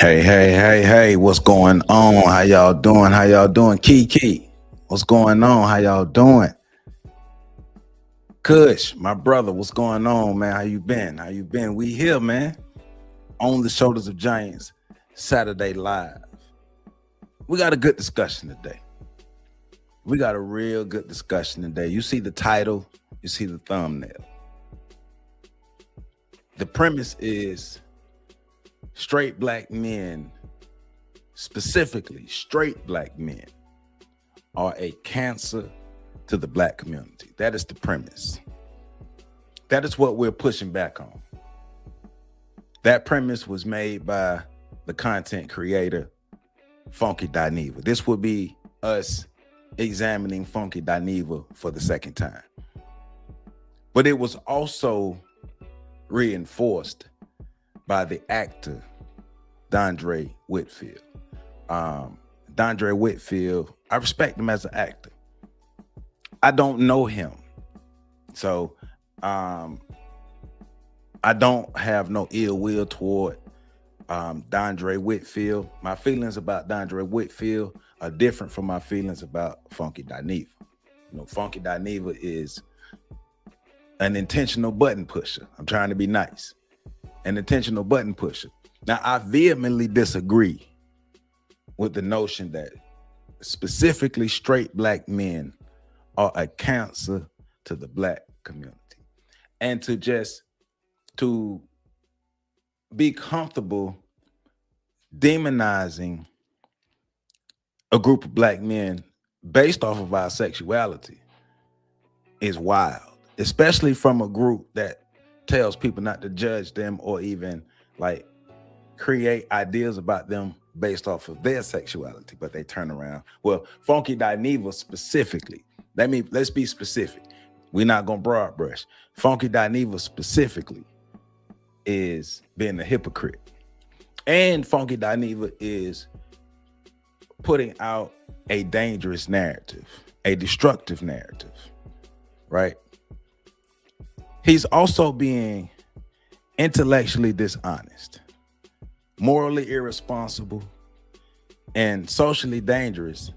Hey, what's going on? How y'all doing? How y'all doing? Key, what's going on? How y'all doing? Kush, my brother, what's going on, man? How you been? How you been? We here, man, on the Shoulders of Giants, Saturday Live. We got a good discussion today. We got a real good discussion today. You see the title, you see the thumbnail. The premise is straight black men, specifically straight black men, are a cancer to the black community. That is the premise. That is what we're pushing back on. That premise was made by the content creator, Funky Dineva. This would be us examining Funky Dineva for the second time. But it was also reinforced by the actor, Dondre Whitfield. Dondre Whitfield, I respect him as an actor. I don't know him. So I don't have no ill will toward Dondre Whitfield. My feelings about Dondre Whitfield are different from my feelings about Funky Dineva. You know, Funky Dineva is an intentional button pusher. I'm trying to be nice. An intentional button pusher. Now, I vehemently disagree with the notion that specifically straight black men are a cancer to the black community. And to be comfortable demonizing a group of black men based off of our sexuality is wild, especially from a group that tells people not to judge them or even like create ideas about them based off of their sexuality, but they turn around. Well, Funky Dineva specifically, let's be specific. We're not gonna broad brush. Funky Dineva specifically is being a hypocrite. And Funky Dineva is putting out a dangerous narrative, a destructive narrative, right? He's also being intellectually dishonest, morally irresponsible, and socially dangerous,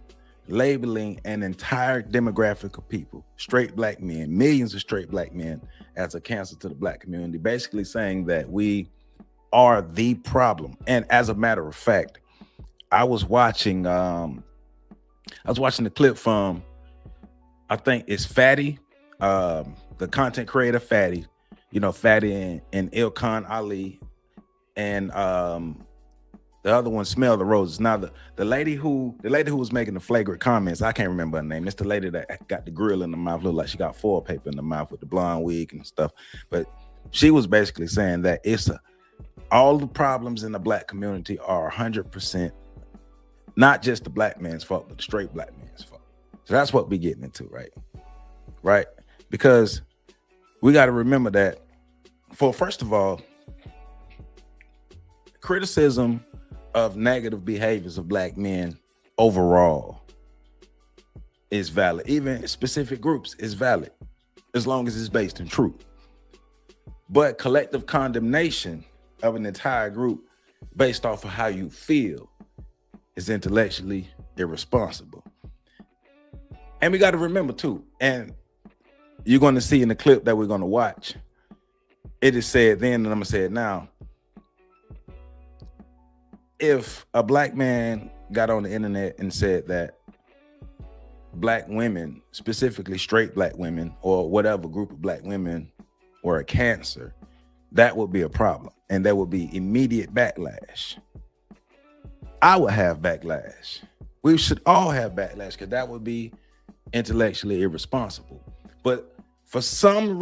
labeling an entire demographic of people, straight black men, millions of straight black men, as a cancer to the black community, basically saying that we are the problem. And as a matter of fact, I was watching the clip from, I think it's Fatty, the content creator Fatty, you know, Fatty and Ilkhan Ali, and the other one, Smell the Roses. Now the lady who was making the flagrant comments, I can't remember her name. It's the lady that got the grill in the mouth, looked like she got foil paper in the mouth with the blonde wig and stuff. But she was basically saying that all the problems in the black community are 100% not just the black man's fault, but the straight black man's fault. So that's what we're getting into, right? Because we got to remember that, first of all, criticism of negative behaviors of black men overall is valid. Even specific groups is valid, as long as it's based in truth. But collective condemnation of an entire group based off of how you feel is intellectually irresponsible. And we got to remember too, and you're going to see in the clip that we're going to watch, it is said then, and I'm going to say it now. If a black man got on the internet and said that black women, specifically straight black women or whatever group of black women, were a cancer, that would be a problem. And there would be immediate backlash. I would have backlash. We should all have backlash, because that would be intellectually irresponsible. But for some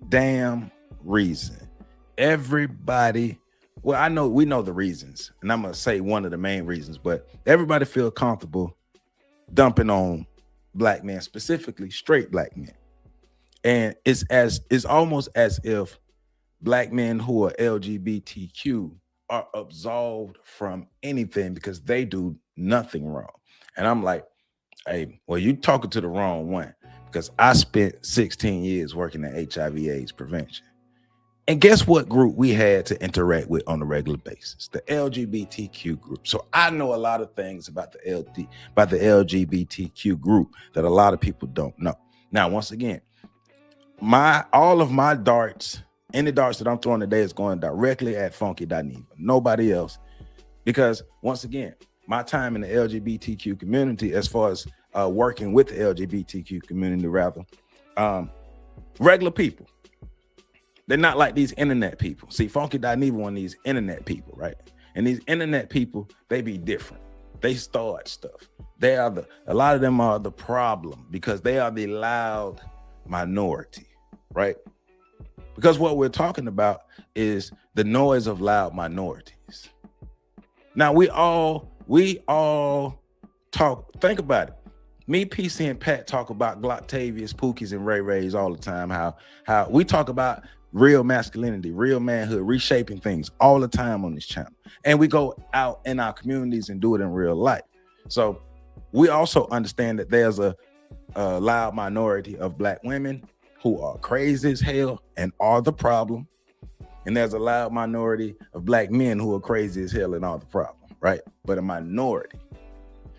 damn reason, everybody, well, we know the reasons, and I'm gonna say one of the main reasons, but everybody feel comfortable dumping on black men, specifically straight black men. And it's almost as if black men who are LGBTQ are absolved from anything because they do nothing wrong. And I'm like, hey, well, you talking to the wrong one, because I spent 16 years working at HIV/AIDS prevention. And guess what group we had to interact with on a regular basis? The LGBTQ group. So I know a lot of things about the LGBTQ group that a lot of people don't know. Now, once again, all of my darts, any darts that I'm throwing today is going directly at Funky.Neva, nobody else. Because once again, my time in the LGBTQ community, as far as working with the LGBTQ community, rather, regular people. They're not like these internet people. See, Funky.Neva one of these internet people, right? And these internet people, they be different. They start stuff. A lot of them are the problem because they are the loud minority, right? Because what we're talking about is the noise of loud minorities. Now we all talk, think about it. Me, PC, and Pat talk about Glocktavius, Pookies, and Ray Rays all the time. How we talk about real masculinity, real manhood, reshaping things all the time on this channel. And we go out in our communities and do it in real life. So we also understand that there's a loud minority of Black women who are crazy as hell and are the problem. And there's a loud minority of Black men who are crazy as hell and are the problem, right? But a minority.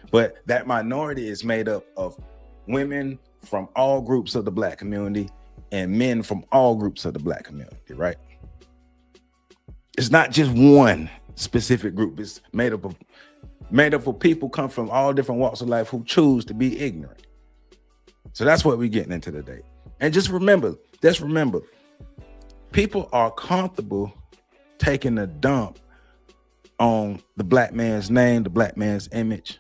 But that minority is made up of women from all groups of the Black community and men from all groups of the Black community, right? It's not just one specific group. It's made up of people come from all different walks of life who choose to be ignorant. So that's what we're getting into today. And just remember, people are comfortable taking a dump on the Black man's name, the Black man's image,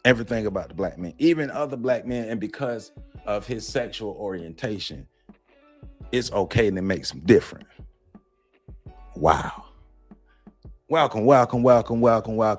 everything about the Black man, even other Black men, and because of his sexual orientation, it's okay and it makes him different. Wow. Welcome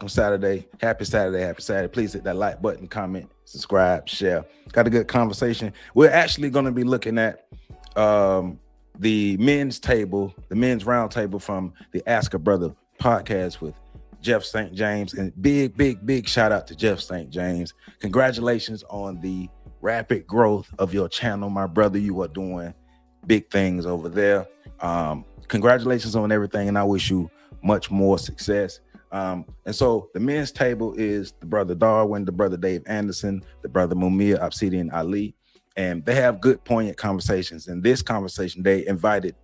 Saturday. Happy Saturday. Please hit that like button, comment, subscribe, share. Got a good conversation. We're actually going to be looking at the men's round table from the Ask a Brother podcast with Jeff St. James. And big shout out to Jeff St. James. Congratulations on the rapid growth of your channel, my brother. You are doing big things over there. Congratulations on everything, and I wish you much more success. And so the men's table is the brother Darwin, the brother Dave Anderson, the brother Mumia Obsidian Ali, and they have good, poignant conversations. In this conversation, they invited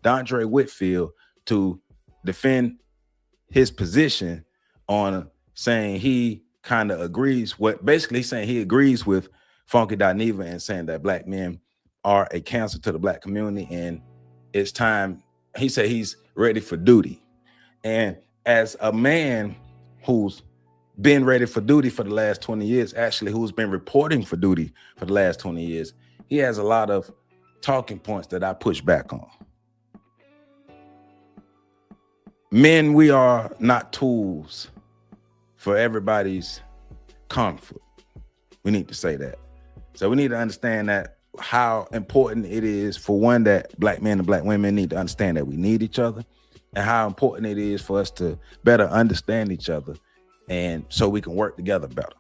Dondre Whitfield to defend his position on saying he kind of agrees saying he agrees with Funky.Neva and saying that Black men are a cancer to the Black community, and it's time. He said he's ready for duty. And as a man who's been ready for duty for the last 20 years, actually who's been reporting for duty for the last 20 years, he has a lot of talking points that I push back on. Men, we are not tools for everybody's comfort. We need to say that. So we need to understand that how important it is for one, that Black men and Black women need to understand that we need each other, and how important it is for us to better understand each other, and so we can work together better.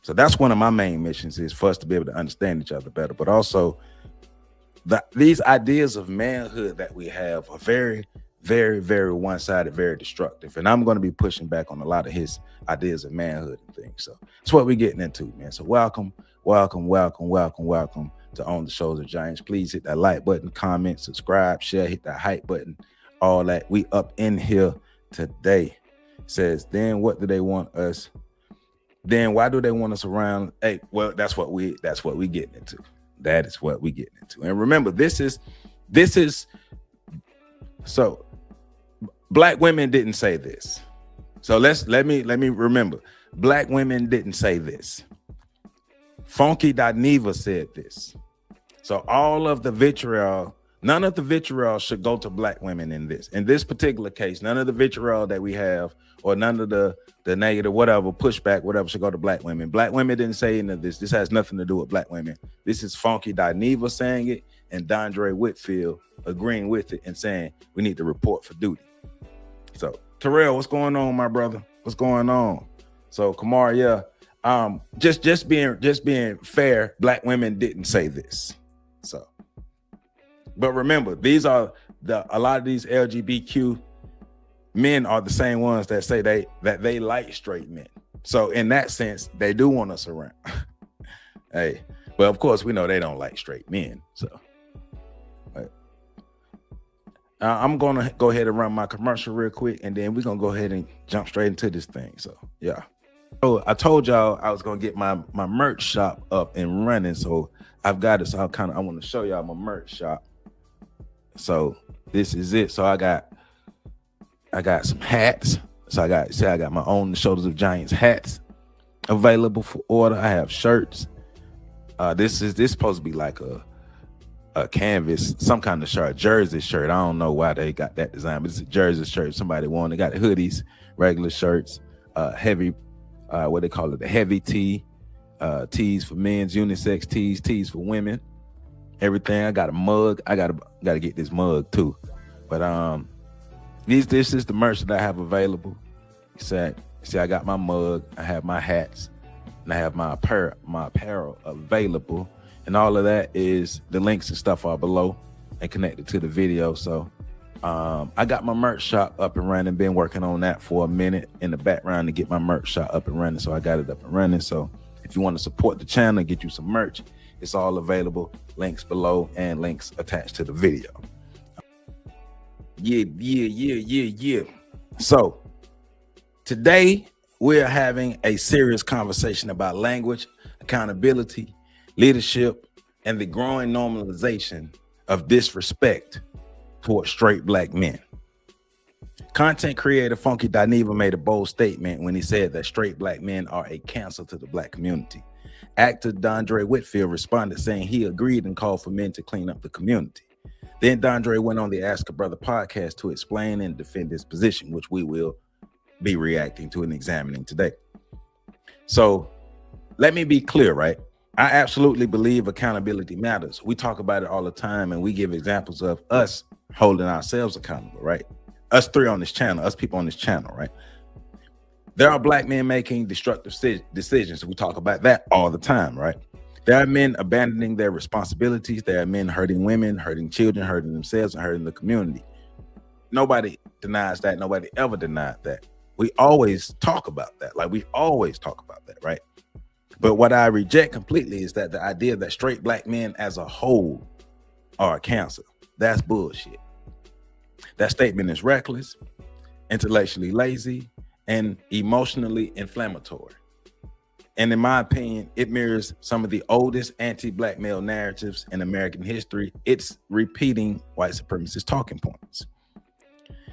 So that's one of my main missions, is for us to be able to understand each other better, but also these ideas of manhood that we have are very, very, very one-sided, very destructive. And I'm going to be pushing back on a lot of his ideas of manhood and things. So that's what we're getting into, man. So welcome to On the Shoulders of Giants. Please hit that like button, comment, subscribe, share, hit that hype button, all that. We up in here today. Says, then what do they want us? Then why do they want us around? Hey, well, that's what we getting into. That is what we getting into. And remember, this is so Black women didn't say this. So let me remember. Black women didn't say this. Funky.Neva said this. So all of the vitriol, none of the vitriol should go to Black women in this. In this particular case, none of the vitriol that we have, or none of the negative, whatever, pushback, whatever, should go to Black women. Black women didn't say any of this. This has nothing to do with Black women. This is Funky.Neva saying it, and Dondre Whitfield agreeing with it and saying we need to report for duty. So Terrell, what's going on, my brother? What's going on? So Kamar, yeah. Just being fair, Black women didn't say this. So, but remember, these are a lot of these LGBTQ men are the same ones that say they like straight men. So in that sense, they do want us around. Hey, but of course we know they don't like straight men. So I'm gonna go ahead and run my commercial real quick, and then we're gonna go ahead and jump straight into this thing. So yeah. So I told y'all I was gonna get my merch shop up and running. So I've got it. So I want to show y'all my merch shop. So this is it. So I got some hats. So I got my own Shoulders of Giants hats available for order. I have shirts. This supposed to be like a canvas, some kind of shirt, jersey shirt. I don't know why they got that design, but it's a jersey shirt. Somebody wanted. They got hoodies, regular shirts, heavy, what they call it, the heavy tee, tees for men's, unisex tees for women, everything. I got a mug. I gotta get this mug too. But this is the merch that I have available. See, I got my mug, I have my hats, and I have my apparel available. And all of that is, the links and stuff are below and connected to the video. So I got my merch shop up and running, been working on that for a minute in the background to get my merch shop up and running. So I got it up and running. So if you want to support the channel, get you some merch, it's all available. Links below and links attached to the video. Yeah. So today we're having a serious conversation about language, accountability, leadership, and the growing normalization of disrespect towards straight black men. Content creator Funky Dineva made a bold statement when he said that straight black men are a cancer to the black community. Actor Dondre Whitfield responded saying he agreed and called for men to clean up the community. Then Dondre went on the Ask a Brother podcast to explain and defend his position, which we will be reacting to and examining today. So let me be clear, right? I absolutely believe accountability matters. We talk about it all the time, and we give examples of us holding ourselves accountable, right? Us three on this channel, us people on this channel, right? There are black men making destructive decisions. We talk about that all the time, right? There are men abandoning their responsibilities. There are men hurting women, hurting children, hurting themselves, and hurting the community. Nobody denies that. Nobody ever denied that. We always talk about that. Like, we always talk about that, right? But what I reject completely is that the idea that straight black men as a whole are a cancer. That's bullshit. That statement is reckless, intellectually lazy, and emotionally inflammatory. And in my opinion, it mirrors some of the oldest anti-black male narratives in American history. It's repeating white supremacist talking points.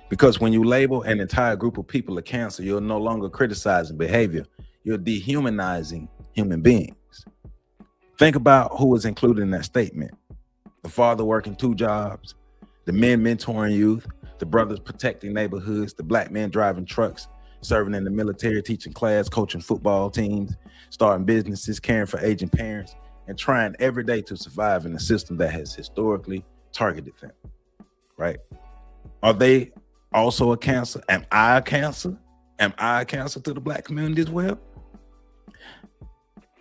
Because when you label an entire group of people a cancer, you're no longer criticizing behavior. You're dehumanizing human beings. Think about who was included in that statement. The father working 2 jobs, the men mentoring youth, the brothers protecting neighborhoods, the black men driving trucks, serving in the military, teaching class, coaching football teams, starting businesses, caring for aging parents, and trying every day to survive in a system that has historically targeted them, right? Are they also a cancer? Am I a cancer? Am I a cancer to the black community as well?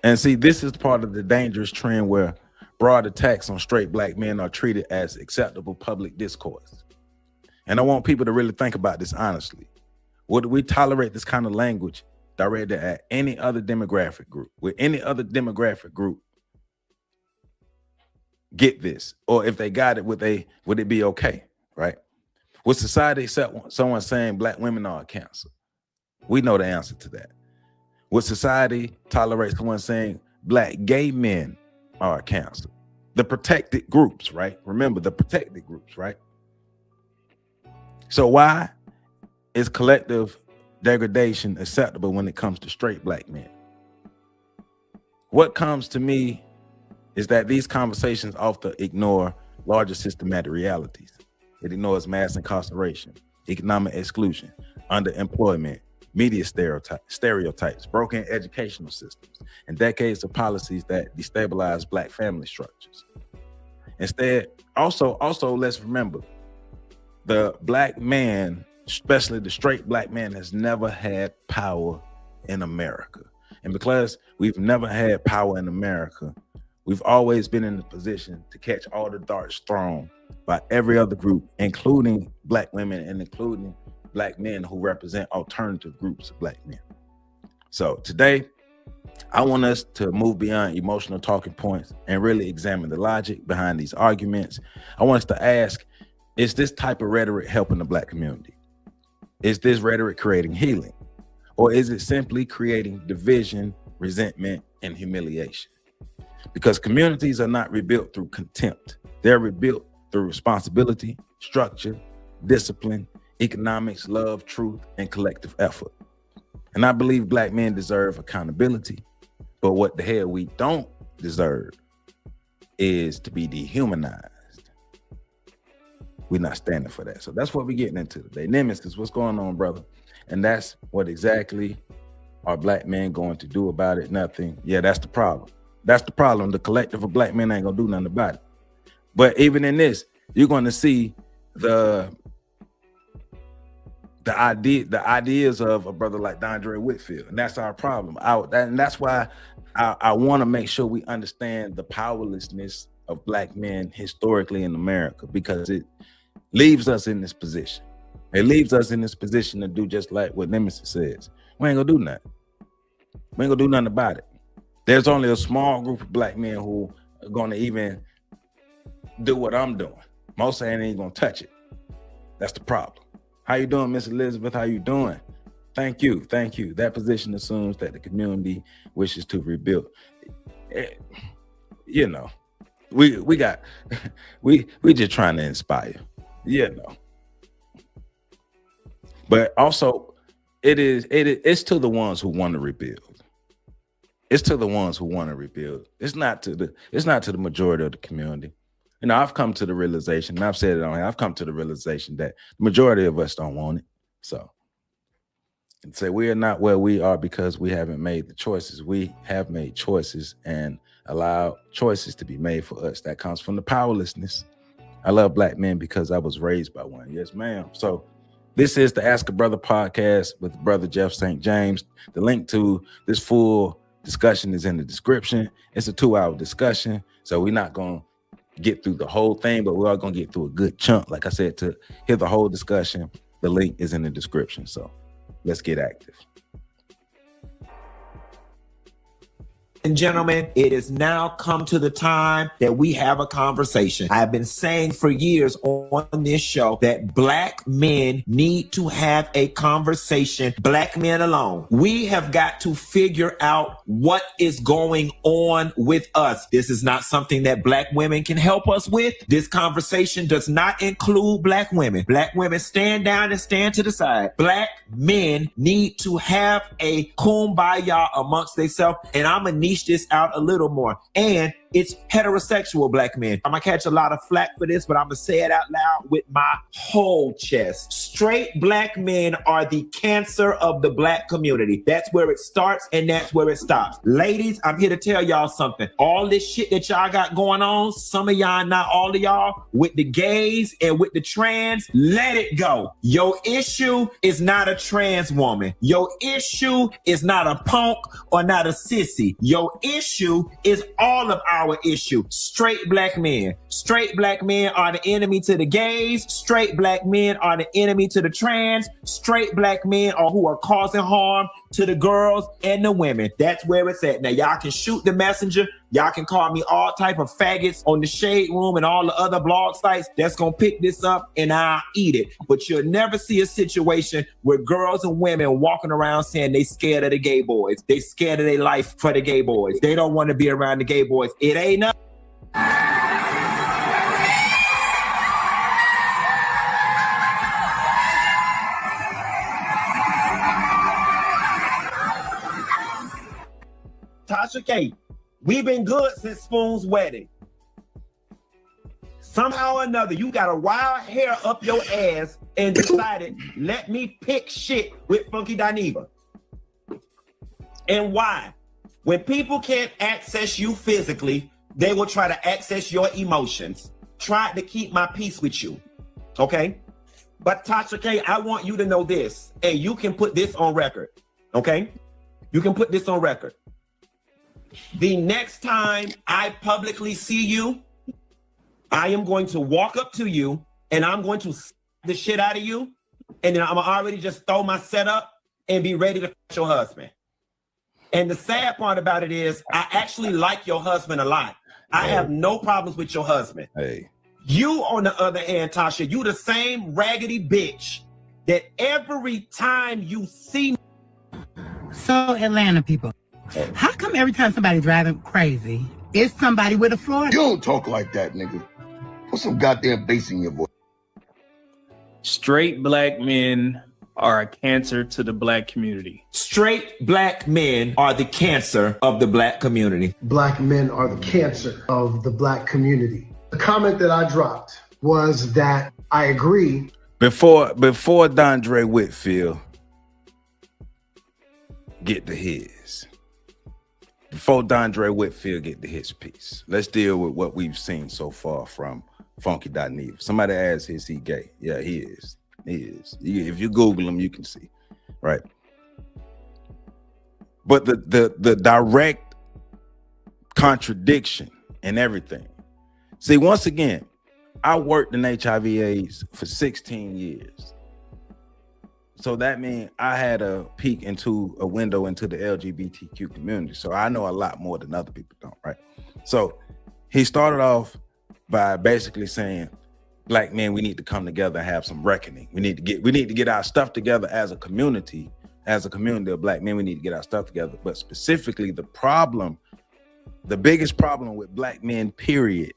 And see, this is part of the dangerous trend where broad attacks on straight black men are treated as acceptable public discourse. And I want people to really think about this honestly. Would we tolerate this kind of language directed at any other demographic group? Would any other demographic group get this? Or if they got it, would it be okay, right? Would society accept someone saying black women are a cancer? We know the answer to that. Would society tolerate someone saying black gay men are a cancer? The protected groups, right? Remember, the protected groups, right? So why is collective degradation acceptable when it comes to straight black men? What comes to me is that these conversations often ignore larger systematic realities. It ignores mass incarceration, economic exclusion, underemployment, media stereotypes, broken educational systems, and decades of policies that destabilize black family structures. Instead, also let's remember, the black man, especially the straight black man, has never had power in America. And because we've never had power in America, we've always been in the position to catch all the darts thrown by every other group, including black women and including black men who represent alternative groups of black men. So today, I want us to move beyond emotional talking points and really examine the logic behind these arguments. I want us to ask, is this type of rhetoric helping the black community? Is this rhetoric creating healing? Or is it simply creating division, resentment, and humiliation? Because communities are not rebuilt through contempt. They're rebuilt through responsibility, structure, discipline, economics, love, truth, and collective effort. And I believe black men deserve accountability, but what the hell we don't deserve is to be dehumanized. We're not standing for that. So that's what we're getting into today. Nemesis, what's going on, brother? And that's what exactly are black men going to do about it? Nothing. Yeah, that's the problem. That's the problem. The collective of black men ain't gonna do nothing about it. But even in this, you're going to see the ideas of a brother like Dondre Whitfield, and that's our problem. And that's why I want to make sure we understand the powerlessness of black men historically in America, because it leaves us in this position. It leaves us in this position to do just like what Nemesis says. We ain't gonna do nothing. We ain't gonna do nothing about it. There's only a small group of black men who are gonna even do what I'm doing. Most ain't gonna touch it. That's the problem. How you doing, Miss Elizabeth? How you doing? Thank you, thank you. That position assumes that the community wishes to rebuild. You know, we just trying to inspire. You know. But also, it's to the ones who want to rebuild. It's to the ones who want to rebuild. It's not to the majority of the community. You know, I've come to the realization, and I've said it on here, I've come to the realization that the majority of us don't want it. So, and say we are not where we are because we haven't made the choices. We have made choices and allowed choices to be made for us. That comes from the powerlessness. I love black men because I was raised by one. Yes, ma'am. So this is the Ask a Brother podcast with Brother Jeff St. James. The link to this full discussion is in the description. It's a 2-hour discussion, so we're not going to get through the whole thing, but we are going to get through a good chunk. Like I said, to hear the whole discussion, the link is in the description. So let's get active. And gentlemen, it has now come to the time that we have a conversation. I've been saying for years on this show that black men need to have a conversation, black men alone. We have got to figure out what is going on with us. This is not something that black women can help us with. This conversation does not include black women. Black women, stand down and stand to the side. Black men need to have a kumbaya amongst themselves, and I'm gonna niche this out a little more. And it's heterosexual black men. I'm gonna catch a lot of flack for this, but I'm gonna say it out loud with my whole chest. Straight black men are the cancer of the black community. That's where it starts and that's where it stops. Ladies, I'm here to tell y'all something. All this shit that y'all got going on, some of y'all, not all of y'all, with the gays and with the trans, let it go. Your issue is not a trans woman. Your issue is not a punk or not a sissy. Your issue is all of our issue. Straight black men. Straight black men are the enemy to the gays. Straight black men are the enemy to the trans. Straight black men are who are causing harm to the girls and the women. That's where it's at. Now y'all can shoot the messenger. Y'all can call me all type of faggots on the Shade Room and all the other blog sites that's gonna pick this up and I'll eat it. But you'll never see a situation where girls and women walking around saying they scared of the gay boys. They scared of their life for the gay boys. They don't want to be around the gay boys. It ain't nothing. Tasha K, we've been good since Spoon's wedding. Somehow or another, you got a wild hair up your ass and decided, let me pick shit with Funky Dineva. And why? When people can't access you physically, they will try to access your emotions. Try to keep my peace with you, okay? But Tasha K, I want you to know this, and you can put this on record, okay? You can put this on record. The next time I publicly see you, I am going to walk up to you and I'm going to slap the shit out of you. And then I'm already just throw my setup and be ready to f your husband. And the sad part about it is I actually like your husband a lot. I have no problems with your husband. Hey. You, on the other hand, Tasha, you the same raggedy bitch that every time you see. So Atlanta people, how come every time somebody driving crazy, it's somebody with a Florida? You don't talk like that, nigga. Put some goddamn bass in your voice. Straight black men are a cancer to the black community. Straight black men are the cancer of the black community. Black men are the cancer of the black community. The comment that I dropped was that I agree. Before Dondre Whitfield get to his. Before Dondre Whitfield get to his piece, let's deal with what we've seen so far from Funky.Neva. Somebody asked, is he gay? Yeah, he is. He is. If you Google him, you can see, right? But the direct contradiction and everything. See, once again, I worked in HIV/AIDS for 16 years. So that means I had a peek into a window into the LGBTQ community. So I know a lot more than other people don't, right? So he started off by basically saying, black men, we need to come together and have some reckoning. We need to get our stuff together as a community of black men. We need to get our stuff together. But specifically, the biggest problem with black men, period,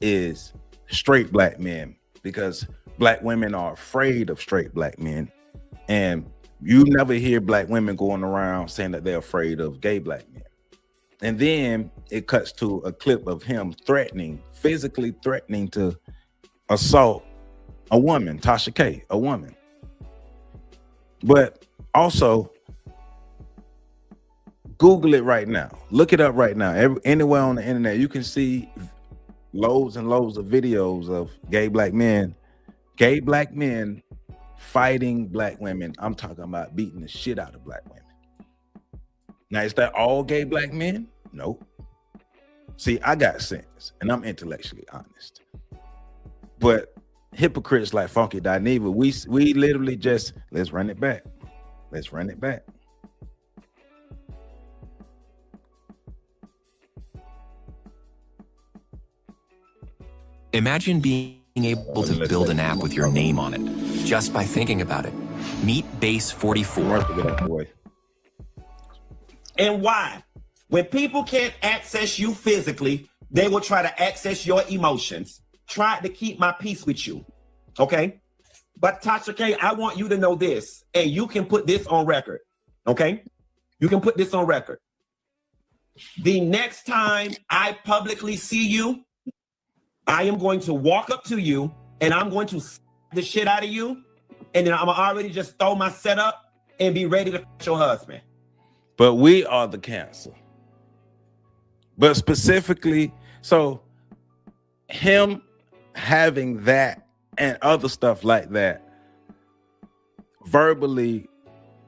is straight black men, because black women are afraid of straight black men. And you never hear black women going around saying that they're afraid of gay black men. And then it cuts to a clip of him physically threatening to assault a woman, Tasha K, a woman. But also, Google it right now. Look it up right now. Anywhere on the internet, you can see loads and loads of videos of gay black men fighting black women. I'm talking about beating the shit out of black women. Now, is that all gay black men? Nope. See, I got sense and I'm intellectually honest. But hypocrites like Funky.Neva, we literally just, let's run it back. Let's run it back. Imagine being able to build an app with your name on it just by thinking about it. Meet Base 44. And why? When people can't access you physically, they will try to access your emotions. Try to keep my peace with you. Okay? But Tasha K, I want you to know this, and you can put this on record. Okay? You can put this on record. The next time I publicly see you, I am going to walk up to you and I'm going to slap the shit out of you. And then I'm already just throw my setup and be ready to f your husband. But we are the cancer. But specifically, so him having that and other stuff like that, verbally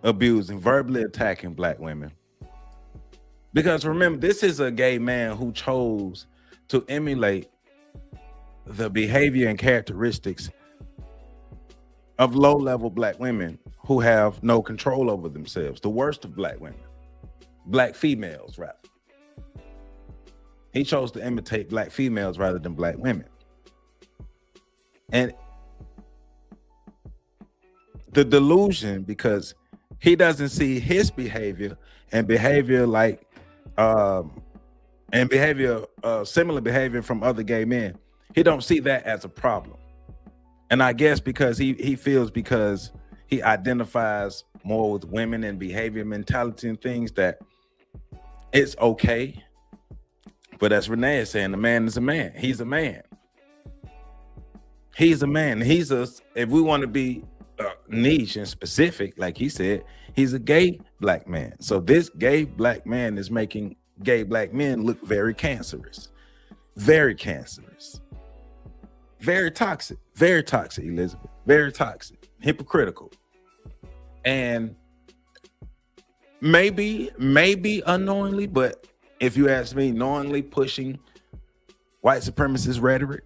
abusing, verbally attacking black women. Because remember, this is a gay man who chose to emulate the behavior and characteristics of low-level black women who have no control over themselves, the worst of black women, black females, rather. He chose to imitate black females rather than black women. And the delusion, because he doesn't see his behavior and behavior like similar behavior from other gay men, he don't see that as a problem. And I guess because he feels, because he identifies more with women and behavior, mentality and things, that it's okay. But as Renee is saying, the man is a man. He's a man. He's a man. If we want to be niche and specific, like he said, he's a gay black man. So this gay black man is making gay black men look very cancerous. Very cancerous. Very toxic, Elizabeth, very toxic, hypocritical. And maybe unknowingly, but if you ask me, knowingly pushing white supremacist rhetoric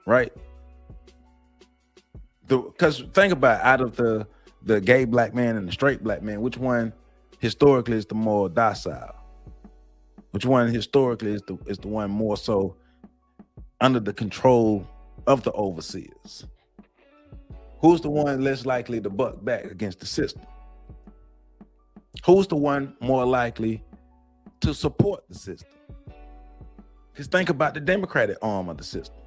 right? Because think about it, out of the gay black man and the straight black man, which one historically is the more docile? Which one historically is the one more so under the control of the overseers? Who's the one less likely to buck back against the system? Who's the one more likely to support the system? Because think about the Democratic arm of the system.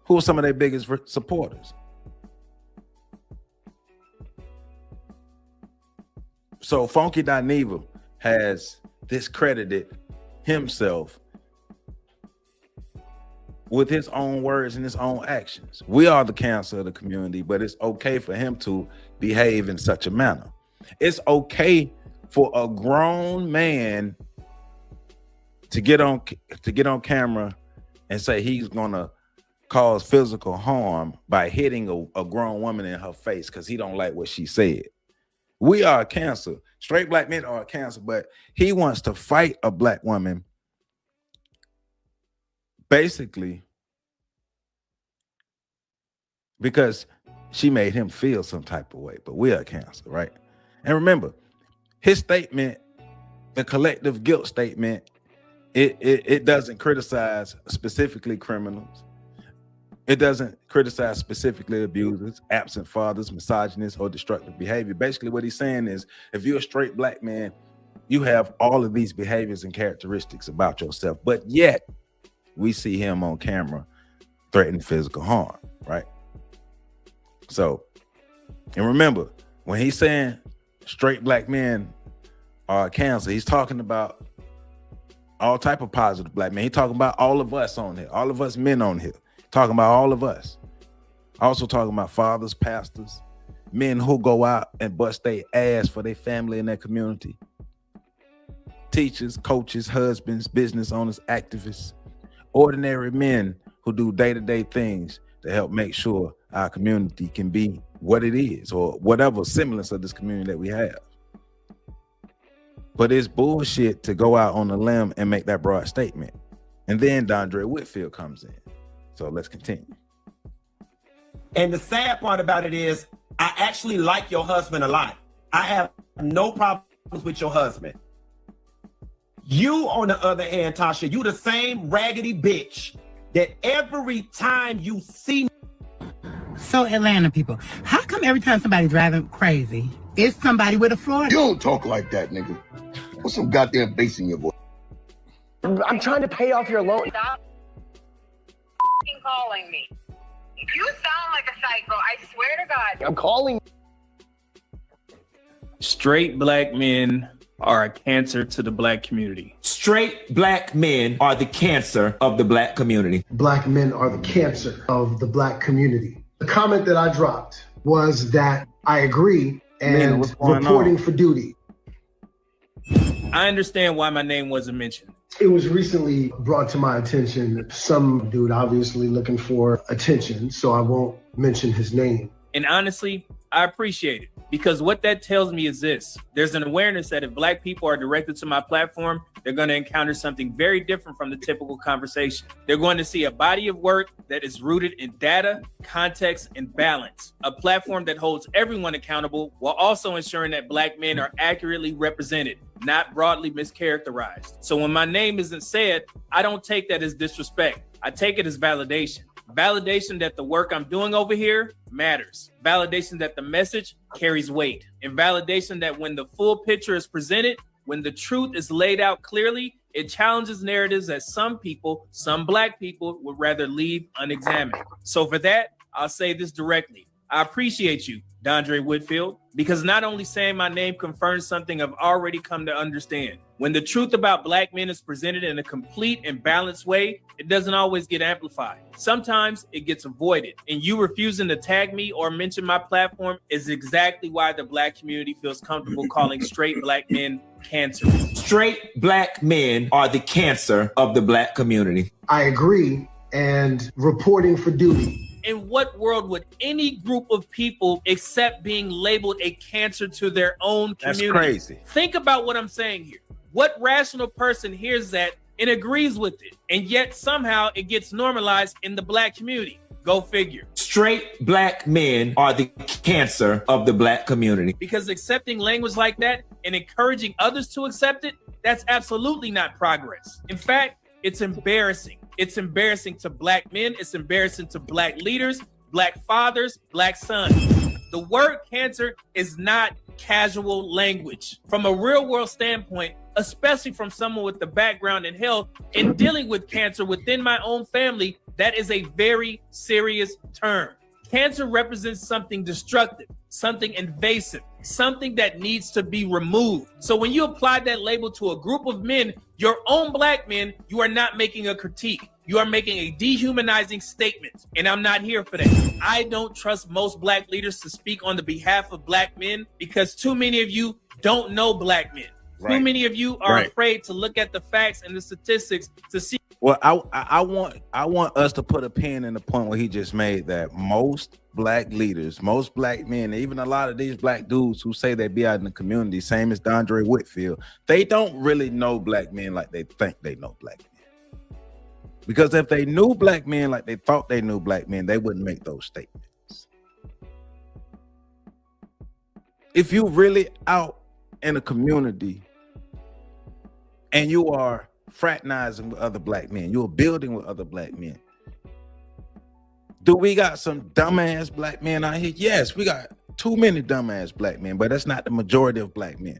Who are some of their biggest supporters? So Funky Dineva has discredited himself with his own words and his own actions. We are the cancer of the community, but it's okay for him to behave in such a manner. It's okay for a grown man to get on camera and say he's gonna cause physical harm by hitting a grown woman in her face because he don't like what she said. We are a cancer. Straight black men are a cancer, but he wants to fight a black woman basically because she made him feel some type of way. But we are a cancer, right? And remember, his statement, the collective guilt statement, it doesn't criticize specifically criminals. It doesn't criticize specifically abusers, absent fathers, misogynists, or destructive behavior. Basically, what he's saying is, if you're a straight black man, you have all of these behaviors and characteristics about yourself, but yet we see him on camera threatening physical harm, right? So, and remember, when he's saying straight black men are a cancer, he's talking about all type of positive black men. He's talking about all of us on here, all of us men on here. Talking about all of us. Also talking about fathers, pastors, men who go out and bust their ass for their family and their community. Teachers, coaches, husbands, business owners, activists, ordinary men who do day-to-day things to help make sure our community can be what it is, or whatever semblance of this community that we have. But it's bullshit to go out on a limb and make that broad statement. And then Dondre Whitfield comes in. So let's continue. And the sad part about it is, I actually like your husband a lot. I have no problems with your husband. You, on the other hand, Tasha, you the same raggedy bitch that every time you see. So Atlanta people, how come every time somebody driving crazy, it's somebody with a Florida? You don't talk like that, nigga. Put some goddamn bass in your voice. I'm trying to pay off your loan. Stop calling me. You sound like a psycho. I swear to God. I'm calling. Straight black men are a cancer to the black community. Straight black men are the cancer of the black community. Black men are the cancer of the black community. The comment that I dropped was that I agree and reporting for duty. I understand why my name wasn't mentioned. It was recently brought to my attention, some dude obviously looking for attention, so I won't mention his name. And honestly, I appreciate it, because what that tells me is this: there's an awareness that if black people are directed to my platform, they're going to encounter something very different from the typical conversation. They're going to see a body of work that is rooted in data, context, and balance. A platform that holds everyone accountable while also ensuring that black men are accurately represented, not broadly mischaracterized. So when my name isn't said, I don't take that as disrespect. I take it as validation. Validation that the work I'm doing over here matters. Validation that the message carries weight. And validation that when the full picture is presented, when the truth is laid out clearly, it challenges narratives that some people, some black people, would rather leave unexamined. So for that, I'll say this directly. I appreciate you, Dondre Whitfield, because not only saying my name confirms something I've already come to understand. When the truth about black men is presented in a complete and balanced way, it doesn't always get amplified. Sometimes it gets avoided. And you refusing to tag me or mention my platform is exactly why the black community feels comfortable calling straight black men cancer. Straight black men are the cancer of the black community. I agree and reporting for duty. In what world would any group of people accept being labeled a cancer to their own community? That's crazy. Think about what I'm saying here. What rational person hears that and agrees with it. And yet somehow it gets normalized in the black community. Go figure. Straight black men are the cancer of the black community. Because accepting language like that and encouraging others to accept it, that's absolutely not progress. In fact, it's embarrassing. It's embarrassing to black men. It's embarrassing to black leaders, black fathers, black sons. The word cancer is not casual language. From a real world standpoint, especially from someone with the background in health and dealing with cancer within my own family, that is a very serious term. Cancer represents something destructive, something invasive, something that needs to be removed. So when you apply that label to a group of men, your own black men, you are not making a critique. You are making a dehumanizing statement, and I'm not here for that. I don't trust most black leaders to speak on the behalf of black men because too many of you don't know black men. Too many of you are afraid to look at the facts and the statistics to see. Well, I want us to put a pin in the point where he just made, that most black leaders, most black men, even a lot of these black dudes who say they be out in the community, same as Dondre Whitfield, they don't really know black men like they think they know black men. Because if they knew black men like they thought they knew black men, they wouldn't make those statements. If you really out in a community and you are fraternizing with other black men, you're building with other black men, do we got some dumbass black men out here? Yes, we got too many dumbass black men, but that's not the majority of black men.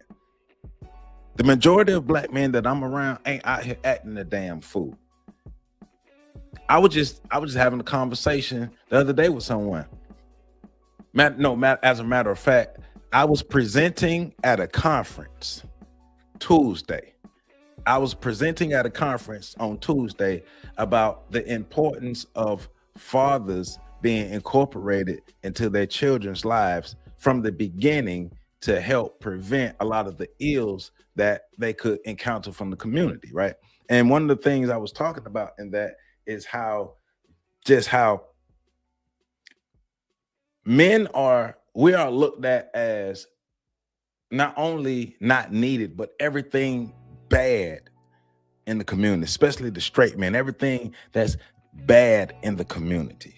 The majority of black men that I'm around ain't out here acting a damn fool. I was just having a conversation the other day with someone. As a matter of fact, I was presenting at a conference Tuesday. I was presenting at a conference on Tuesday about the importance of fathers being incorporated into their children's lives from the beginning to help prevent a lot of the ills that they could encounter from the community, right? And one of the things I was talking about in that is how we are looked at as not only not needed, but everything bad in the community, especially the straight men, everything that's bad in the community.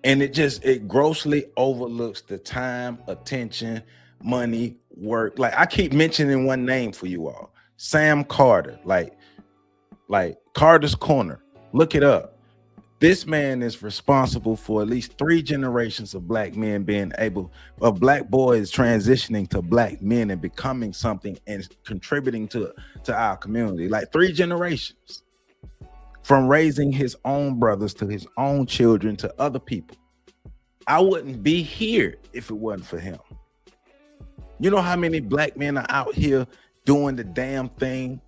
And it grossly overlooks the time, attention, money, work. Like I keep mentioning one name for you all, Sam Carter, like Carter's Corner. Look it up. This man is responsible for at least 3 generations of black men of black boys transitioning to black men and becoming something and contributing to our community. Like 3 generations, from raising his own brothers to his own children to other people. I wouldn't be here if it wasn't for him. You know how many black men are out here doing the damn thing?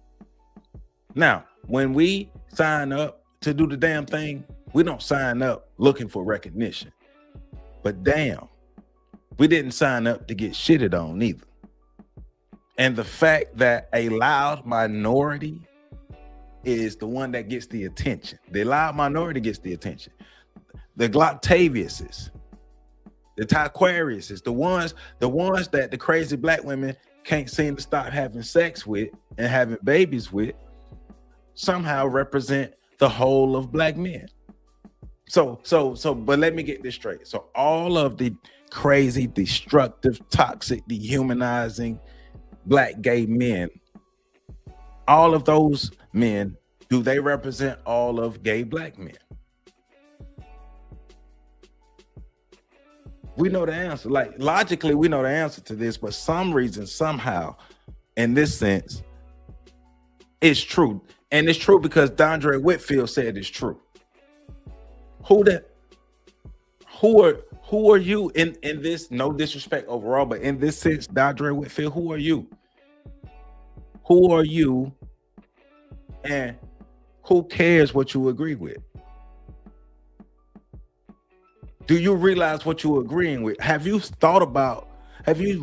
Now, when we sign up to do the damn thing, we don't sign up looking for recognition. But damn, we didn't sign up to get shitted on either. And the fact that a loud minority is the one that gets the attention. The loud minority gets the attention. The Gloctaviuses, the Taquariuses, the ones that the crazy black women can't seem to stop having sex with and having babies with, somehow represent the whole of black men. So, but let me get this straight. So all of the crazy, destructive, toxic, dehumanizing black gay men, all of those men, do they represent all of gay black men? We know the answer. Like logically, we know the answer to this, but some reason, somehow, in this sense, it's true. And it's true because Dondre Whitfield said it's true. Who are you in this? No disrespect overall, but in this sense, Dondre Whitfield, who are you? Who are you? And who cares what you agree with? Do you realize what you're agreeing with? Have you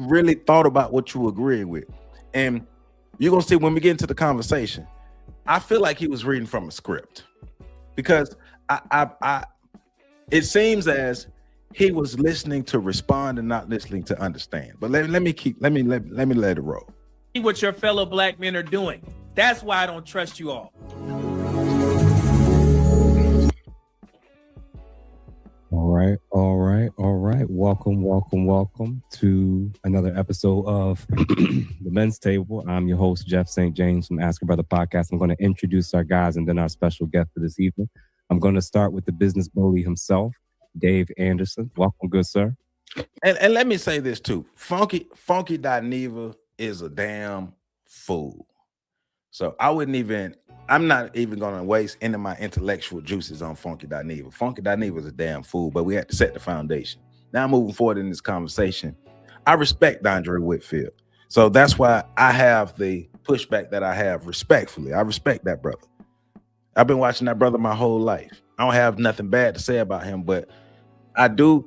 really thought about what you agree with? And you're gonna see when we get into the conversation, I feel like he was reading from a script, because it seems as he was listening to respond and not listening to understand. But let me let it roll. See what your fellow black men are doing. That's why I don't trust you all. All right. Welcome to another episode of the Men's Table. I'm your host, Jeff St. James from Ask a Brother Podcast. I'm going to introduce our guys and then our special guest for this evening. I'm going to start with the business bully himself, Dave Anderson. Welcome, good sir. And let me say this too. Funky Dineva is a damn fool. So I'm not even going to waste any of my intellectual juices on Funky Dineva. Funky Dineva is a damn fool, but we had to set the foundation. Now moving forward in this conversation, I respect Dondre Whitfield. So that's why I have the pushback that I have respectfully. I respect that brother. I've been watching that brother my whole life. I don't have nothing bad to say about him, but I do.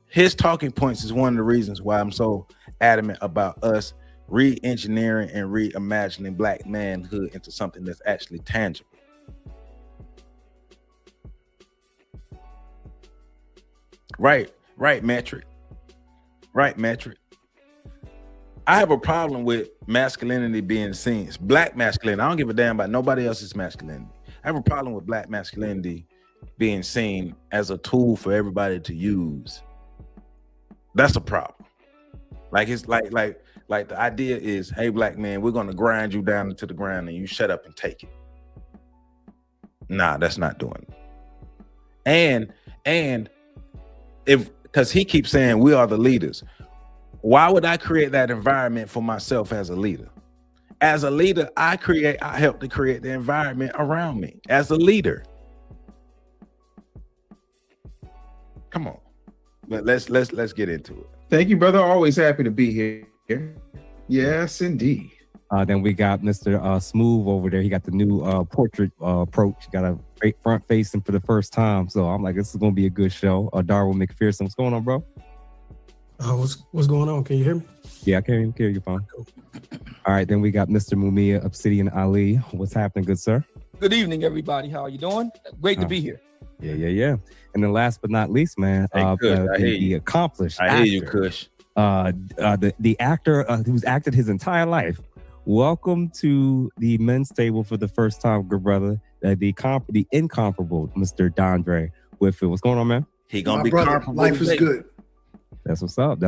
His talking points is one of the reasons why I'm so adamant about us re-engineering and reimagining Black manhood into something that's actually tangible. Right, metric. I have a problem with masculinity being seen. It's Black masculinity. I don't give a damn about nobody else's masculinity. I have a problem with Black masculinity being seen as a tool for everybody to use. That's a problem. Like it's like the idea is, hey, Black man, we're gonna grind you down into the ground and you shut up and take it. Nah, that's not doing it. And because he keeps saying we are the leaders, why would I create that environment for myself as a leader? As a leader, I help to create the environment around me as a leader. Come on, let's get into it. Thank you, brother. Always happy to be here. Yes, indeed. Then we got Mr. Smooth over there. He got the new portrait approach. Got a front facing for the first time. So I'm like, this is going to be a good show. Darwin McPherson, what's going on, bro? What's going on? Can you hear me? Yeah, I can hear you fine. Cool. All right, then we got Mr. Mumia Obsidian Ali. What's happening, good sir? Good evening, everybody. How are you doing? Great to be here. Yeah. And then last but not least, man, the accomplished actor. I hear you, Kush. The actor who's acted his entire life. Welcome to the Men's Table for the first time, good brother. The incomparable Mr. Dondre Whitfield. What's going on, man? He gonna be comparable. Life is good. That's what's up.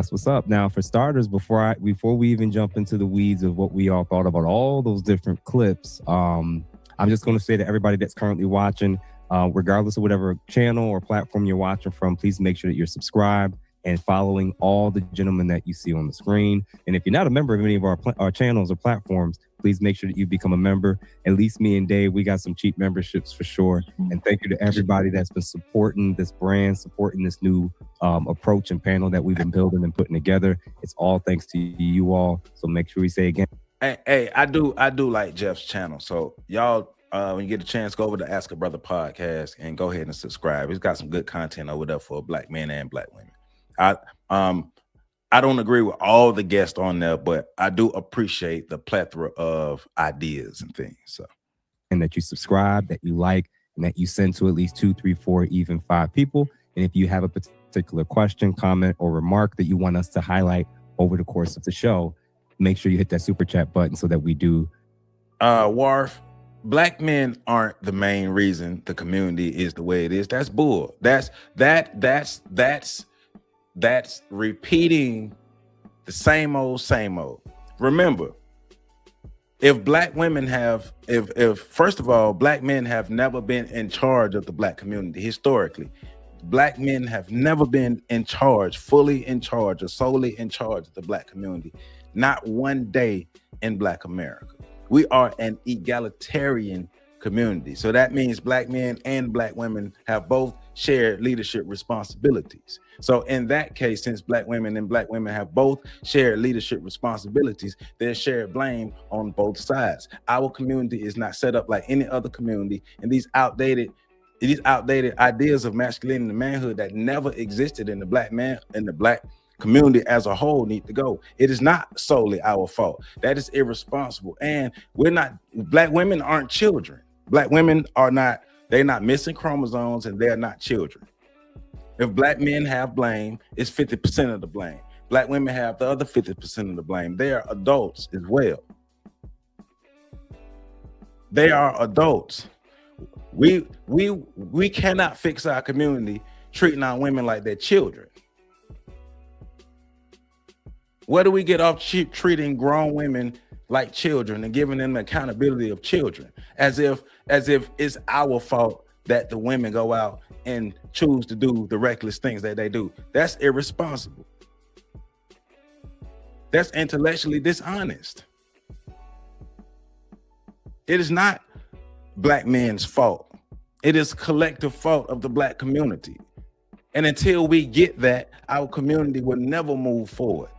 Now, for starters, before we even jump into the weeds of what we all thought about all those different clips, I'm just going to say to everybody that's currently watching, regardless of whatever channel or platform you're watching from, please make sure that you're subscribed and following all the gentlemen that you see on the screen. And if you're not a member of any of our channels or platforms, please make sure that you become a member. At least me and Dave, we got some cheap memberships for sure. And thank you to everybody that's been supporting this brand, supporting this new approach and panel that we've been building and putting together. It's all thanks to you all. So make sure we say again. Hey, I do like Jeff's channel. So y'all, when you get a chance, go over to Ask a Brother Podcast and go ahead and subscribe. He's got some good content over there for Black men and Black women. I don't agree with all the guests on there, but I do appreciate the plethora of ideas and things. So, and that you subscribe, that you like, and that you send to at least 2, 3, 4, even 5 people. And if you have a particular question, comment, or remark that you want us to highlight over the course of the show, make sure you hit that super chat button so that we do. Warf, Black men aren't the main reason the community is the way it is. That's bull. That's repeating the same old. Remember, if Black women if first of all, Black men have never been in charge of the Black community historically. Black men have never been in charge, fully in charge, or solely in charge of the Black community. Not one day in Black America. We are an egalitarian community. So that means Black men and Black women have both shared leadership responsibilities. So in that case, since Black women and Black women have both shared leadership responsibilities, there's shared blame on both sides. Our community is not set up like any other community, and these outdated ideas of masculinity and manhood that never existed in the Black man and the Black community as a whole need to go. It is not solely our fault. That is irresponsible. And Black women aren't children. Black women they're not missing chromosomes, and they're not children. If Black men have blame, it's 50% of the blame. Black women have the other 50% of the blame. They are adults as well. They are adults. We cannot fix our community treating our women like they're children. Where do we get off treating grown women like children and giving them the accountability of children, as if it's our fault that the women go out and choose to do the reckless things that they do? That's irresponsible. That's intellectually dishonest. It is not black men's fault. It is collective fault of the black community. And until we get that, our community will never move forward.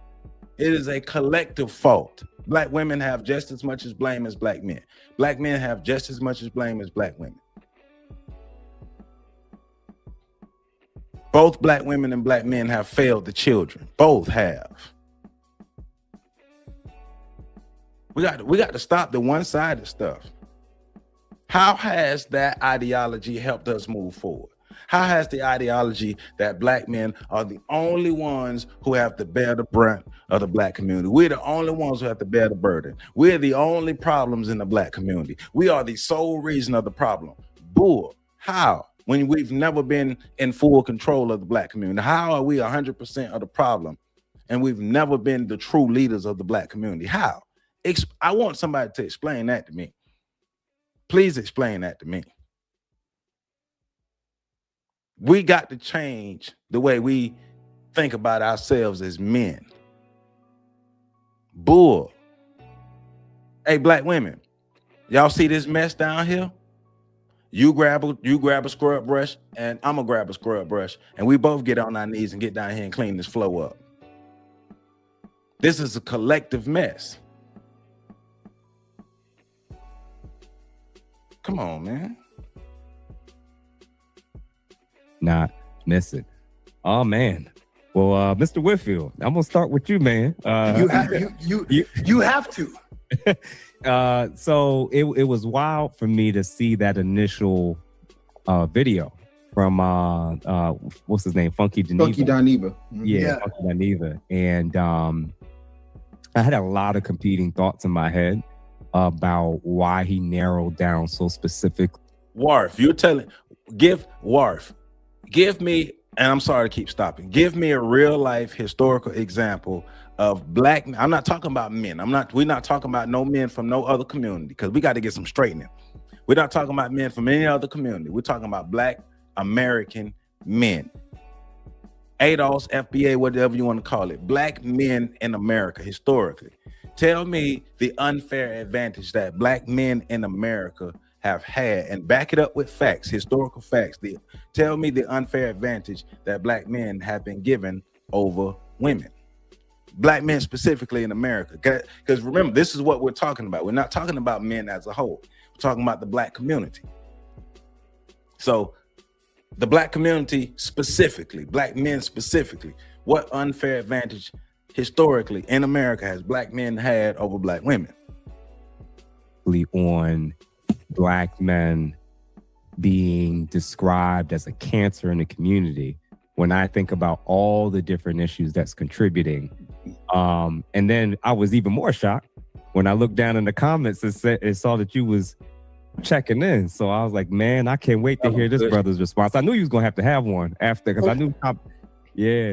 It is a collective fault. Black women have just as much as blame as black men. Black men have just as much as blame as black women. Both black women and black men have failed the children. Both have. We got to stop the one-sided stuff. How has that ideology helped us move forward? How has the ideology that black men are the only ones who have to bear the brunt of the black community? We're the only ones who have to bear the burden. We're the only problems in the black community. We are the sole reason of the problem. Bull. How? When we've never been in full control of the black community. How are we 100% of the problem and we've never been the true leaders of the black community? How? I want somebody to explain that to me. Please explain that to me. We got to change the way we think about ourselves as men. Bull. Hey, black women, y'all see this mess down here? You grab a scrub brush, and I'm gonna grab a scrub brush, and we both get on our knees and get down here and clean this floor up. This is a collective mess. Come on, man. Not missing. Oh man. Well, Mr. Whitfield, I'm gonna start with you, man. You have to. So it was wild for me to see that initial video from what's his name, Funky Dineva. Yeah, Funky Dineva. And I had a lot of competing thoughts in my head about why he narrowed down so specific. Warf, give me, and I'm sorry to keep stopping, give me a real life historical example of black. I'm not talking about men. We're not talking about no men from no other community, because we got to get some straightening. We're not talking about men from any other community. We're talking about black American men. ADOS, FBA, whatever you want to call it. Black men in America historically. Tell me the unfair advantage that black men in America have had, and back it up with facts, historical facts. Tell me the unfair advantage that black men have been given over women. Black men specifically in America. Because remember, this is what we're talking about. We're not talking about men as a whole. We're talking about the black community. So the black community specifically, black men specifically, what unfair advantage historically in America has black men had over black women? On black men being described as a cancer in the community, when I think about all the different issues that's contributing. And then I was even more shocked when I looked down in the comments and saw that you was checking in. So I was like, man, I can't wait to hear this brother's response. I knew you was gonna have to have one after, because I knew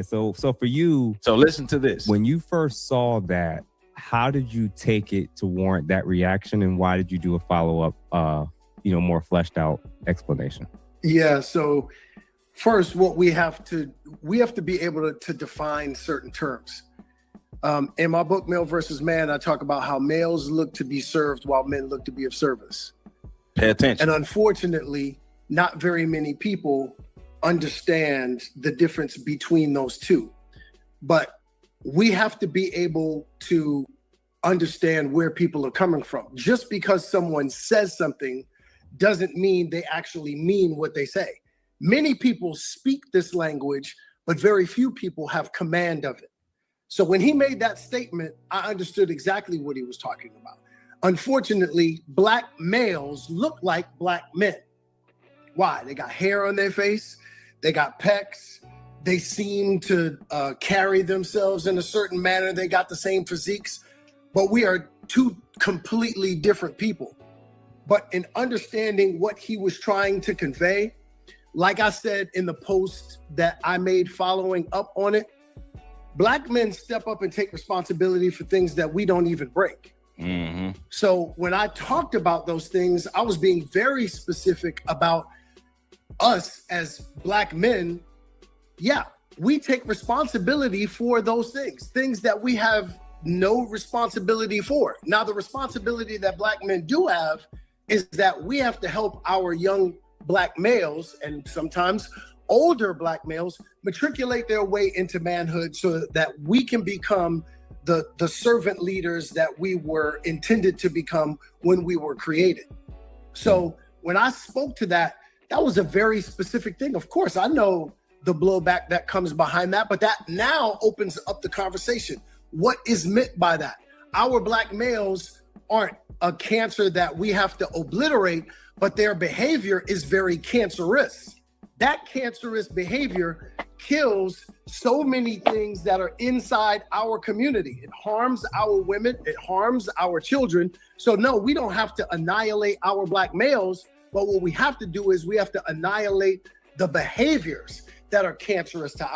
so for you, so listen to this. When you first saw that, how did you take it to warrant that reaction, and why did you do a follow-up more fleshed out explanation? Yeah, so first, what we have to be able to define certain terms. In my book, Male versus Man, I talk about how males look to be served while men look to be of service. Pay attention. And unfortunately, not very many people understand the difference between those two. But we have to be able to understand where people are coming from. Just because someone says something doesn't mean they actually mean what they say. Many people speak this language, but very few people have command of it. So when he made that statement, I understood exactly what he was talking about. Unfortunately, black males look like black men. Why? They got hair on their face, they got pecs, they seem to carry themselves in a certain manner, they got the same physiques, but we are two completely different people. But in understanding what he was trying to convey, like I said in the post that I made following up on it, Black men step up and take responsibility for things that we don't even break. Mm-hmm. So when I talked about those things, I was being very specific about us as Black men. Yeah, we take responsibility for those things that we have no responsibility for. Now, the responsibility that Black men do have is that we have to help our young Black males and sometimes older Black males matriculate their way into manhood so that we can become the servant leaders that we were intended to become when we were created. So when I spoke to that, that was a very specific thing. Of course, I know the blowback that comes behind that, but that now opens up the conversation. What is meant by that? Our Black males aren't a cancer that we have to obliterate, but their behavior is very cancerous. That cancerous behavior kills so many things that are inside our community. It harms our women, it harms our children. So no, we don't have to annihilate our Black males, but what we have to do is we have to annihilate the behaviors that are cancerous to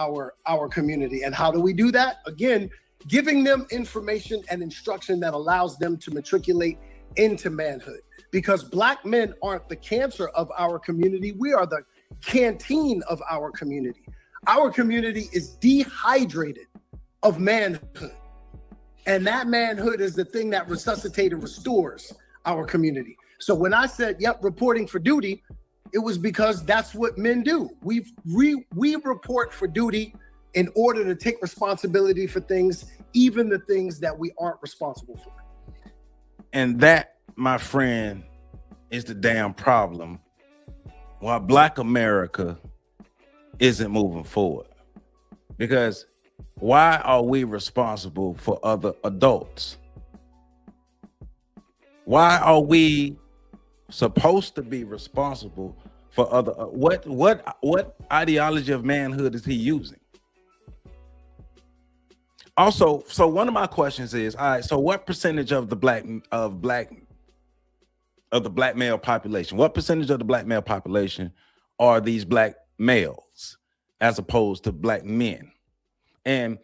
our community. And how do we do that? Again, giving them information and instruction that allows them to matriculate into manhood. Because Black men aren't the cancer of our community. We are the canteen of our community. Our community is dehydrated of manhood. And that manhood is the thing that resuscitates and restores our community. So when I said, yep, reporting for duty, it was because that's what men do. We report for duty in order to take responsibility for things, even the things that we aren't responsible for. And that, my friend, is the damn problem why Black America isn't moving forward. Because why are we responsible for other adults? Why are we supposed to be responsible for other? What ideology of manhood is he using? Also, so one of my questions is, all right, so what percentage of the black male population, what percentage of the Black male population are these Black males as opposed to Black men? And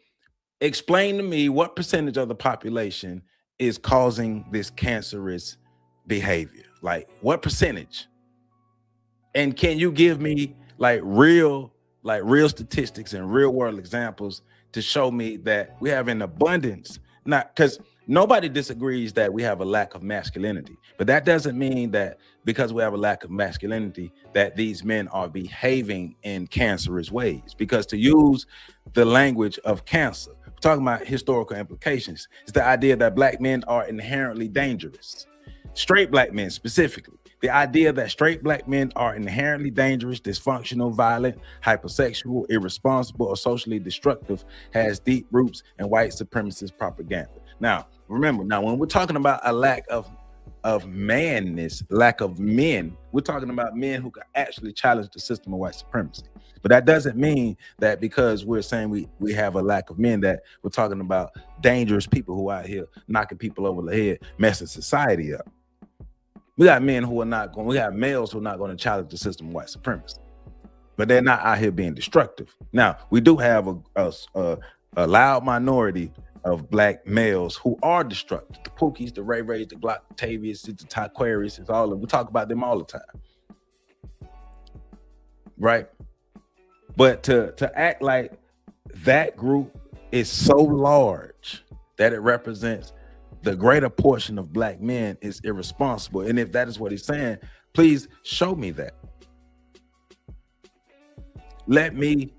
explain to me what percentage of the population is causing this cancerous behavior. Like what percentage? And can you give me real statistics and real world examples to show me that we have an abundance? Not because nobody disagrees that we have a lack of masculinity, but that doesn't mean that because we have a lack of masculinity that these men are behaving in cancerous ways. Because to use the language of cancer, we're talking about historical implications. It's the idea that Black men are inherently dangerous. Straight Black men specifically. The idea that straight Black men are inherently dangerous, dysfunctional, violent, hypersexual, irresponsible, or socially destructive has deep roots in white supremacist propaganda. Now, remember, when we're talking about a lack of manness, lack of men, we're talking about men who can actually challenge the system of white supremacy. But that doesn't mean that because we're saying we have a lack of men that we're talking about dangerous people who are out here knocking people over the head, messing society up. We got men who are not going, we got males who are not going to challenge the system of white supremacy, but they're not out here being destructive. Now, we do have a loud minority of Black males who are destructive. The Pookies, the Ray Rays, the Glock Tavius, the Taquarius, it's all of them. We talk about them all the time. Right? But to act like that group is so large that it represents the greater portion of Black men is irresponsible. And if that is what he's saying, please show me that. Let me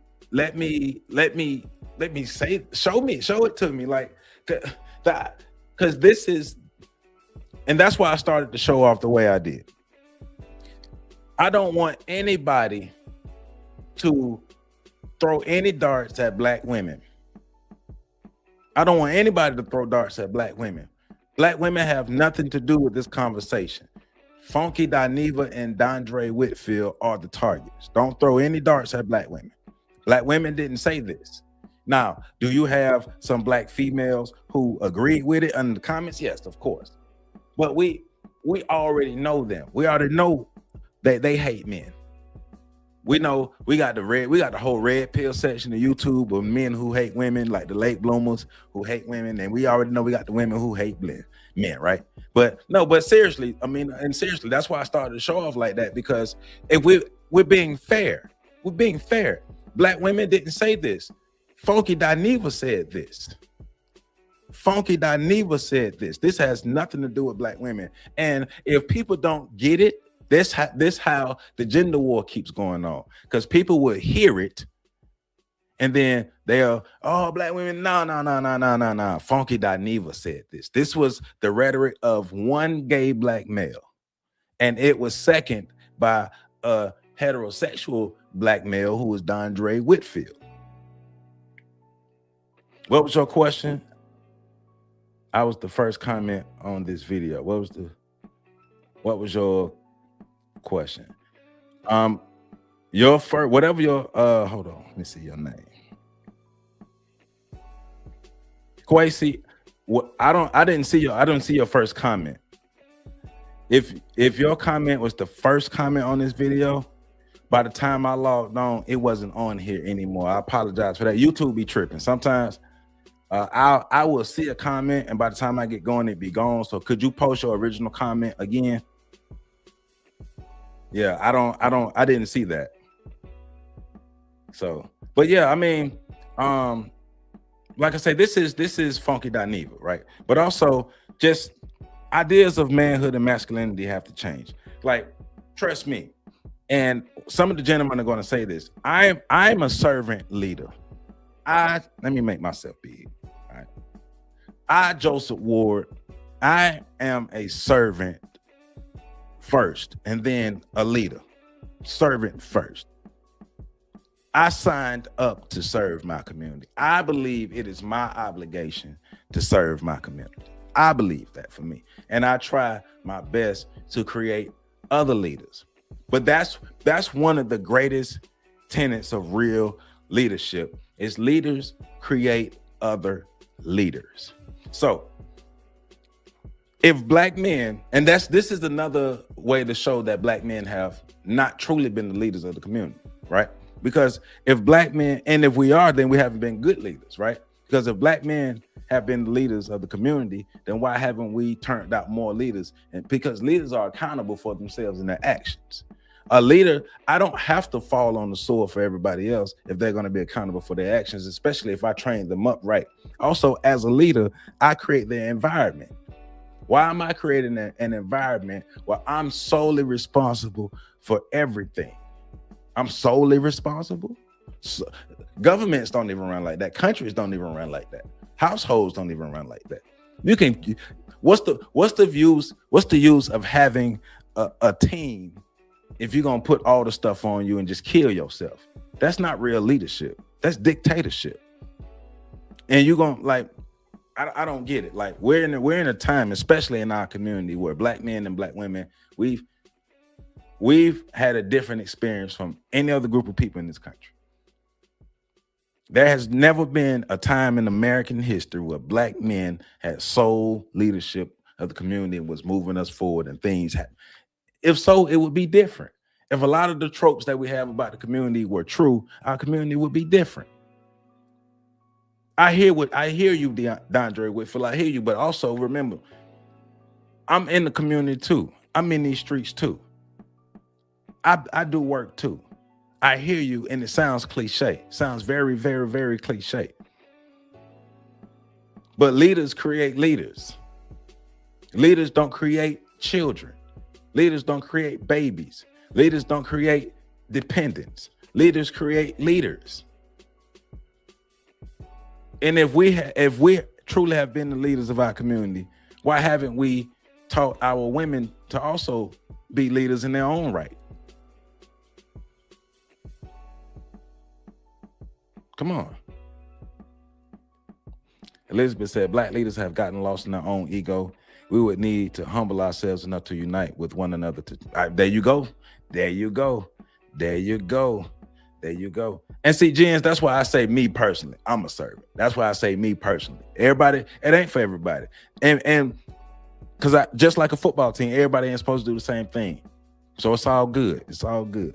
say, show it to me, like that, because this is, and that's why I started the show off the way I did. I don't want anybody to throw any darts at Black women. I don't want anybody to throw darts at Black women. Black women have nothing to do with this conversation. Funky Dineva and Dondre Whitfield are the targets. Don't throw any darts at Black women. Black women didn't say this. Now, do you have some Black females who agreed with it in the comments? Yes, of course. But we already know them. We already know that they hate men. We know we got the whole red pill section of YouTube of men who hate women, like the late bloomers who hate women, and we already know we got the women who hate men, right? But seriously, seriously, that's why I started to show off like that, because if we're being fair, Black women didn't say this. Funky Dineva said this. This has nothing to do with Black women. And if people don't get it, this how the gender war keeps going on, because people will hear it and then they'll, oh, Black women, no. Funky Dineva said this. This was the rhetoric of one gay Black male, and it was second by a heterosexual Black male who was Dondre Whitfield. What was your question? I was the first comment on this video. What was your question? Your first, whatever your hold on, let me see your name. Kwesi, I didn't see your first comment. If your comment was the first comment on this video, by the time I logged on, it wasn't on here anymore. I apologize for that. YouTube be tripping. Sometimes I will see a comment, and by the time I get going, it be gone. So could you post your original comment again? Yeah, I didn't see that. So, but yeah, I mean, like I say, this is Funky Dineva, right? But also just ideas of manhood and masculinity have to change. Like, trust me, and some of the gentlemen are going to say this. I'm a servant leader. Let me make myself big. All right. Joseph Ward, I am a servant first, and then a leader. Servant first. I signed up to serve my community. I believe it is my obligation to serve my community. I believe that for me. And I try my best to create other leaders. But that's one of the greatest tenets of real leadership, is leaders create other leaders. So if Black men, and this is another way to show that Black men have not truly been the leaders of the community, right? Because if Black men, and if we are, then we haven't been good leaders, right? Because if Black men have been the leaders of the community, then why haven't we turned out more leaders? And because leaders are accountable for themselves and their actions. A leader, I don't have to fall on the sword for everybody else if they're going to be accountable for their actions, especially if I train them up right. Also, as a leader, I create the environment. Why am I creating an environment where I'm solely responsible for everything? I'm solely responsible. So, governments don't even run like that. Countries don't even run like that. Households don't even run like that. You can. What's the use of having a team if you're gonna put all the stuff on you and just kill yourself? That's not real leadership. That's dictatorship. And you're gonna, like, I don't get it. Like, we're in a time, especially in our community, where Black men and Black women, we've had a different experience from any other group of people in this country. There has never been a time in American history where Black men had sole leadership of the community and was moving us forward, and things happened. If so, it would be different. If a lot of the tropes that we have about the community were true, our community would be different. I hear you, Dondre Whitfield. I hear you, but also remember, I'm in the community too. I'm in these streets too. I do work too. I hear you, and it sounds cliche. Sounds very, very, very cliche. But leaders create leaders. Leaders don't create children. Leaders don't create babies. Leaders don't create dependents. Leaders create leaders. And if we truly have been the leaders of our community, why haven't we taught our women to also be leaders in their own right? Come on. Elizabeth said, Black leaders have gotten lost in their own ego. We would need to humble ourselves enough to unite with one another. There you go. There you go. There you go. There you go. And see, Jens, that's why I say me personally. I'm a servant. That's why I say me personally. Everybody, it ain't for everybody. And Because just like a football team, everybody ain't supposed to do the same thing. So it's all good. It's all good.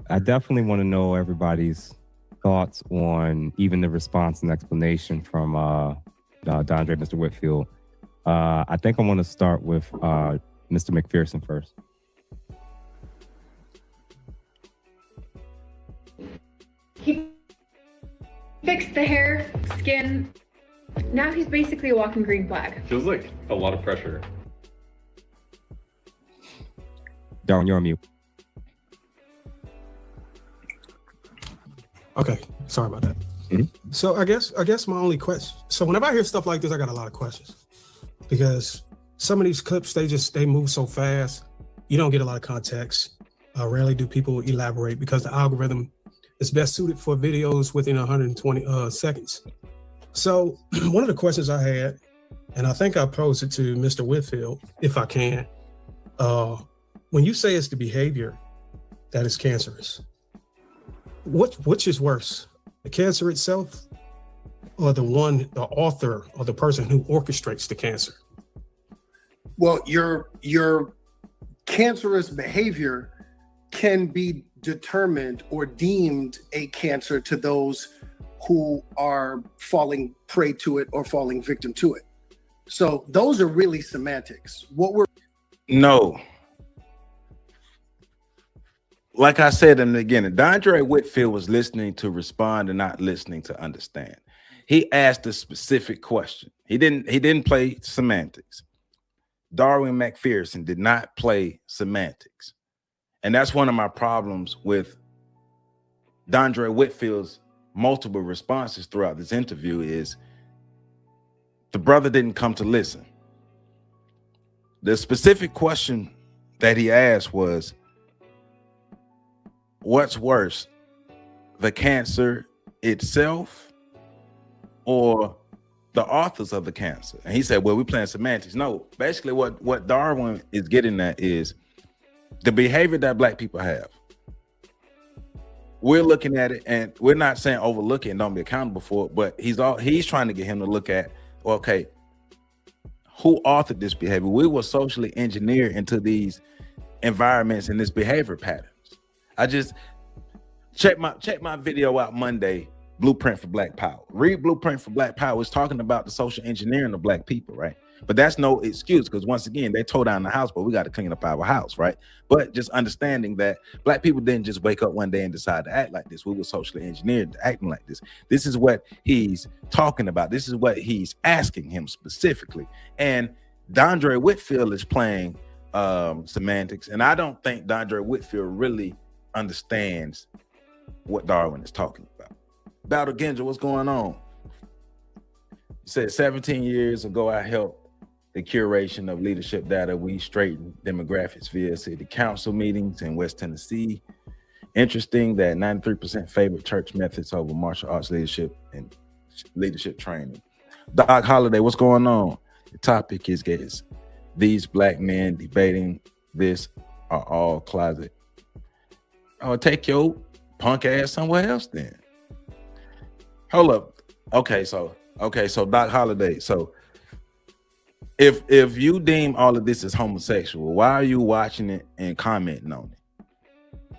I definitely want to know everybody's thoughts on even the response and explanation from Dondre, Mr. Whitfield. I think I want to start with Mr. McPherson first. He fixed the hair, skin. Now he's basically a walking green flag. Feels like a lot of pressure. Darwin, you're on mute. Okay, sorry about that. So I guess my only question. So whenever I hear stuff like this, I got a lot of questions because some of these clips they move so fast, you don't get a lot of context. Rarely do people elaborate because the algorithm is best suited for videos within 120 seconds. So one of the questions I had, and I think I posed it to Mr. Whitfield, if I can, when you say it's the behavior that is cancerous, which is worse, the cancer itself or the author or the person who orchestrates the cancer? Well, your cancerous behavior can be determined or deemed a cancer to those who are falling prey to it or falling victim to it. So those are really semantics. No. Like I said in the beginning, Dondre Whitfield was listening to respond and not listening to understand. He asked a specific question. He didn't play semantics. Darwin McPherson did not play semantics. And that's one of my problems with Dondre Whitfield's multiple responses throughout this interview is the brother didn't come to listen. The specific question that he asked was, what's worse, the cancer itself or the authors of the cancer? And he said, well, we're playing semantics. No, basically what Darwin is getting at is the behavior that Black people have. We're looking at it and we're not saying overlook it and don't be accountable for it, but he's trying to get him to look at, okay, who authored this behavior? We were socially engineered into these environments and this behavior patterns. I just check my video out Monday, Blueprint for Black Power. Read Blueprint for Black Power. It's talking about the social engineering of Black people, right? But that's no excuse because once again, they tore down the house, but we got to clean up our house, right? But just understanding that Black people didn't just wake up one day and decide to act like this. We were socially engineered to acting like this. This is what he's talking about. This is what he's asking him specifically. And Dondre Whitfield is playing semantics. And I don't think Dondre Whitfield really understands what Darwin is talking about. Battle Genja, what's going on? You said 17 years ago, I helped the curation of leadership data. We straightened demographics via city council meetings in West Tennessee. Interesting that 93% favored church methods over martial arts leadership and leadership training. Doc Holliday, what's going on? The topic is these Black men debating this are all closet. Oh, take your punk ass somewhere else then. Hold up. Okay, so Doc Holliday. So if you deem all of this as homosexual, why are you watching it and commenting on it?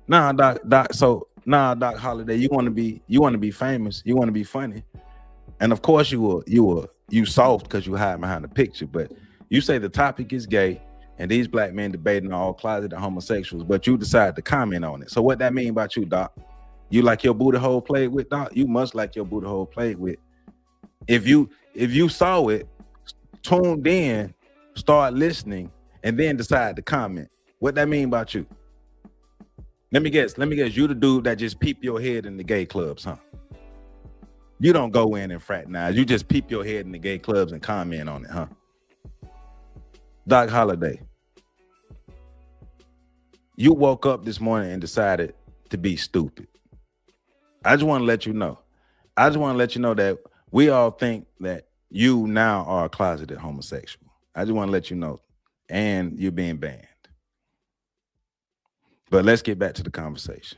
Nah, Doc Holliday, you want to be famous, you want to be funny. And of course you soft because you hide behind the picture, but you say the topic is gay and these Black men debating all closeted homosexuals, but you decide to comment on it. So what that mean about you, Doc? You like your booty hole played with, Doc? You must like your booty hole played with. If you saw it, tuned in, start listening, and then decide to comment, what that mean about you? Let me guess, you the dude that just peep your head in the gay clubs, huh? You don't go in and fraternize, you just peep your head in the gay clubs and comment on it, huh? Doc Holliday, you woke up this morning and decided to be stupid. I just want to let you know. That we all think that you now are a closeted homosexual. I just want to let you know. And you're being banned. But let's get back to the conversation.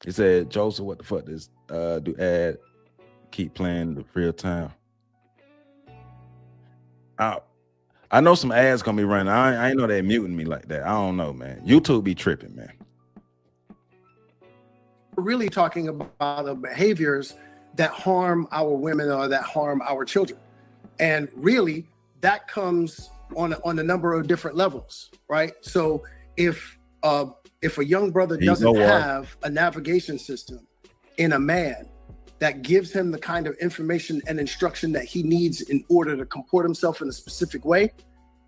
He said, Joseph, what the fuck does do ad keep playing the real time. I know some ads gonna be running. I ain't know they muting me like that. I don't know, man. YouTube be tripping, man. We're really talking about the behaviors that harm our women or that harm our children. And really, that comes on a number of different levels, right? So if a young brother doesn't have a navigation system in a man that gives him the kind of information and instruction that he needs in order to comport himself in a specific way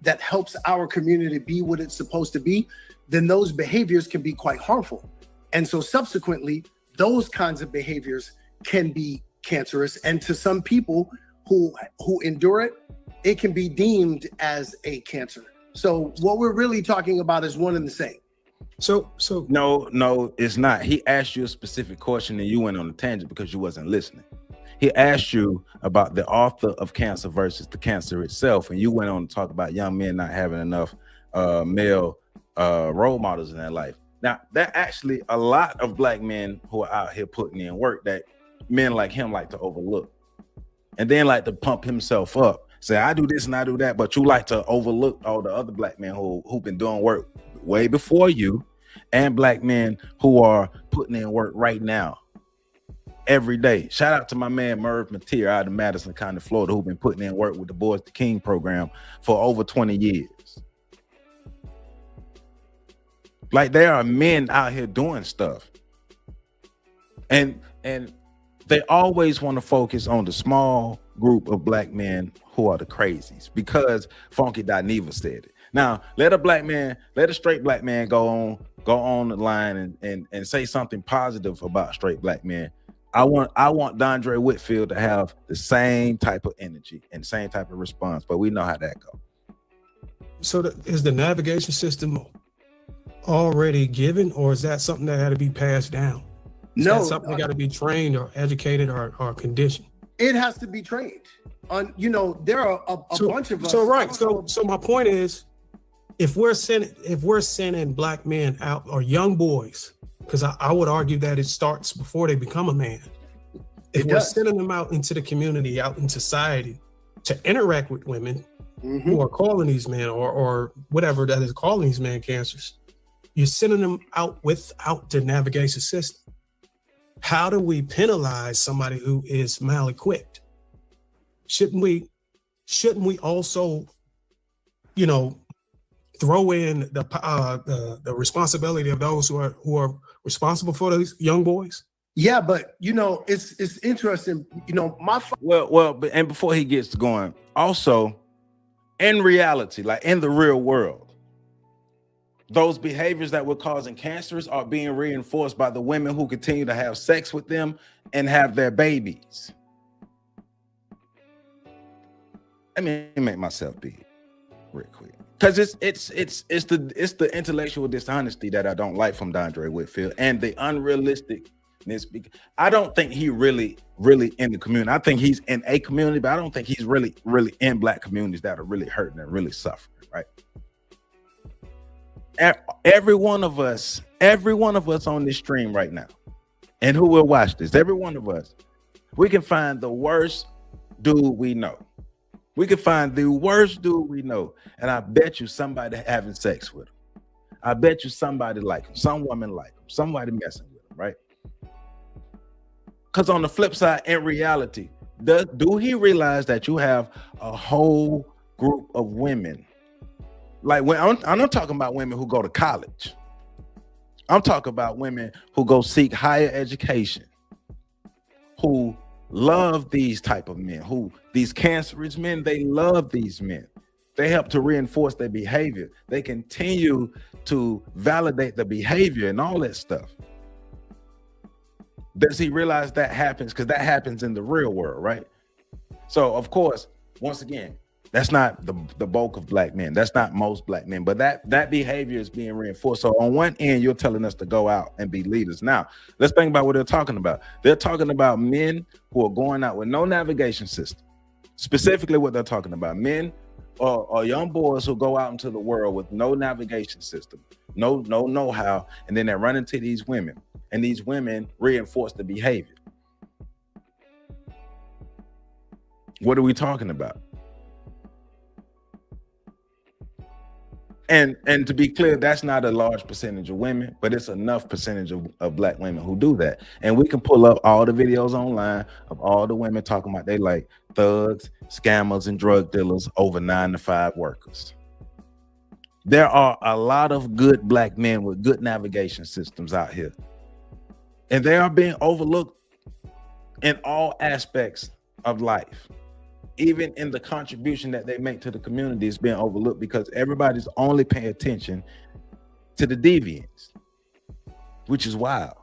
that helps our community be what it's supposed to be, then those behaviors can be quite harmful. And so subsequently, those kinds of behaviors can be cancerous. And to some people who endure it, it can be deemed as a cancer. So what we're really talking about is one and the same. So no, it's not. He asked you a specific question and you went on a tangent because you wasn't listening. He asked you about the author of cancer versus the cancer itself, and you went on to talk about young men not having enough male role models in their life. Now, there are actually a lot of black men who are out here putting in work that men like him like to overlook, and then like to pump himself up, say I do this and I do that, but you like to overlook all the other black men who've been doing work way before you, and black men who are putting in work right now every day. Shout out to my man Merv Mateer out of Madison County, Florida, who's been putting in work with the Boys to King program for over 20 years. Like, there are men out here doing stuff, and they always want to focus on the small group of black men who are the crazies, because Funky Dineva said it. Now, let a straight black man go on the line and say something positive about straight black men. I want Dondre Whitfield to have the same type of energy and same type of response, but we know how that goes. So is the navigation system already given, or is that something that had to be passed down? Is that something that got to be trained or educated or conditioned? It has to be trained. There are a bunch of us. So my point is, if we're sending black men out, or young boys, because I would argue that it starts before they become a man. If we're sending them out into the community, out in society, to interact with women who are calling these men or whatever that is calling these men cancers, you're sending them out without the navigation system. How do we penalize somebody who is mal-equipped? Shouldn't we also, throw in the responsibility of those who are responsible for those young boys? Yeah, but it's interesting. But and before he gets going, also in reality, like in the real world, those behaviors that were causing cancers are being reinforced by the women who continue to have sex with them and have their babies. Let me make myself big real quick, because it's the intellectual dishonesty that I don't like from Dondre Whitfield, and the unrealisticness. I don't think he really in the community. I think he's in a community, but I don't think he's really in black communities that are really hurting and really suffering, right? Every one of us on this stream right now, and who will watch this, every one of us, we can find the worst dude we know. We can find the worst dude we know, and I bet you somebody having sex with him. I bet you somebody like him, some woman like him, somebody messing with him, right? Because on the flip side, in reality, do he realize that you have a whole group of women? Like, when I'm not talking about women who go to college. I'm talking about women who go seek higher education, who love these type of men, these cancerous men, they love these men. They help to reinforce their behavior. They continue to validate the behavior and all that stuff. Does he realize that happens? Because that happens in the real world, right? So, of course, once again, that's not the bulk of black men. That's not most black men, but that behavior is being reinforced. So on one end, you're telling us to go out and be leaders. Now, let's think about what they're talking about. They're talking about men who are going out with no navigation system. Specifically what they're talking about, men or young boys who go out into the world with no navigation system, no know-how, and then they run into these women, and these women reinforce the behavior. What are we talking about? And to be clear, that's not a large percentage of women, but it's enough percentage of black women who do that. And we can pull up all the videos online of all the women talking about they like thugs, scammers, and drug dealers over 9-to-5 workers. There are a lot of good black men with good navigation systems out here. And they are being overlooked in all aspects of life. Even in the contribution that they make to the community is being overlooked because everybody's only paying attention to the deviants, which is wild.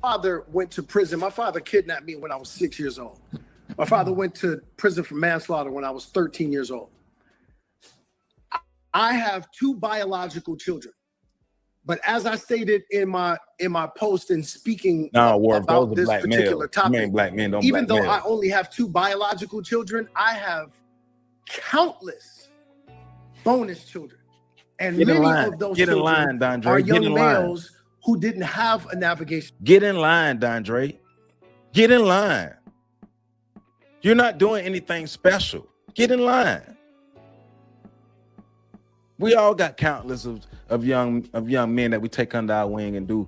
My father went to prison. My father kidnapped me when I was 6 years old. My father went to prison for manslaughter when I was 13 years old. I have 2 biological children. But as I stated in my post and speaking about this particular topic, even though I only have 2 biological children, I have countless bonus children. And many of those children are young males who didn't have a navigation. Get in line, Dondre. Get in line. You're not doing anything special. Get in line. We all got countless of young men that we take under our wing and do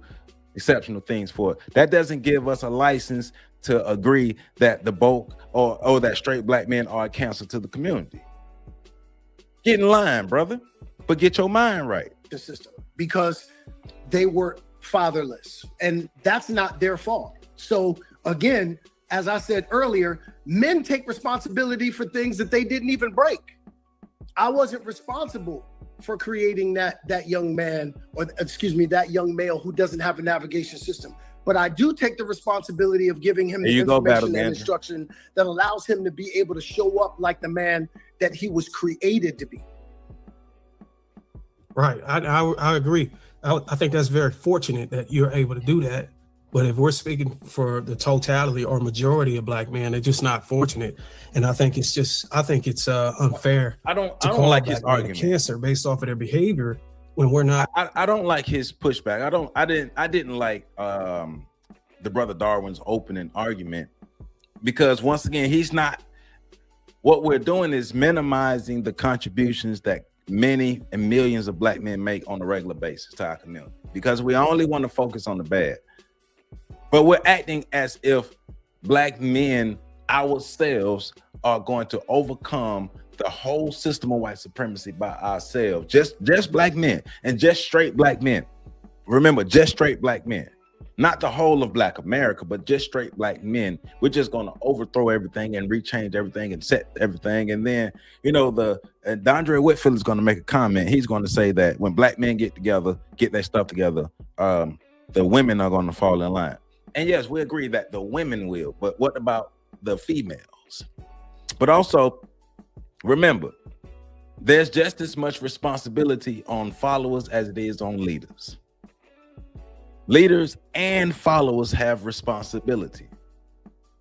exceptional things for. That doesn't give us a license to agree that the bulk or that straight black men are a cancer to the community. Get in line, brother, but get your mind right. The system, because they were fatherless, and that's not their fault. So again, as I said earlier, men take responsibility for things that they didn't even break. I wasn't responsible for creating that young man, or excuse me, that young male who doesn't have a navigation system. But I do take the responsibility of giving him the information and instruction that allows him to be able to show up like the man that he was created to be. Right, I agree. I think that's very fortunate that you're able to do that. But if we're speaking for the totality or majority of black men, they're just not fortunate. And I think it's unfair. I don't like his argument. Cancer based off of their behavior when we're not. I don't like his pushback. I didn't like the brother Darwin's opening argument, because once again, he's not. What we're doing is minimizing the contributions that many and millions of black men make on a regular basis to our community, because we only want to focus on the bad. But we're acting as if black men ourselves are going to overcome the whole system of white supremacy by ourselves. Just black men, and just straight black men. Remember, just straight black men. Not the whole of black America, but just straight black men. We're just going to overthrow everything and rechange everything and set everything. And then, Dondre Whitfield is going to make a comment. He's going to say that when black men get together, get their stuff together, the women are going to fall in line. And yes, we agree that the women will, but what about the females? But also, remember, there's just as much responsibility on followers as it is on leaders. Leaders and followers have responsibility.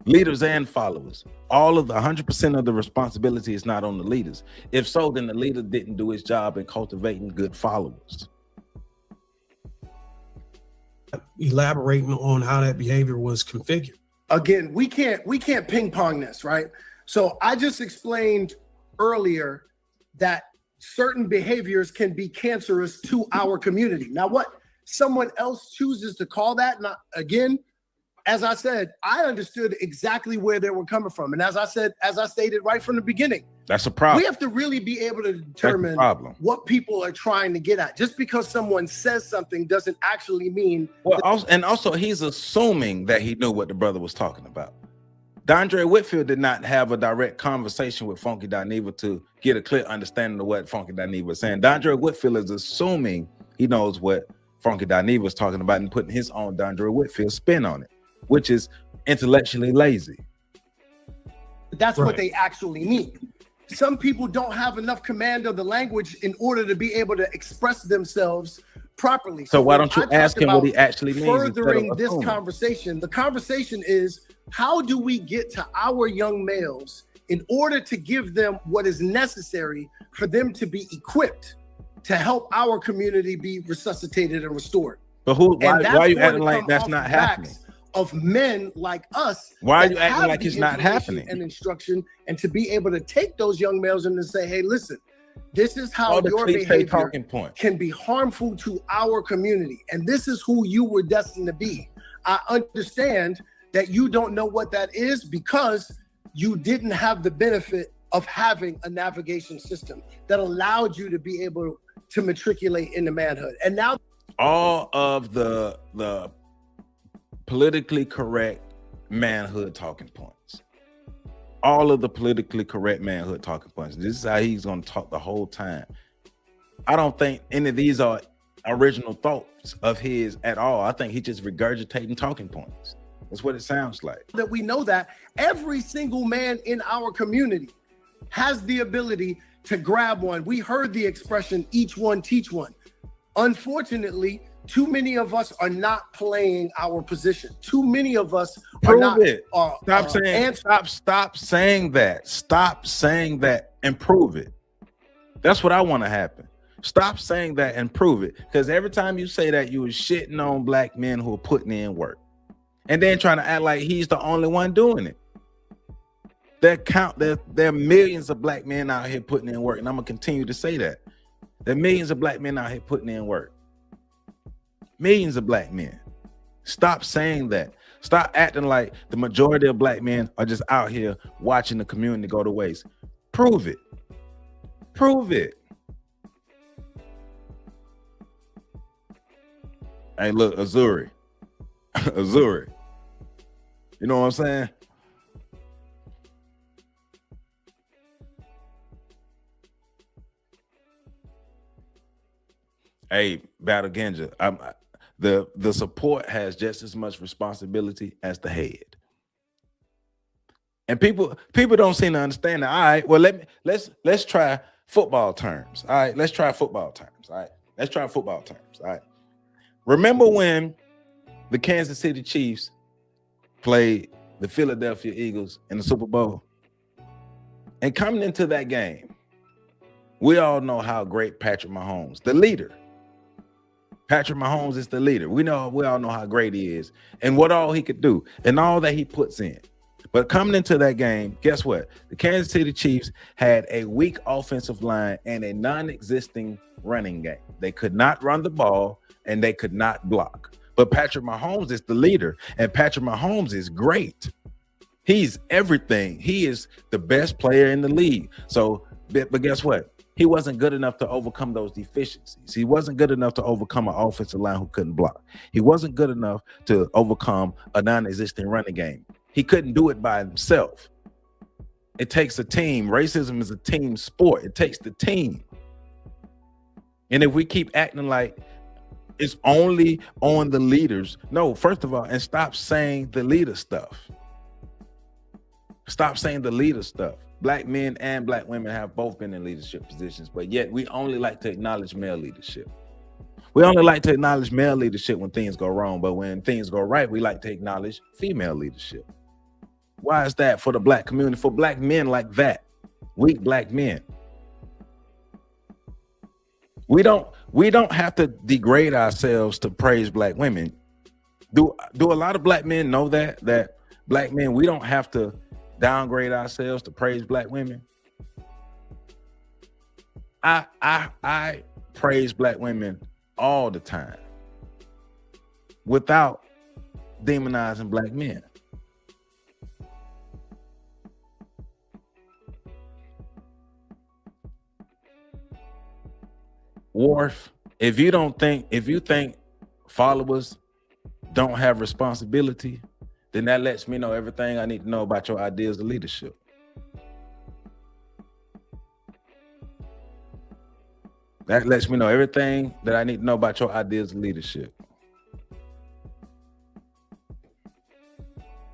Leaders and followers. All of the 100% of the responsibility is not on the leaders. If so, then the leader didn't do his job in cultivating good followers. Elaborating on how that behavior was configured. Again, we can't ping pong this, right? So I just explained earlier that certain behaviors can be cancerous to our community. Now, what someone else chooses to call that, not again, as I said, I understood exactly where they were coming from. And as I stated right from the beginning, that's a problem. We have to really be able to determine what people are trying to get at. Just because someone says something doesn't actually mean. Well, also he's assuming that he knew what the brother was talking about. Dondre Whitfield did not have a direct conversation with Funky Dineva to get a clear understanding of what Funky Dineva was saying. Dondre Whitfield is assuming he knows what Funky Dineva was talking about and putting his own Dondre Whitfield spin on it, which is intellectually lazy. That's what they actually mean. Some people don't have enough command of the language in order to be able to express themselves properly. So why don't you ask him what he actually means? Furthering this conversation, the conversation is, how do we get to our young males in order to give them what is necessary for them to be equipped to help our community be resuscitated and restored? But why are you acting like that's not happening? of men like us. Why are that you acting have like the it's not information happening? and instruction, and to be able to take those young males and to say, hey, listen, this is how All the your cliche behavior talking points. can be harmful to our community. And this is who you were destined to be. I understand that you don't know what that is because you didn't have the benefit of having a navigation system that allowed you to be able to matriculate into manhood. And now all of the politically correct manhood talking points. All of the politically correct manhood talking points. This is how he's going to talk the whole time. I don't think any of these are original thoughts of his at all. I think he's just regurgitating talking points. That's what it sounds like. that we know that every single man in our community has the ability to grab one. We heard the expression, each one teach one. Unfortunately, too many of us are not playing our position. Too many of us are Prove not. it. Stop saying that. Stop saying that and prove it. That's what I want to happen. Stop saying that and prove it. Because every time you say that, you are shitting on black men who are putting in work. And then trying to act like he's the only one doing it. There are millions of black men out here putting in work. And I'm going to continue to say that. There are millions of black men out here putting in work. Millions of black men. Stop saying that. Stop acting like the majority of black men are just out here watching the community go to waste. Prove it. Prove it. Hey, look, Azuri. Azuri. You know what I'm saying? Hey, Battle Genja, the support has just as much responsibility as the head. And people don't seem to understand that. All right, well, let's try football terms. All right, let's try football terms. All right, let's try football terms. All right. Remember when the Kansas City Chiefs played the Philadelphia Eagles in the Super Bowl? And coming into that game, we all know how great Patrick Mahomes, the leader. Patrick Mahomes is the leader. We all know how great he is and what all he could do and all that he puts in. But coming into that game, guess what? The Kansas City Chiefs had a weak offensive line and a non-existing running game. They could not run the ball and they could not block. But Patrick Mahomes is the leader, and Patrick Mahomes is great. He's everything. He is the best player in the league. So, but guess what? He wasn't good enough to overcome those deficiencies. He wasn't good enough to overcome an offensive line who couldn't block. He wasn't good enough to overcome a non-existing running game. He couldn't do it by himself. It takes a team. Racism is a team sport. It takes the team. And if we keep acting like it's only on the leaders, no, first of all, and stop saying the leader stuff. Stop saying the leader stuff. Black men and black women have both been in leadership positions, but yet we only like to acknowledge male leadership. We only like to acknowledge male leadership when things go wrong, but when things go right, we like to acknowledge female leadership. Why is that for the black community? For black men like that, weak black men. We don't have to degrade ourselves to praise black women. Do a lot of black men know that black men, we don't have to downgrade ourselves to praise black women? I praise black women all the time without demonizing black men. Wharf, if you think followers don't have responsibility, then that lets me know everything I need to know about your ideas of leadership. That lets me know everything that I need to know about your ideas of leadership.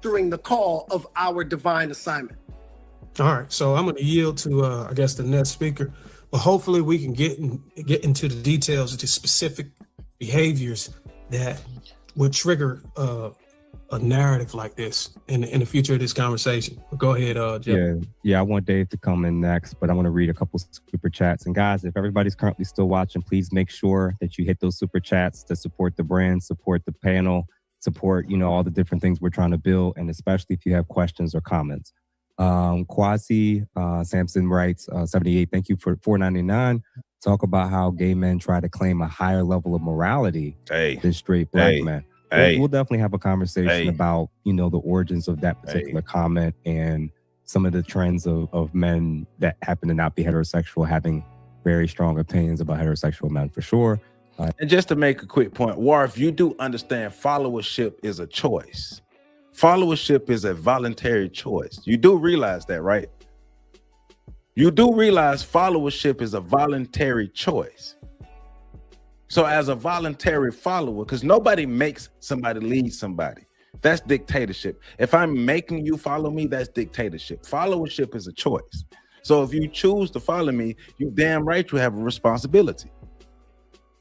During the call of our divine assignment. All right, so I'm going to yield to, I guess, the next speaker. But hopefully we can get into the details of the specific behaviors that would trigger a narrative like this in the future of this conversation. Go ahead, Jeff. Yeah, I want Dave to come in next, but I want to read a couple super chats. And guys, if everybody's currently still watching, please make sure that you hit those super chats to support the brand, support the panel, support, all the different things we're trying to build, and especially if you have questions or comments. Quasi Sampson writes, 78, thank you for $4.99. Talk about how gay men try to claim a higher level of morality than straight black men. We'll definitely have a conversation about, the origins of that particular comment and some of the trends of men that happen to not be heterosexual having very strong opinions about heterosexual men, for sure. And just to make a quick point, Warf, you do understand followership is a choice. Followership is a voluntary choice. You do realize that, right? You do realize followership is a voluntary choice. So as a voluntary follower, because nobody makes somebody lead somebody. That's dictatorship. If I'm making you follow me, that's dictatorship. Followership is a choice. So if you choose to follow me, you damn right you have a responsibility.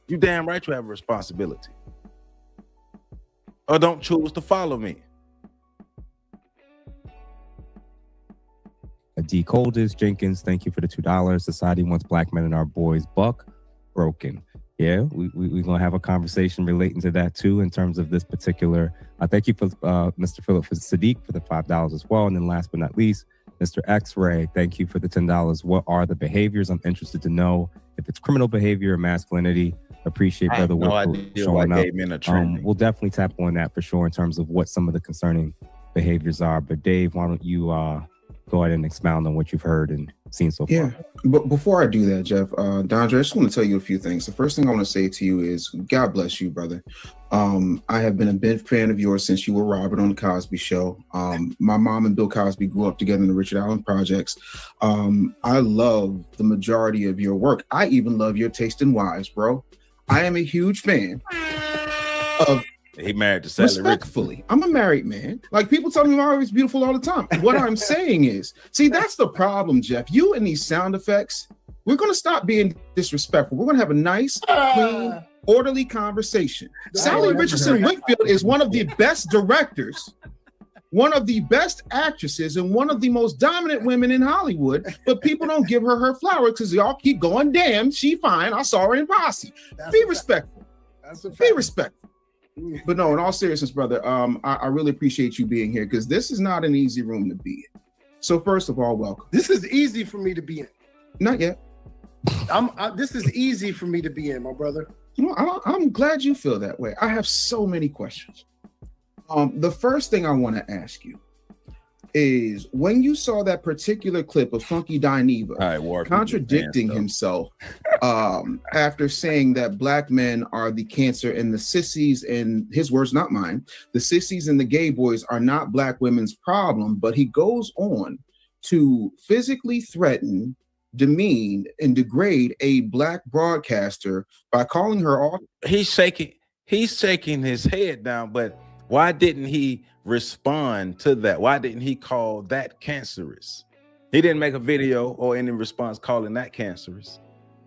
You damn right you have a responsibility. Or don't choose to follow me. D. Coldest Jenkins, thank you for the $2. Society wants black men and our boys buck broken. Yeah, we're going to have a conversation relating to that too in terms of this particular. Thank you for Mr. Philip Sadiq for the $5 as well. And then last but not least, Mr. X-Ray, thank you for the $10. What are the behaviors? I'm interested to know if it's criminal behavior or masculinity. Appreciate Brother Whitfield showing up. We'll definitely tap on that for sure in terms of what some of the concerning behaviors are. But Dave, why don't you go ahead and expound on what you've heard and seen so far? Yeah, but before I do that, Jeff, Dondre, I just want to tell you a few things. The first thing I want to say to you is, God bless you, brother. I have been a big fan of yours since you were Robert on the Cosby Show. My mom and Bill Cosby grew up together in the Richard Allen Projects. I love the majority of your work. I even love your taste in wives, bro. I am a huge fan of. He married to Sally Respectfully, I'm a married man. Like, people tell me I'm always beautiful all the time. What I'm saying is, see, that's the problem, Jeff. You and these sound effects, we're going to stop being disrespectful. We're going to have a nice, clean, orderly conversation. Sally Richardson Whitfield is one of the best directors, one of the best actresses, and one of the most dominant women in Hollywood, but people don't give her her flowers because y'all keep going, damn, she fine. I saw her in Posse. Be respectful. Be respectful. But no, in all seriousness, brother, I really appreciate you being here because this is not an easy room to be in. So first of all, welcome. This is easy for me to be in. Not yet. This is easy for me to be in, my brother. I'm glad you feel that way. I have so many questions. The first thing I want to ask you is, when you saw that particular clip of Funky Dineva contradicting himself after saying that black men are the cancer and the sissies, and his words, not mine, the sissies and the gay boys are not black women's problem, but he goes on to physically threaten, demean, and degrade a black broadcaster by calling her all. He's shaking his head down, but why didn't he respond to that? Why didn't he call that cancerous? He didn't make a video or any response calling that cancerous.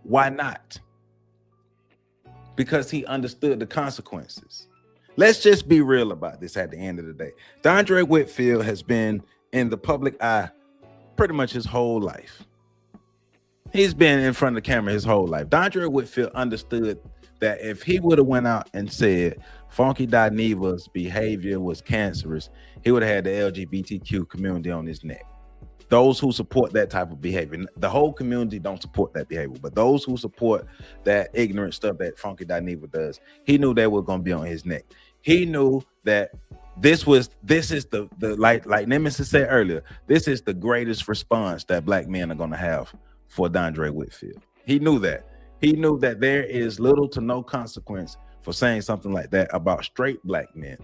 Why not? Because he understood the consequences. Let's just be real about this at the end of the day. Dondre Whitfield has been in the public eye pretty much his whole life. He's been in front of the camera his whole life. Dondre Whitfield understood that if he would have went out and said Funky Dineva's behavior was cancerous, he would have had the LGBTQ community on his neck. Those who support that type of behavior, the whole community don't support that behavior, but those who support that ignorant stuff that Funky Dineva does, he knew they were going to be on his neck. He knew that this is the like Nemesis said earlier, this is the greatest response that black men are going to have for Dondre Whitfield. He knew that. He knew that there is little to no consequence for saying something like that about straight black men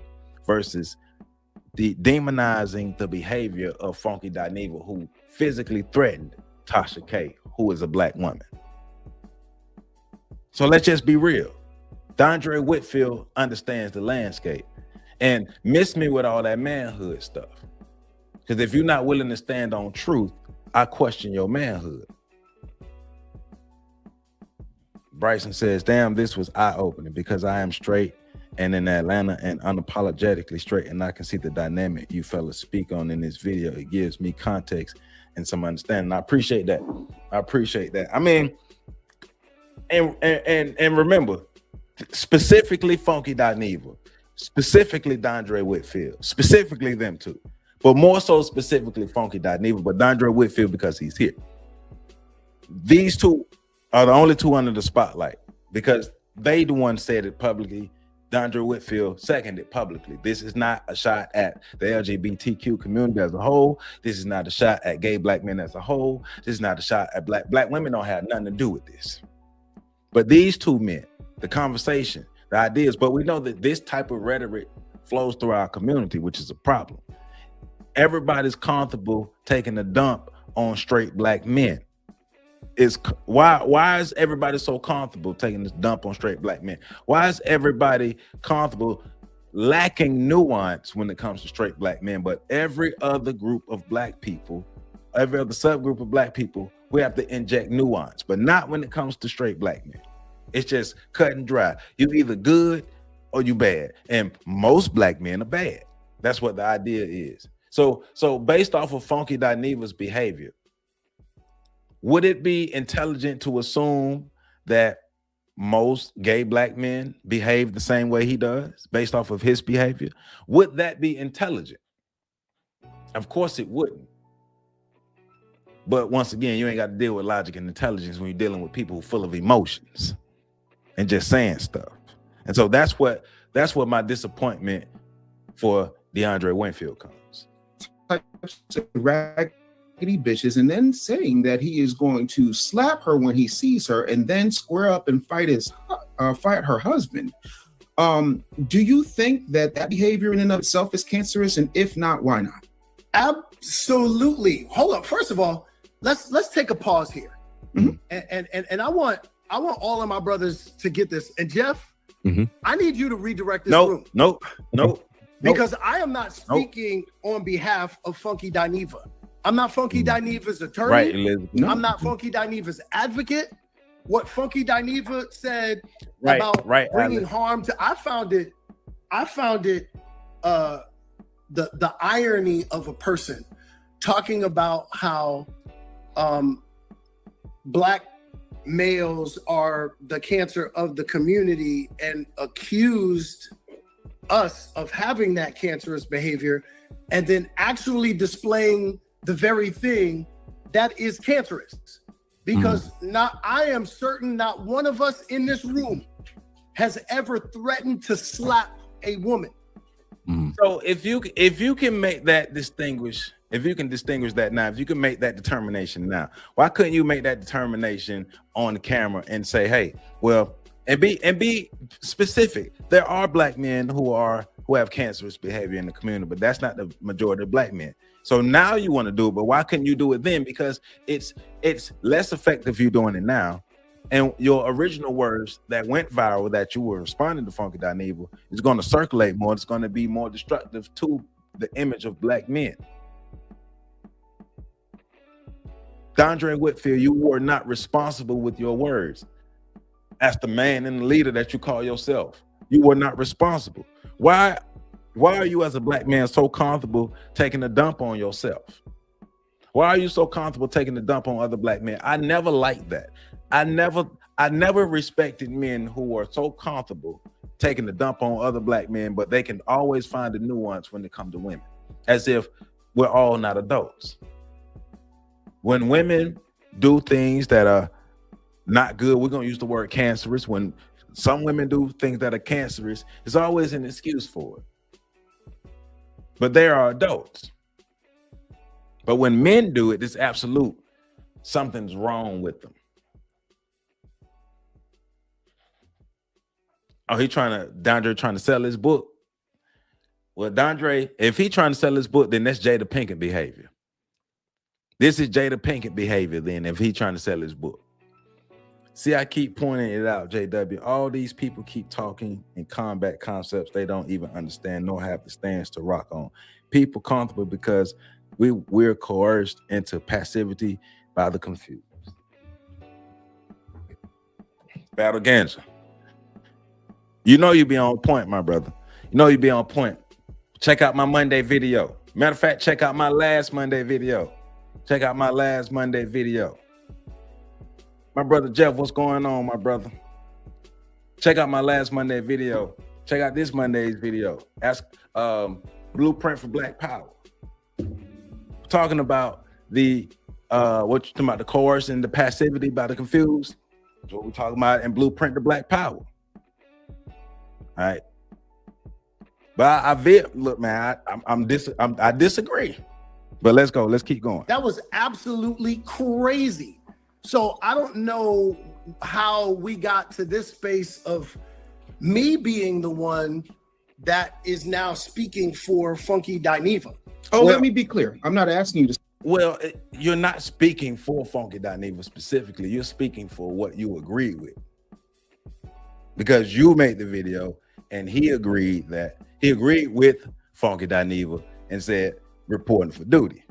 versus demonizing the behavior of Funky Dineva, who physically threatened Tasha K, who is a black woman. So let's just be real. Dondre Whitfield understands the landscape, and miss me with all that manhood stuff. Because if you're not willing to stand on truth, I question your manhood. Bryson says, damn, this was eye-opening because I am straight and in Atlanta and unapologetically straight, and I can see the dynamic you fellas speak on in this video. It gives me context and some understanding. I appreciate that. I appreciate that. I mean, and remember, specifically Funky Dineva, specifically Dondre Whitfield, specifically them two, but more so specifically Funky Dineva, but Dondre Whitfield because he's here. These two are the only two under the spotlight because they the one said it publicly. Dondre Whitfield seconded publicly. This is not a shot at the LGBTQ community as a whole. This is not a shot at gay black men as a whole. This is not a shot at black women. Don't have nothing to do with this. But these two men, the conversation, the ideas, but we know that this type of rhetoric flows through our community, which is a problem. Everybody's comfortable taking a dump on straight black men. Why is everybody so comfortable taking this dump on straight black men? Why is everybody comfortable lacking nuance when it comes to straight black men? But every other group of black people, every other subgroup of black people, we have to inject nuance, but not when it comes to straight black men. It's just cut and dry. You either good or you bad, and most black men are bad. That's what the idea is. So based off of Funky Dineva's behavior, would it be intelligent to assume that most gay black men behave the same way he does based off of his behavior? Would that be intelligent? Of course it wouldn't. But once again, you ain't got to deal with logic and intelligence when you're dealing with people who are full of emotions and just saying stuff. And so that's what my disappointment for DeAndre Whitfield comes. Bitches, and then saying that he is going to slap her when he sees her and then square up and fight her husband. Do you think that behavior in and of itself is cancerous? And if not, why not? Absolutely. Hold up. First of all, let's take a pause here. Mm-hmm. And I want all of my brothers to get this. And Jeff, I need you to redirect this room. No. Because I am not speaking on behalf of Funky Dineva. I'm not Funky Dineva's attorney. Right, Elizabeth. I'm not Funky Dineva's advocate. What Funky Dineva said about bringing harm to, I found it the irony of a person talking about how black males are the cancer of the community and accused us of having that cancerous behavior, and then actually displaying the very thing that is cancerous. Because I am certain not one of us in this room has ever threatened to slap a woman. So if you can make that distinguish that now, if you can make that determination now, why couldn't you make that determination on the camera and say, hey, well, and be specific. There are black men who have cancerous behavior in the community, but that's not the majority of black men. So now you want to do it, but why couldn't you do it then? Because it's less effective you doing it now. And your original words that went viral that you were responding to Funky Dineva is going to circulate more. It's going to be more destructive to the image of black men. Dondre Whitfield, you were not responsible with your words. As the man and the leader that you call yourself, you were not responsible. Why are you as a black man so comfortable taking a dump on yourself? Why are you so comfortable taking a dump on other black men? I never liked that. I never respected men who are so comfortable taking the dump on other black men, but they can always find a nuance when it comes to women, as if we're all not adults. When women do things that are not good, we're going to use the word cancerous. When some women do things that are cancerous, there's always an excuse for it. But they are adults. But when men do it, it's absolute. Something's wrong with them. Oh, Dondre trying to sell his book. Well, Dondre, if he trying to sell his book, then that's Jada Pinkett behavior. This is Jada Pinkett behavior then, if he trying to sell his book. See, I keep pointing it out, JW. All these people keep talking in combat concepts they don't even understand nor have the stance to rock on. People comfortable because we're coerced into passivity by the confused. Battle Ganser. You know you be on point, my brother. You know you be on point. Check out my Monday video. Matter of fact, check out my last Monday video. Check out my last Monday video. My brother Jeff, what's going on, my brother? Check out my last Monday video. Check out this Monday's video. Ask Blueprint for Black Power. Talking about the what you talking about, the coercion and the passivity by the confused. That's what we're talking about in Blueprint to Black Power. All right. But look, man, I disagree. But let's go. Let's keep going. That was absolutely crazy. So I don't know how we got to this space of me being the one that is now speaking for Funky Dineva. Oh, let me be clear. I'm not asking you to. Well, you're not speaking for Funky Dineva specifically. You're speaking for what you agree with. Because you made the video and he agreed with Funky Dineva and said reporting for duty.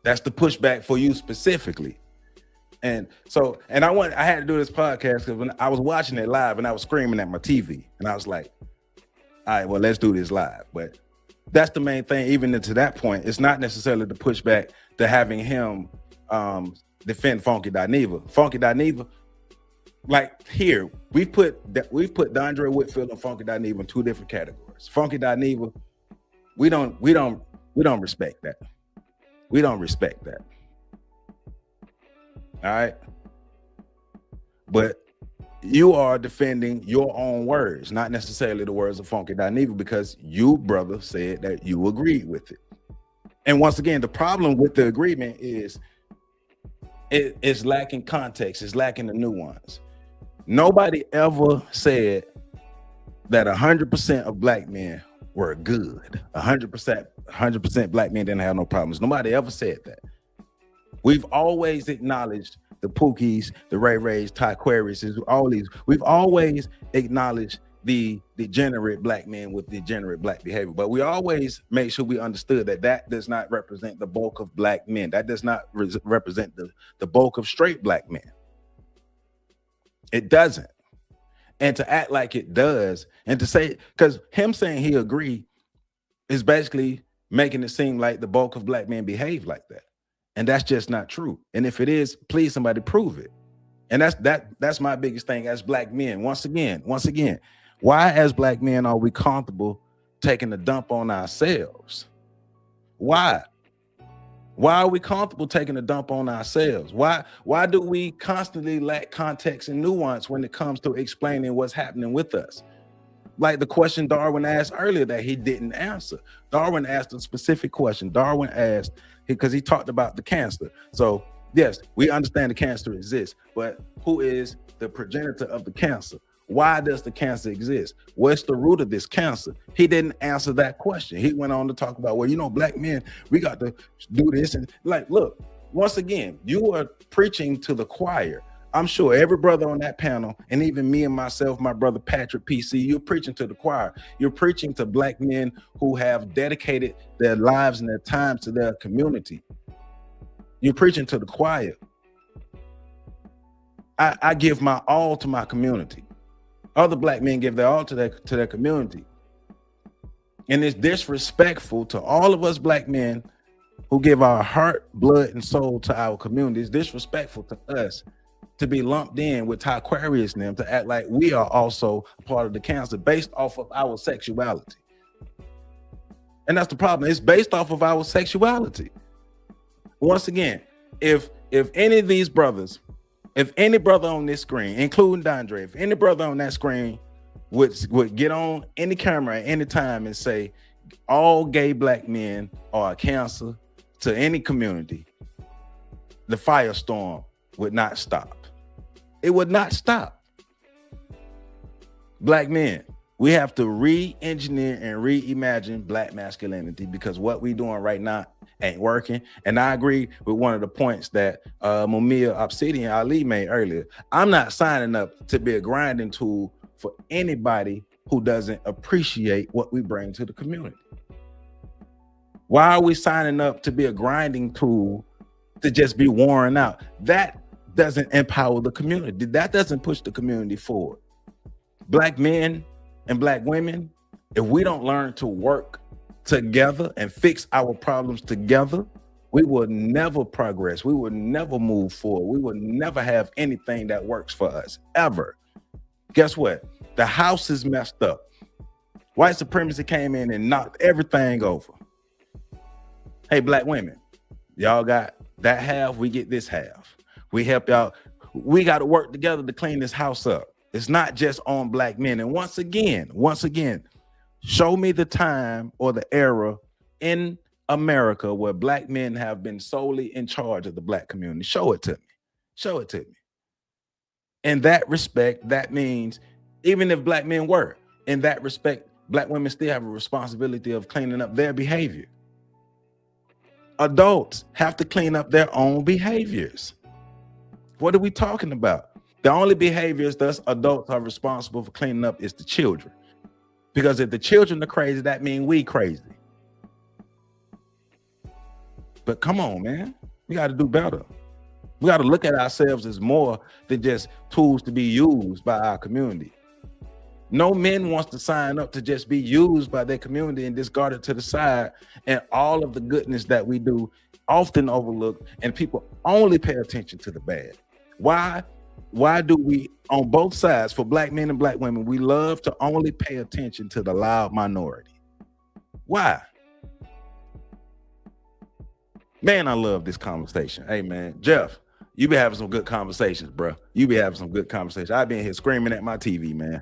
That's the pushback for you specifically. And so, I had to do this podcast because when I was watching it live and I was screaming at my TV and I was like, all right, well, let's do this live. But that's the main thing. Even to that point, it's not necessarily the pushback to having him defend Funky Dineva. Funky Dineva, like here, we've put Dondre, Whitfield, and Funky Dineva in two different categories. Funky Dineva, we don't respect that. We don't respect that. All right. But you are defending your own words, not necessarily the words of Funky Dineva, because you, brother, said that you agreed with it. And once again, the problem with the agreement is it's lacking context, it's lacking the nuance. Nobody ever said that 100% of black men were good. 100% black men didn't have no problems. Nobody ever said that. We've always acknowledged the Pookies, the Ray Rays, Ty Queries, all these. We've always acknowledged the degenerate black men with degenerate black behavior, but we always make sure we understood that does not represent the bulk of black men. That does not represent the bulk of straight black men. It doesn't. And to act like it does, and to say, because him saying he agreed is basically making it seem like the bulk of black men behave like that. And that's just not true. And if it is, please somebody prove it. And that's my biggest thing as black men. Once again, why as black men are we comfortable taking a dump on ourselves? Why? Why are we comfortable taking a dump on ourselves? Why do we constantly lack context and nuance when it comes to explaining what's happening with us? Like the question Darwin asked earlier that he didn't answer. Darwin asked a specific question. Darwin asked, because he talked about the cancer. So yes, we understand the cancer exists, but who is the progenitor of the cancer? Why does the cancer exist? What's the root of this cancer? He didn't answer that question. He went on to talk about, well, black men, we got to do this. And like, look, once again, you are preaching to the choir. I'm sure every brother on that panel, and even me and myself, my brother Patrick PC, you're preaching to the choir. You're preaching to black men who have dedicated their lives and their time to their community. You're preaching to the choir. I give my all to my community. Other black men give their all to their community. And it's disrespectful to all of us black men who give our heart, blood, and soul to our community. It's disrespectful to us to be lumped in with Aquarius and them, to act like we are also a part of the cancer based off of our sexuality. And that's the problem. It's based off of our sexuality. Once again, if any of these brothers, if any brother on this screen, including Dondre, if any brother on that screen would get on any camera at any time and say all gay black men are a cancer to any community, the firestorm would not stop. It would not stop. Black men, we have to re-engineer and reimagine black masculinity, because what we're doing right now ain't working. And I agree with one of the points that Mumia Obsidian Ali made earlier. I'm not signing up to be a grinding tool for anybody who doesn't appreciate what we bring to the community. Why are we signing up to be a grinding tool to just be worn out? That doesn't empower the community. That doesn't push the community forward. Black men and black women, if we don't learn to work together and fix our problems together, we will never progress. We will never move forward. We will never have anything that works for us, ever. Guess what? The house is messed up. White supremacy came in and knocked everything over. Hey, black women, y'all got that half, we get this half. We help y'all. We got to work together to clean this house up. It's not just on black men. And once again, show me the time or the era in America where black men have been solely in charge of the black community. Show it to me. Show it to me. In that respect, that means even if black men were, in that respect, black women still have a responsibility of cleaning up their behavior. Adults have to clean up their own behaviors. What are we talking about? The only behaviors thus adults are responsible for cleaning up is the children. Because if the children are crazy, that means we crazy. But come on, man. We got to do better. We got to look at ourselves as more than just tools to be used by our community. No man wants to sign up to just be used by their community and discarded to the side, and all of the goodness that we do often overlooked, and people only pay attention to the bad. Why do we, on both sides, for black men and black women, we love to only pay attention to the loud minority? Why? Man, I love this conversation. Hey, man, Jeff, you be having some good conversations, bro. You be having some good conversations. I've been here screaming at my TV, man.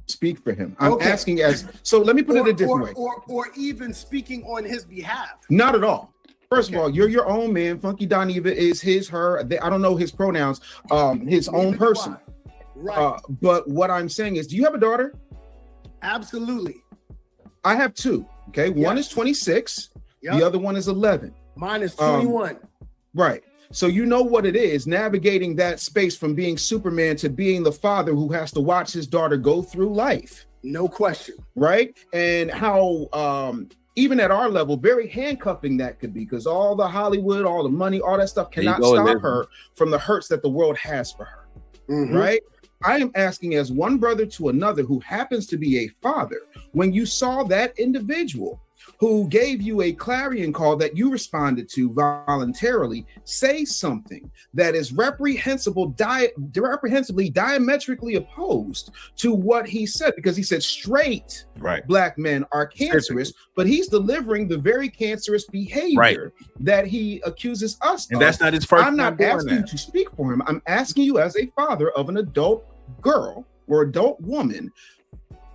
Speak for him. I'm asking so let me put it a different way. Or even speaking on his behalf. Not at all. First of all, you're your own man. Funky Dineva is his, her. I don't know his pronouns. His own person. Right. But what I'm saying is, do you have a daughter? Absolutely. I have two. Okay. One is 26. Yep. The other one is 11. Mine is 21. Right. So you know what it is, navigating that space from being Superman to being the father who has to watch his daughter go through life. No question. Right. And how even at our level, very handcuffing that could be, because all the Hollywood, all the money, all that stuff cannot stop her from the hurts that the world has for her. Right. I am asking, as one brother to another who happens to be a father, when you saw that individual who gave you a clarion call that you responded to voluntarily say something that is reprehensibly diametrically opposed to what he said, because he said straight black men are cancerous, but he's delivering the very cancerous behavior that he accuses us of. That's not his first. I'm not asking you to speak for him. I'm asking you, as a father of an adult girl or adult woman,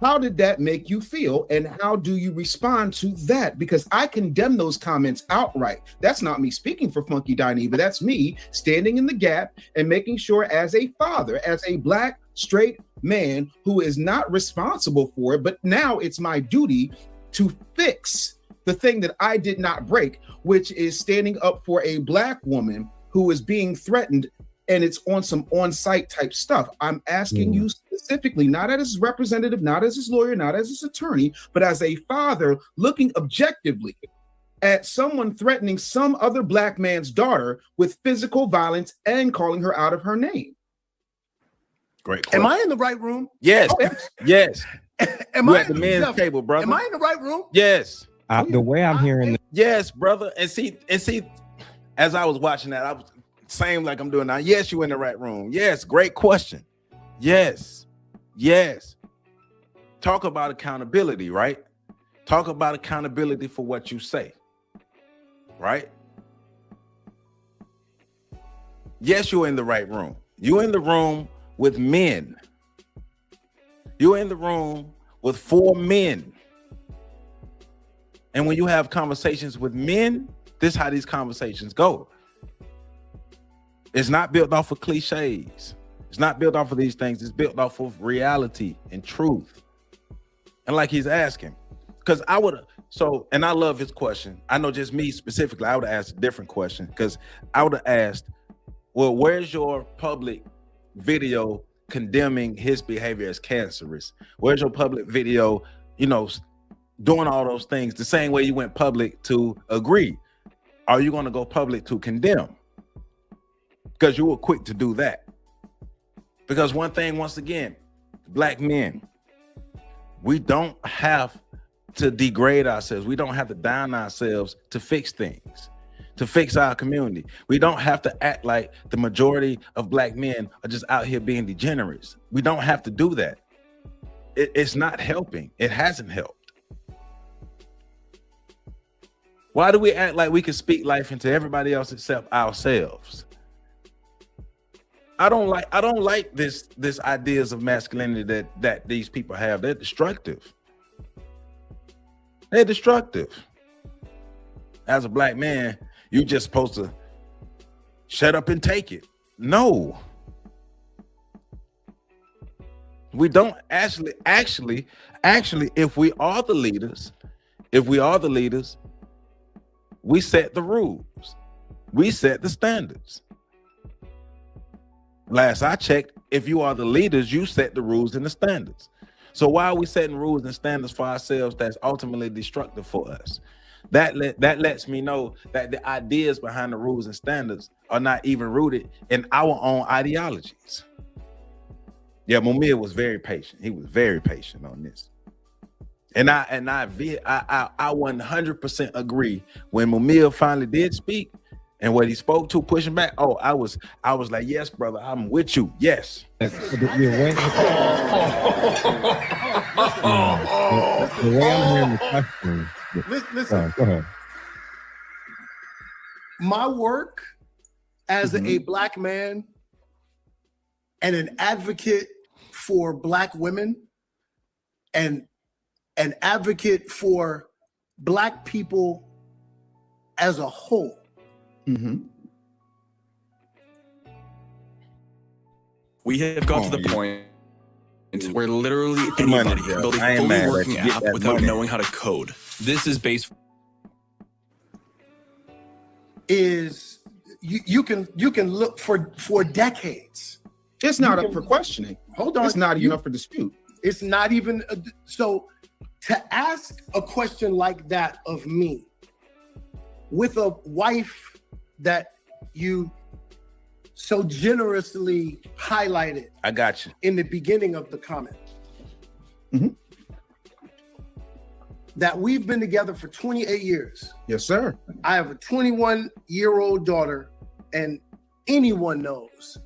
how did that make you feel, and how do you respond to that? Because I condemn those comments outright. That's not me speaking for Funky Dineva. That's me standing in the gap and making sure, as a father, as a black straight man who is not responsible for it, but now it's my duty to fix the thing that I did not break, which is standing up for a black woman who is being threatened, and it's on some on-site type stuff. I'm asking you specifically, not as his representative, not as his lawyer, not as his attorney, but as a father looking objectively at someone threatening some other black man's daughter with physical violence and calling her out of her name. Great question. Am I in the right room? Yes. Yes. Am You're I at the men's table, brother? Am I in the right room? Yes. The way I'm hearing yes, brother. And see, as I was watching that, I was same like I'm doing now. Yes, you're in the right room. Yes, great question. Yes. Talk about accountability, right? Talk about accountability for what you say, right? Yes, you're in the right room. You're in the room with men. You're in the room with 4 men. And when you have conversations with men, this is how these conversations go. It's not built off of cliches. It's not built off of these things. It's built off of reality and truth. And like he's asking, because and I love his question. I know just me specifically, I would have asked a different question, because I would have asked, well, where's your public video condemning his behavior as cancerous? Where's your public video, doing all those things the same way you went public to agree? Are you going to go public to condemn? Because you were quick to do that. Because one thing, once again, black men, we don't have to degrade ourselves. We don't have to down ourselves to fix things. to fix our community. We don't have to act like the majority of black men are just out here being degenerates. We don't have to do that. It's not helping. It hasn't helped. Why do we act like we can speak life into everybody else except ourselves? I don't like this ideas of masculinity that these people have. They're destructive. They're destructive. As a black man, you just supposed to shut up and take it. No. We don't actually, if we are the leaders, we set the rules. We set the standards. Last I checked, if you are the leaders, you set the rules and the standards. So why are we setting rules and standards for ourselves that's ultimately destructive for us? That lets me know that the ideas behind the rules and standards are not even rooted in our own ideologies. Yeah, Mumia was very patient. He was very patient on this. And I 100% agree. When Mumia finally did speak and what he spoke to, pushing back, I was like, yes, brother, I'm with you. Yes. The way I'm hearing the question. Listen, go ahead. My work as a black man and an advocate for black women and an advocate for black people as a whole. We have got to the point where literally anybody can build a fully working app without knowing how to code. This is based. You can look for decades. It's not up for questioning. Hold on. It's not even up for dispute. It's not even so to ask a question like that of me with a wife that you so generously highlighted. I got you. In the beginning of the comment. That we've been together for 28 years. Yes, sir. I have a 21-year-old daughter, and anyone knows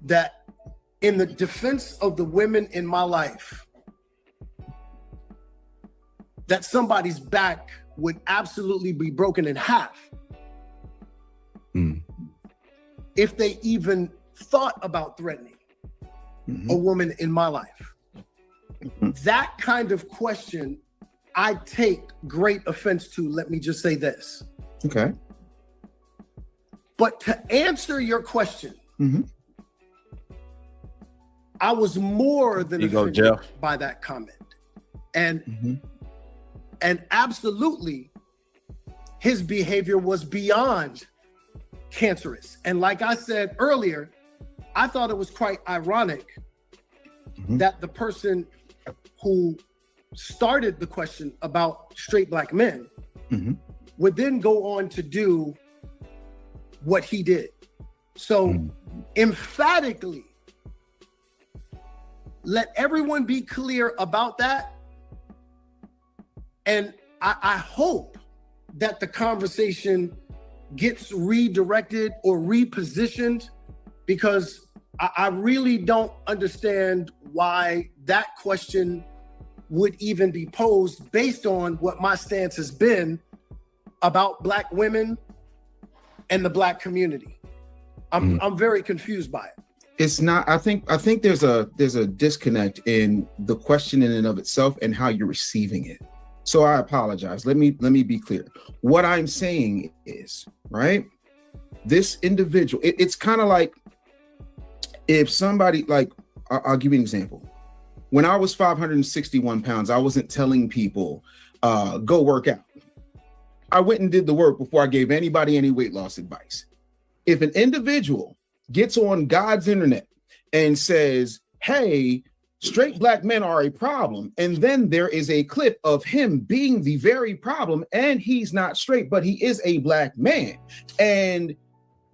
that in the defense of the women in my life, that somebody's back would absolutely be broken in half if they even thought about threatening a woman in my life. That kind of question I take great offense to. Let me just say this. Okay. But to answer your question, I was more than offended by that comment. And absolutely, his behavior was beyond cancerous. And like I said earlier, I thought it was quite ironic that the person who started the question about straight black men would then go on to do what he did. So emphatically, let everyone be clear about that. And I hope that the conversation gets redirected or repositioned, because I really don't understand why that question would even be posed based on what my stance has been about black women and the black community. I'm very confused by it. It's not. I think there's a disconnect in the question in and of itself and how you're receiving it. So I apologize. Let me be clear. What I'm saying is, right, this individual, it's kind of like if somebody, like, I'll give you an example. When I was 561 pounds, I wasn't telling people, go work out. I went and did the work before I gave anybody any weight loss advice. If an individual gets on God's internet and says, hey, straight black men are a problem, and then there is a clip of him being the very problem, and he's not straight, but he is a black man, and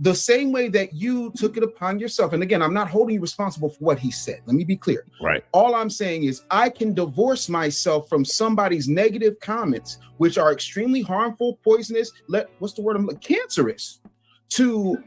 the same way that you took it upon yourself. And again, I'm not holding you responsible for what he said. Let me be clear. Right. All I'm saying is I can divorce myself from somebody's negative comments, which are extremely harmful, poisonous, cancerous to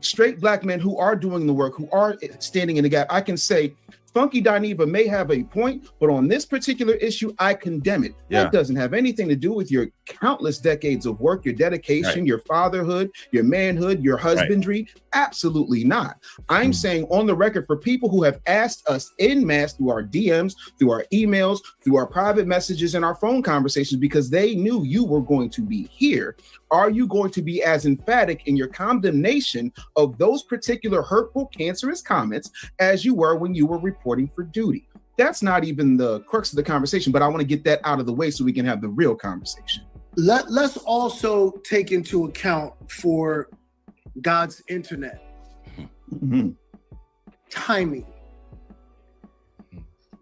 straight black men who are doing the work, who are standing in the gap. I can say, Funky Dineva may have a point, but on this particular issue, I condemn it. Yeah. That doesn't have anything to do with your countless decades of work, your dedication, your fatherhood, your manhood, your husbandry. Absolutely not. I'm saying on the record for people who have asked us en masse through our DMs, through our emails, through our private messages and our phone conversations, because they knew you were going to be here. Are you going to be as emphatic in your condemnation of those particular hurtful, cancerous comments as you were when you were reporting for duty? That's not even the crux of the conversation, but I want to get that out of the way so we can have the real conversation. Let's also take into account for God's internet. Timing.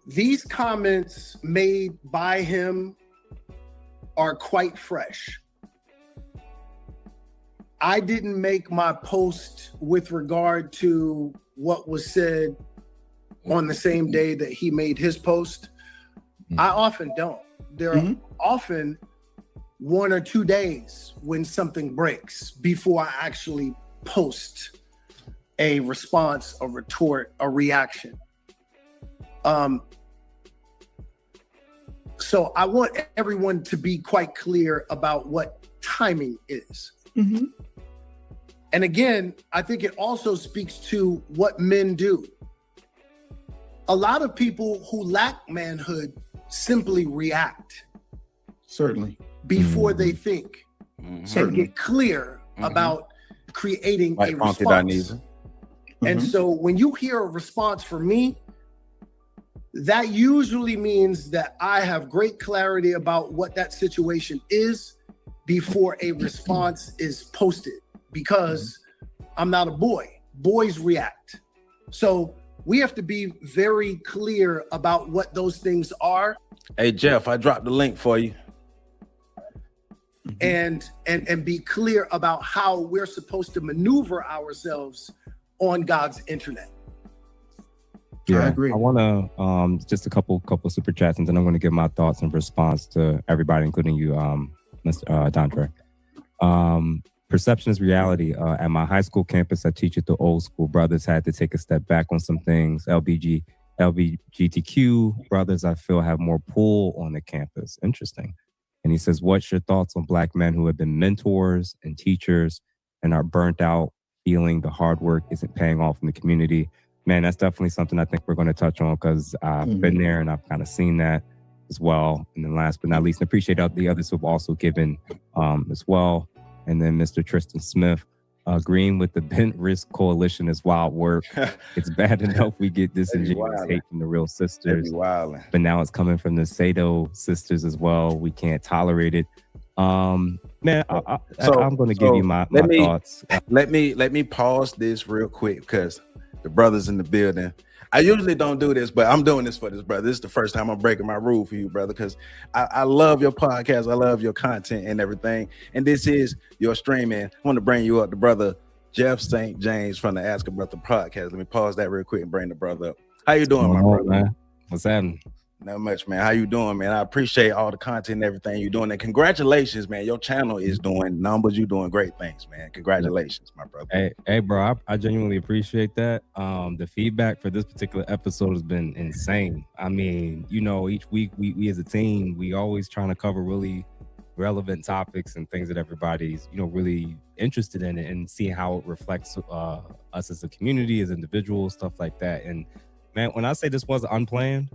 These comments made by him are quite fresh. I didn't make my post with regard to what was said on the same day that he made his post. I often don't. There are often 1 or 2 days when something breaks before I actually post a response, a retort, a reaction. So I want everyone to be quite clear about what timing is. And again, I think it also speaks to what men do. A lot of people who lack manhood simply react. Certainly. Before they think and get clear about creating a response. And so when you hear a response from me, that usually means that I have great clarity about what that situation is before a response is posted, because I'm not a boy. Boys react. So we have to be very clear about what those things are. Hey, Jeff, I dropped the link for you. And be clear about how we're supposed to maneuver ourselves on God's internet. Yeah, I agree. I want to just a couple super chats, and then I'm going to give my thoughts in response to everybody, including you, Mr. Dondre. Perception is reality. At my high school campus, I teach at the old school. Brothers had to take a step back on some things. LGBTQ brothers, I feel, have more pull on the campus. Interesting. And he says, what's your thoughts on black men who have been mentors and teachers and are burnt out, feeling the hard work isn't paying off in the community? Man, that's definitely something I think we're going to touch on, because I've been there and I've kind of seen that as well. And then last but not least, I appreciate the others who have also given as well. And then Mr. Tristan Smith, agreeing with the Bent Risk Coalition is wild work. It's bad enough we get disingenuous hate from the real sisters, but now it's coming from the Sado sisters as well. We can't tolerate it. Man, I'm going to give you my thoughts. Let me pause this real quick, because the brothers in the building. I usually don't do this, but I'm doing this for this brother. This is the first time I'm breaking my rule for you, brother, because I love your podcast. I love your content and everything. And this is your stream, man. I want to bring you up, the brother Jeff St. James from the Ask a Brother podcast. Let me pause that real quick and bring the brother up. How you doing, my brother? Man? What's happening? Not much, man. How you doing, man? I appreciate all the content and everything you're doing. And congratulations, man. Your channel is doing numbers. You're doing great things, man. Congratulations, my brother. Hey, bro, I genuinely appreciate that. The feedback for this particular episode has been insane. I mean, you know, each week we as a team, we always trying to cover really relevant topics and things that everybody's, you know, really interested in, and see how it reflects us as a community, as individuals, stuff like that. And man, when I say this was unplanned,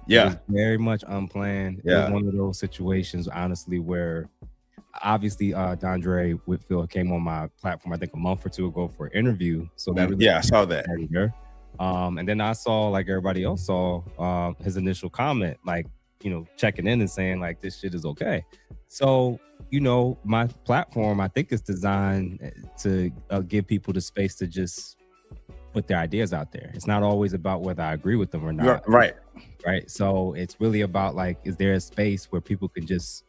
it was very much unplanned. It was one of those situations, honestly, where obviously Dondre Whitfield came on my platform, I think a month or two ago for an interview. So that really I saw that. And then I saw, like everybody else saw, his initial comment, like, you know, checking in and saying like, this shit is okay. So, you know, my platform, I think, is designed to give people the space to just put their ideas out there. It's not always about whether I agree with them or not. Right. So it's really about, like, is there a space where people can just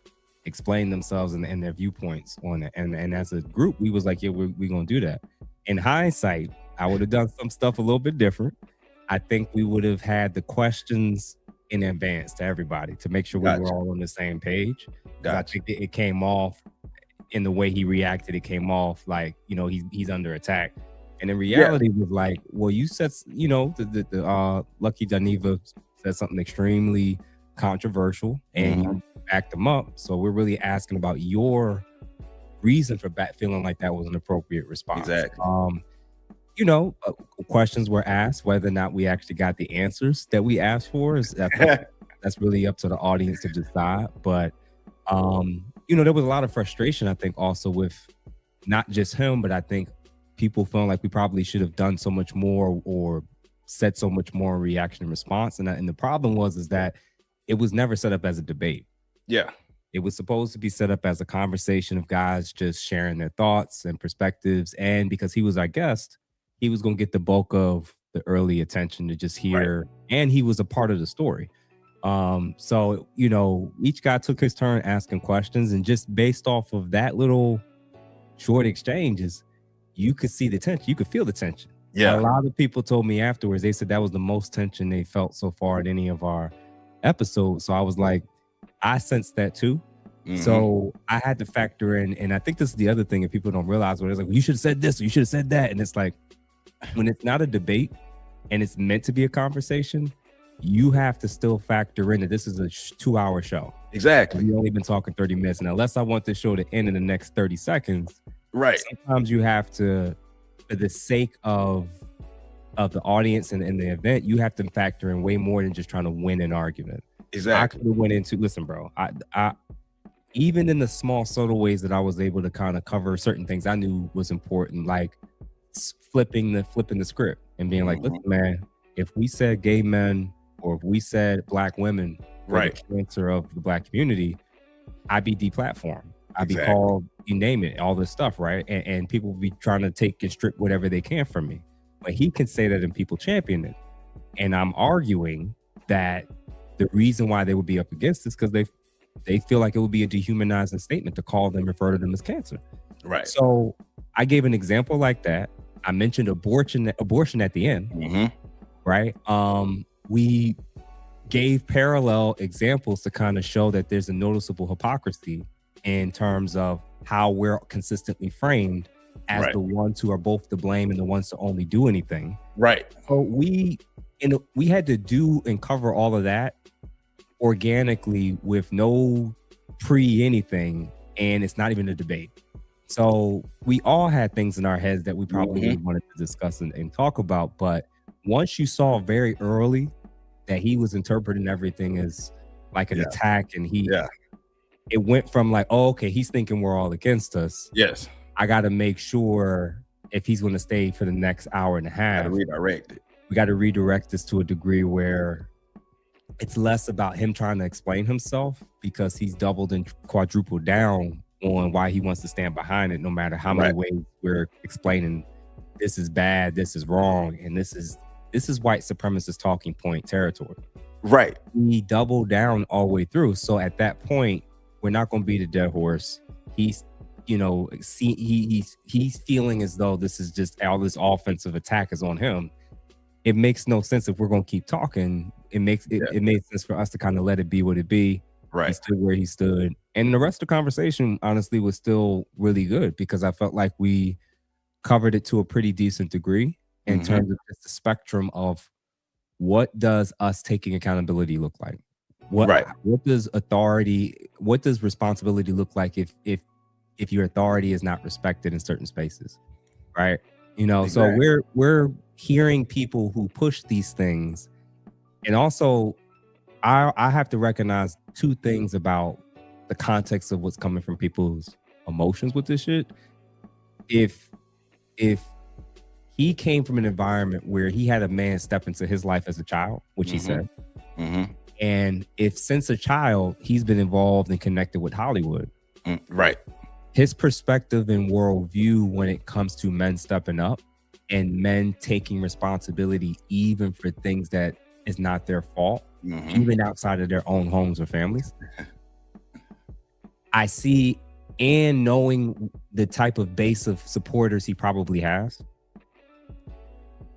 explain themselves and their viewpoints on it? And as a group, we was like, yeah, we're gonna do that. In hindsight, I would have done some stuff a little bit different. I think we would have had the questions in advance to everybody to make sure we were all on the same page. I think it came off in the way he reacted. It came off like, you know, he's under attack. And in reality, it was like, well, you said, you know, the Lucky Dineva said something extremely controversial, and you backed them up. So we're really asking about your reason for feeling like that was an appropriate response. Exactly. You know, questions were asked. Whether or not we actually got the answers that we asked for that's really up to the audience to decide. But you know, there was a lot of frustration, I think, also with not just him, but I think people feeling like we probably should have done so much more or said so much more in reaction and response. And the problem is that it was never set up as a debate. Yeah. It was supposed to be set up as a conversation of guys just sharing their thoughts and perspectives. And because he was our guest, he was going to get the bulk of the early attention to just hear, and he was a part of the story. So, you know, each guy took his turn asking questions, and just based off of that little short exchanges, you could see the tension. You could feel the tension. Yeah. A lot of people told me afterwards, they said that was the most tension they felt so far in any of our episodes. So I was like, I sensed that too. So I had to factor in, and I think this is the other thing that people don't realize, where it's like, well, you should have said this or you should have said that. And it's like, when it's not a debate and it's meant to be a conversation, you have to still factor in that this is a 2-hour show. Exactly. We've only been talking 30 minutes. And unless I want this show to end in the next 30 seconds, sometimes you have to, for the sake of the audience and the event, you have to factor in way more than just trying to win an argument. Exactly. I could have went into, listen, bro, I even in the small subtle ways that I was able to kind of cover certain things I knew was important, like flipping the script and being like, listen, man, if we said gay men or if we said black women were the cancer of the black community, I'd be deplatformed. I'd be called, you name it, all this stuff, right? And people would be trying to take and strip whatever they can from me. But he can say that and people champion it. And I'm arguing that the reason why they would be up against this because they feel like it would be a dehumanizing statement to call them, refer to them as cancer. Right. So I gave an example like that. I mentioned abortion at the end, right? We gave parallel examples to kind of show that there's a noticeable hypocrisy in terms of how we're consistently framed as the ones who are both to blame and the ones to only do anything. Right. So we had to do and cover all of that organically with no anything, and it's not even a debate. So we all had things in our heads that we probably wanted to discuss and talk about, but once you saw very early that he was interpreting everything as like an attack, and it went from like, oh, okay, he's thinking we're all against us. Yes. I got to make sure if he's going to stay for the next hour and a half, redirect it. We got to redirect this to a degree where it's less about him trying to explain himself, because he's doubled and quadrupled down on why he wants to stand behind it, no matter how many ways we're explaining this is bad, this is wrong, and this is white supremacist talking point territory. Right. He doubled down all the way through. So at that point, we're not going to beat a dead horse. He's, you know, he's feeling as though this is just all this offensive attack is on him. It makes no sense if we're going to keep talking. It makes sense for us to kind of let it be what it be. Right. He stood where he stood. And the rest of the conversation, honestly, was still really good, because I felt like we covered it to a pretty decent degree in terms of just the spectrum of what does us taking accountability look like? What does authority, what does responsibility look like if your authority is not respected in certain spaces, right? You know, so we're hearing people who push these things. And also, I have to recognize two things about the context of what's coming from people's emotions with this shit. If he came from an environment where he had a man step into his life as a child, which he said, and if since a child he's been involved and connected with Hollywood, his perspective and worldview when it comes to men stepping up and men taking responsibility even for things that is not their fault, even outside of their own homes or families. I see, and knowing the type of base of supporters he probably has,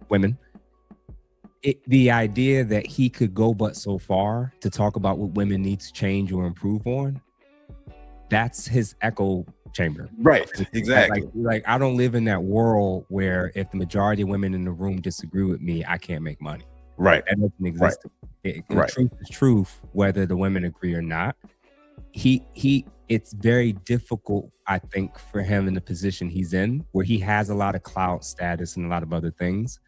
women. The idea that he could go but so far to talk about what women need to change or improve on, that's his echo chamber. Right, exactly. Like I don't live in that world where if the majority of women in the room disagree with me, I can't make money. Right. That doesn't exist. Right. Truth is truth, whether the women agree or not. It's very difficult, I think, for him in the position he's in, where he has a lot of clout status and a lot of other things.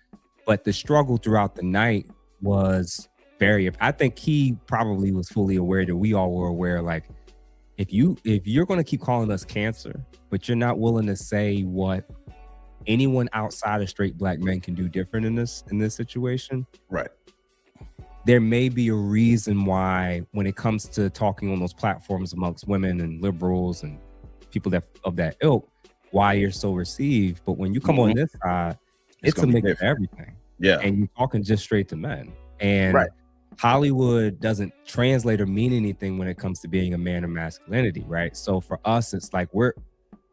But the struggle throughout the night was I think he probably was fully aware that we all were aware, like, if you're going to keep calling us cancer, but you're not willing to say what anyone outside of straight black men can do different in this situation, right? There may be a reason why, when it comes to talking on those platforms amongst women and liberals and people of that ilk, why you're so received. But when you come on this side, it's a mix of everything. Yeah. And you're talking just straight to men. And right. Hollywood doesn't translate or mean anything when it comes to being a man or masculinity, right? So for us, it's like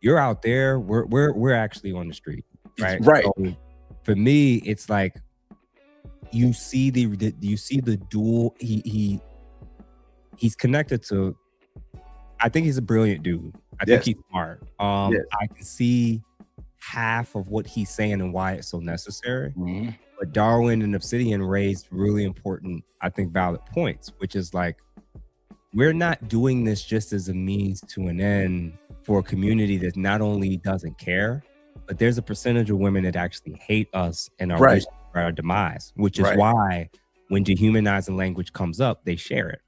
you're out there, we're actually on the street, right? Right. So for me, it's like you see the dual. He's connected to. I think he's a brilliant dude. I think he's smart. I can see half of what he's saying and why it's so necessary. Mm-hmm. But Darwin and Obsidian raised really important, I think, valid points, which is like, we're not doing this just as a means to an end for a community that not only doesn't care, but there's a percentage of women that actually hate us and are wishing for our demise, which is why when dehumanizing language comes up, they share it.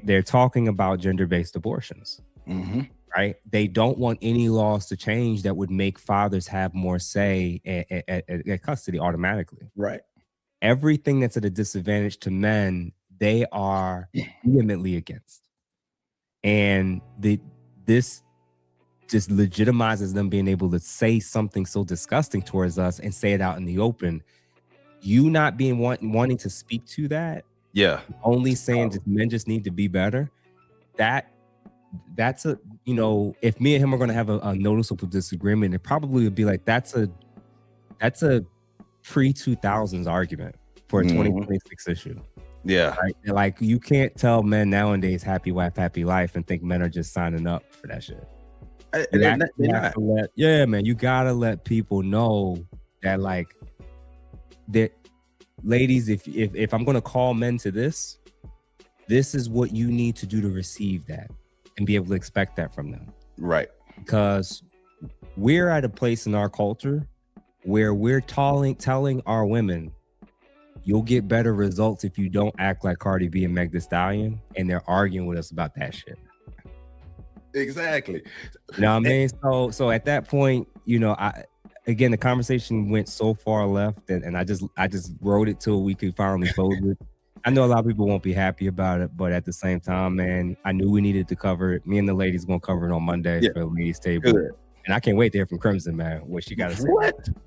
They're talking about gender-based abortions. Mm-hmm. Right? They don't want any laws to change that would make fathers have more say at custody automatically. Right. Everything that's at a disadvantage to men, they are vehemently against. And this just legitimizes them being able to say something so disgusting towards us and say it out in the open. You not being wanting to speak to that. Yeah. Only saying that men just need to be better. That's a, if me and him are going to have a noticeable disagreement, it probably would be like, that's a pre-2000s argument for a 2026 issue. Yeah. Right? Like, you can't tell men nowadays happy wife, happy life and think men are just signing up for that shit. Man, you gotta let people know that, like, that ladies, if I'm going to call men to this is what you need to do to receive that. And be able to expect that from them. Right. Because we're at a place in our culture where we're telling our women, you'll get better results if you don't act like Cardi B and Meg Thee Stallion, and they're arguing with us about that shit. Exactly. You know what I mean? So at that point, again, the conversation went so far left, and I just wrote it till we could finally close it. I know a lot of people won't be happy about it, but at the same time, man, I knew we needed to cover it. Me and the ladies gonna cover it on Monday for the ladies' table. Good. And I can't wait to hear from Crimson, man, what she got to say.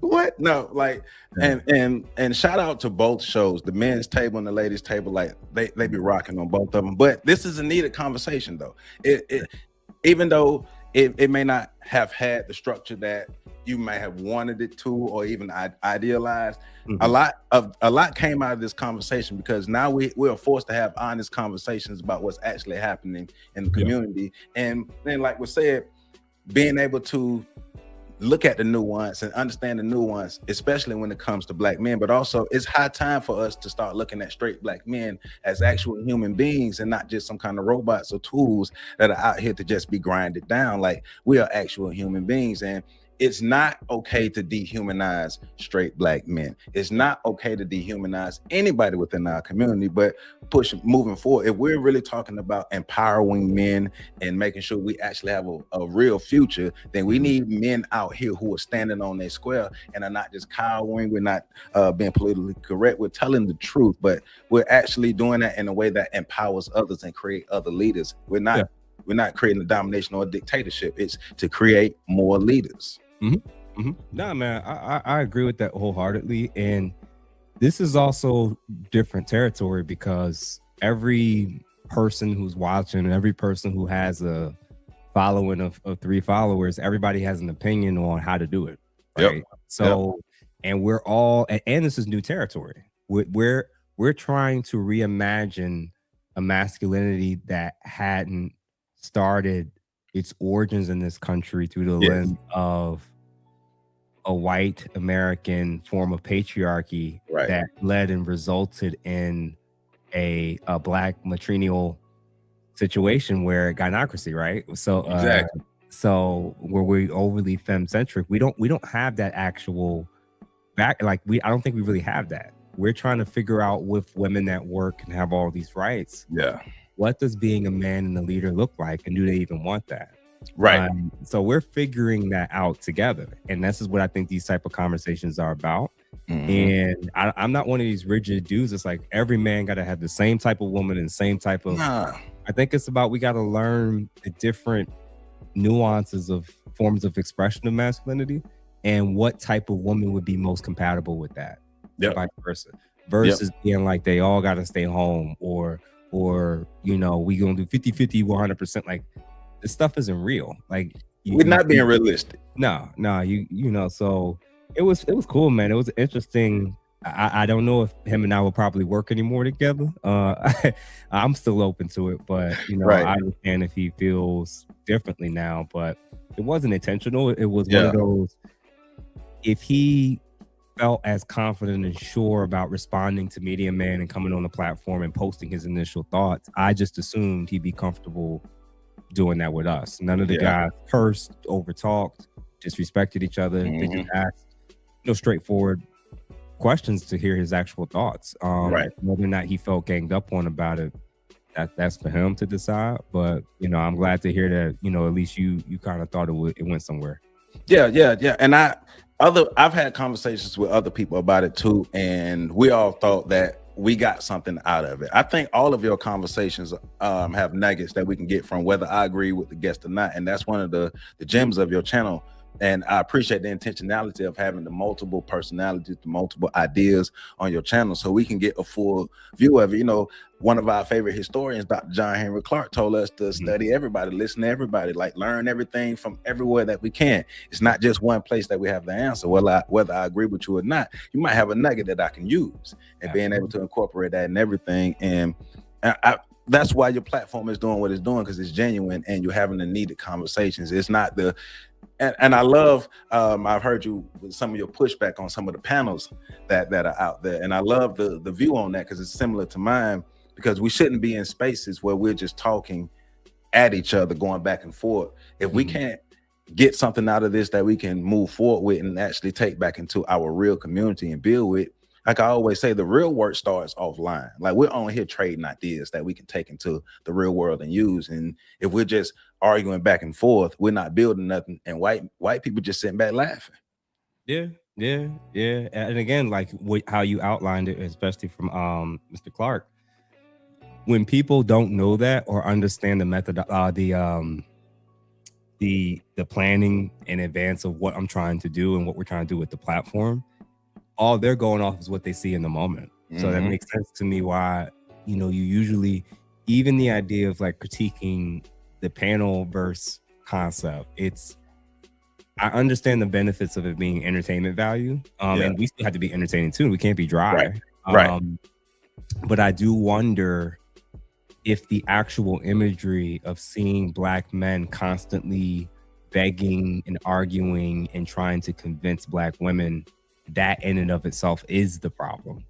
What? No, like, and shout out to both shows, the men's table and the ladies' table. Like, they be rocking on both of them. But this is a needed conversation, though. Even though it may not have had the structure that you may have wanted it to, or even idealized. Mm-hmm. A lot came out of this conversation, because now we're forced to have honest conversations about what's actually happening in the community. And then, like we said, being able to look at the nuance and understand the nuance, especially when it comes to black men. But also, it's high time for us to start looking at straight black men as actual human beings, and not just some kind of robots or tools that are out here to just be grinded down. Like, we are actual human beings, and it's not okay to dehumanize straight black men. It's not okay to dehumanize anybody within our community. But moving forward, if we're really talking about empowering men and making sure we actually have a real future, then we need men out here who are standing on their square and are not just cowering. We're not being politically correct. We're telling the truth, but we're actually doing that in a way that empowers others and create other leaders. We're not creating a domination or a dictatorship. It's to create more leaders. Mm-hmm. Mm-hmm. Nah, man, I agree with that wholeheartedly. And this is also different territory, because every person who's watching, every person who has a following of 3 followers, everybody has an opinion on how to do it. Right? So, and we're all, and this is new territory. We're trying to reimagine a masculinity that hadn't started its origins in this country through the lens of a white American form of patriarchy that led and resulted in a black matrilineal situation where gynocracy, right? So Exactly. So where we overly femme-centric, we don't have that actual back. Like I don't think we really have that. We're trying to figure out with women that work and have all these rights. Yeah. What does being a man and a leader look like, and do they even want that? Right. So we're figuring that out together, and this is what I think these type of conversations are about. And I'm not one of these rigid dudes. It's like every man got to have the same type of woman and same type of. I think it's about we got to learn the different nuances of forms of expression of masculinity and what type of woman would be most compatible with that. Vice versa. Versus being like they all got to stay home or you know, we gonna do 50-50, 100%. Like this stuff isn't real. Like we're not being realistic. No, you know. So it was cool, man. It was interesting. I don't know if him and I will probably work anymore together. I'm still open to it, but you know, I understand if he feels differently now. But it wasn't intentional. It was one of those. If he felt as confident and sure about responding to Media Man and coming on the platform and posting his initial thoughts, I just assumed he'd be comfortable doing that with us. None of the guys cursed, overtalked, disrespected each other. They just asked, straightforward questions to hear his actual thoughts. Whether or not he felt ganged up on about it, that's for him to decide. But you know, I'm glad to hear that. You know, at least you kind of thought it went somewhere. Yeah. And I've had conversations with other people about it too, and we all thought that we got something out of it. I think all of your conversations have nuggets that we can get from whether I agree with the guest or not, and that's one of the gems of your channel. And I appreciate the intentionality of having the multiple personalities, the multiple ideas on your channel, so we can get a full view of it. You know, one of our favorite historians, Dr. John Henry Clark, told us to study everybody, listen to everybody, like learn everything from everywhere that we can. It's not just one place that we have the answer. Whether I agree with you or not, you might have a nugget that I can use, and being able to incorporate that in everything. And that's why your platform is doing what it's doing, because it's genuine and you're having the needed conversations. It's not the and I love I've heard you with some of your pushback on some of the panels that are out there, and I love the view on that, because it's similar to mine, because we shouldn't be in spaces where we're just talking at each other, going back and forth. If we can't get something out of this that we can move forward with and actually take back into our real community and build with, like I always say, the real work starts offline. Like we're only here trading ideas that we can take into the real world and use. And if we're just arguing back and forth, we're not building nothing. And white people just sitting back laughing. Yeah. And again, like how you outlined it, especially from Mr. Clark, when people don't know that or understand the method, the planning in advance of what I'm trying to do and what we're trying to do with the platform, all they're going off is what they see in the moment. So that makes sense to me why, you know, you usually, even the idea of like critiquing the panel verse concept, I understand the benefits of it being entertainment value. And we still have to be entertaining too. We can't be dry. Right. But I do wonder if the actual imagery of seeing Black men constantly begging and arguing and trying to convince Black women, that in and of itself is the problem.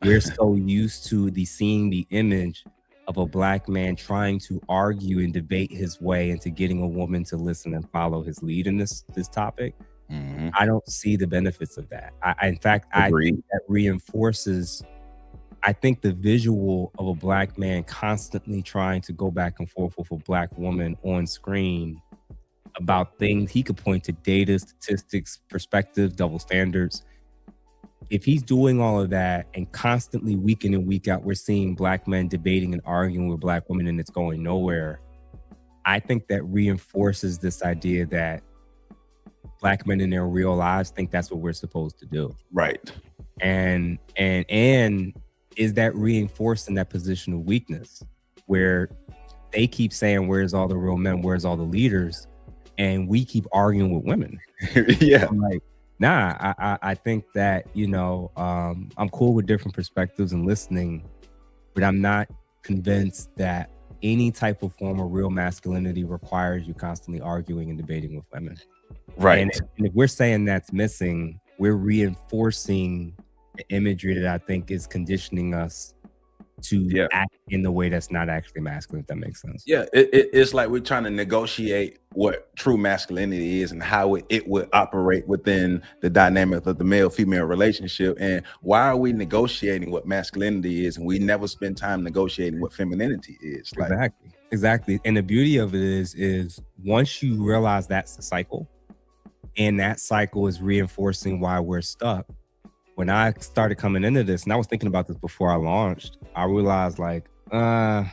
We're so used to seeing the image of a Black man trying to argue and debate his way into getting a woman to listen and follow his lead in this topic. I don't see the benefits of that. In fact, I think that reinforces, I think the visual of a Black man constantly trying to go back and forth with a Black woman on screen about things. He could point to data, statistics, perspective, double standards. If he's doing all of that and constantly week in and week out, we're seeing Black men debating and arguing with Black women and it's going nowhere. I think that reinforces this idea that Black men in their real lives think that's what we're supposed to do. Right. And is that reinforcing that position of weakness where they keep saying, where's all the real men? Where's all the leaders? And we keep arguing with women. Yeah. I'm like, I think that, I'm cool with different perspectives and listening, but I'm not convinced that any type of form of real masculinity requires you constantly arguing and debating with women. Right. And if we're saying that's missing, we're reinforcing the imagery that I think is conditioning us to act in the way that's not actually masculine, if that makes sense. Yeah, it's like we're trying to negotiate what true masculinity is and how it would operate within the dynamic of the male-female relationship. And why are we negotiating what masculinity is and we never spend time negotiating what femininity is? Like, Exactly. And the beauty of it is once you realize that's the cycle, and that cycle is reinforcing why we're stuck. When I started coming into this, and I was thinking about this before I launched, I realized I'll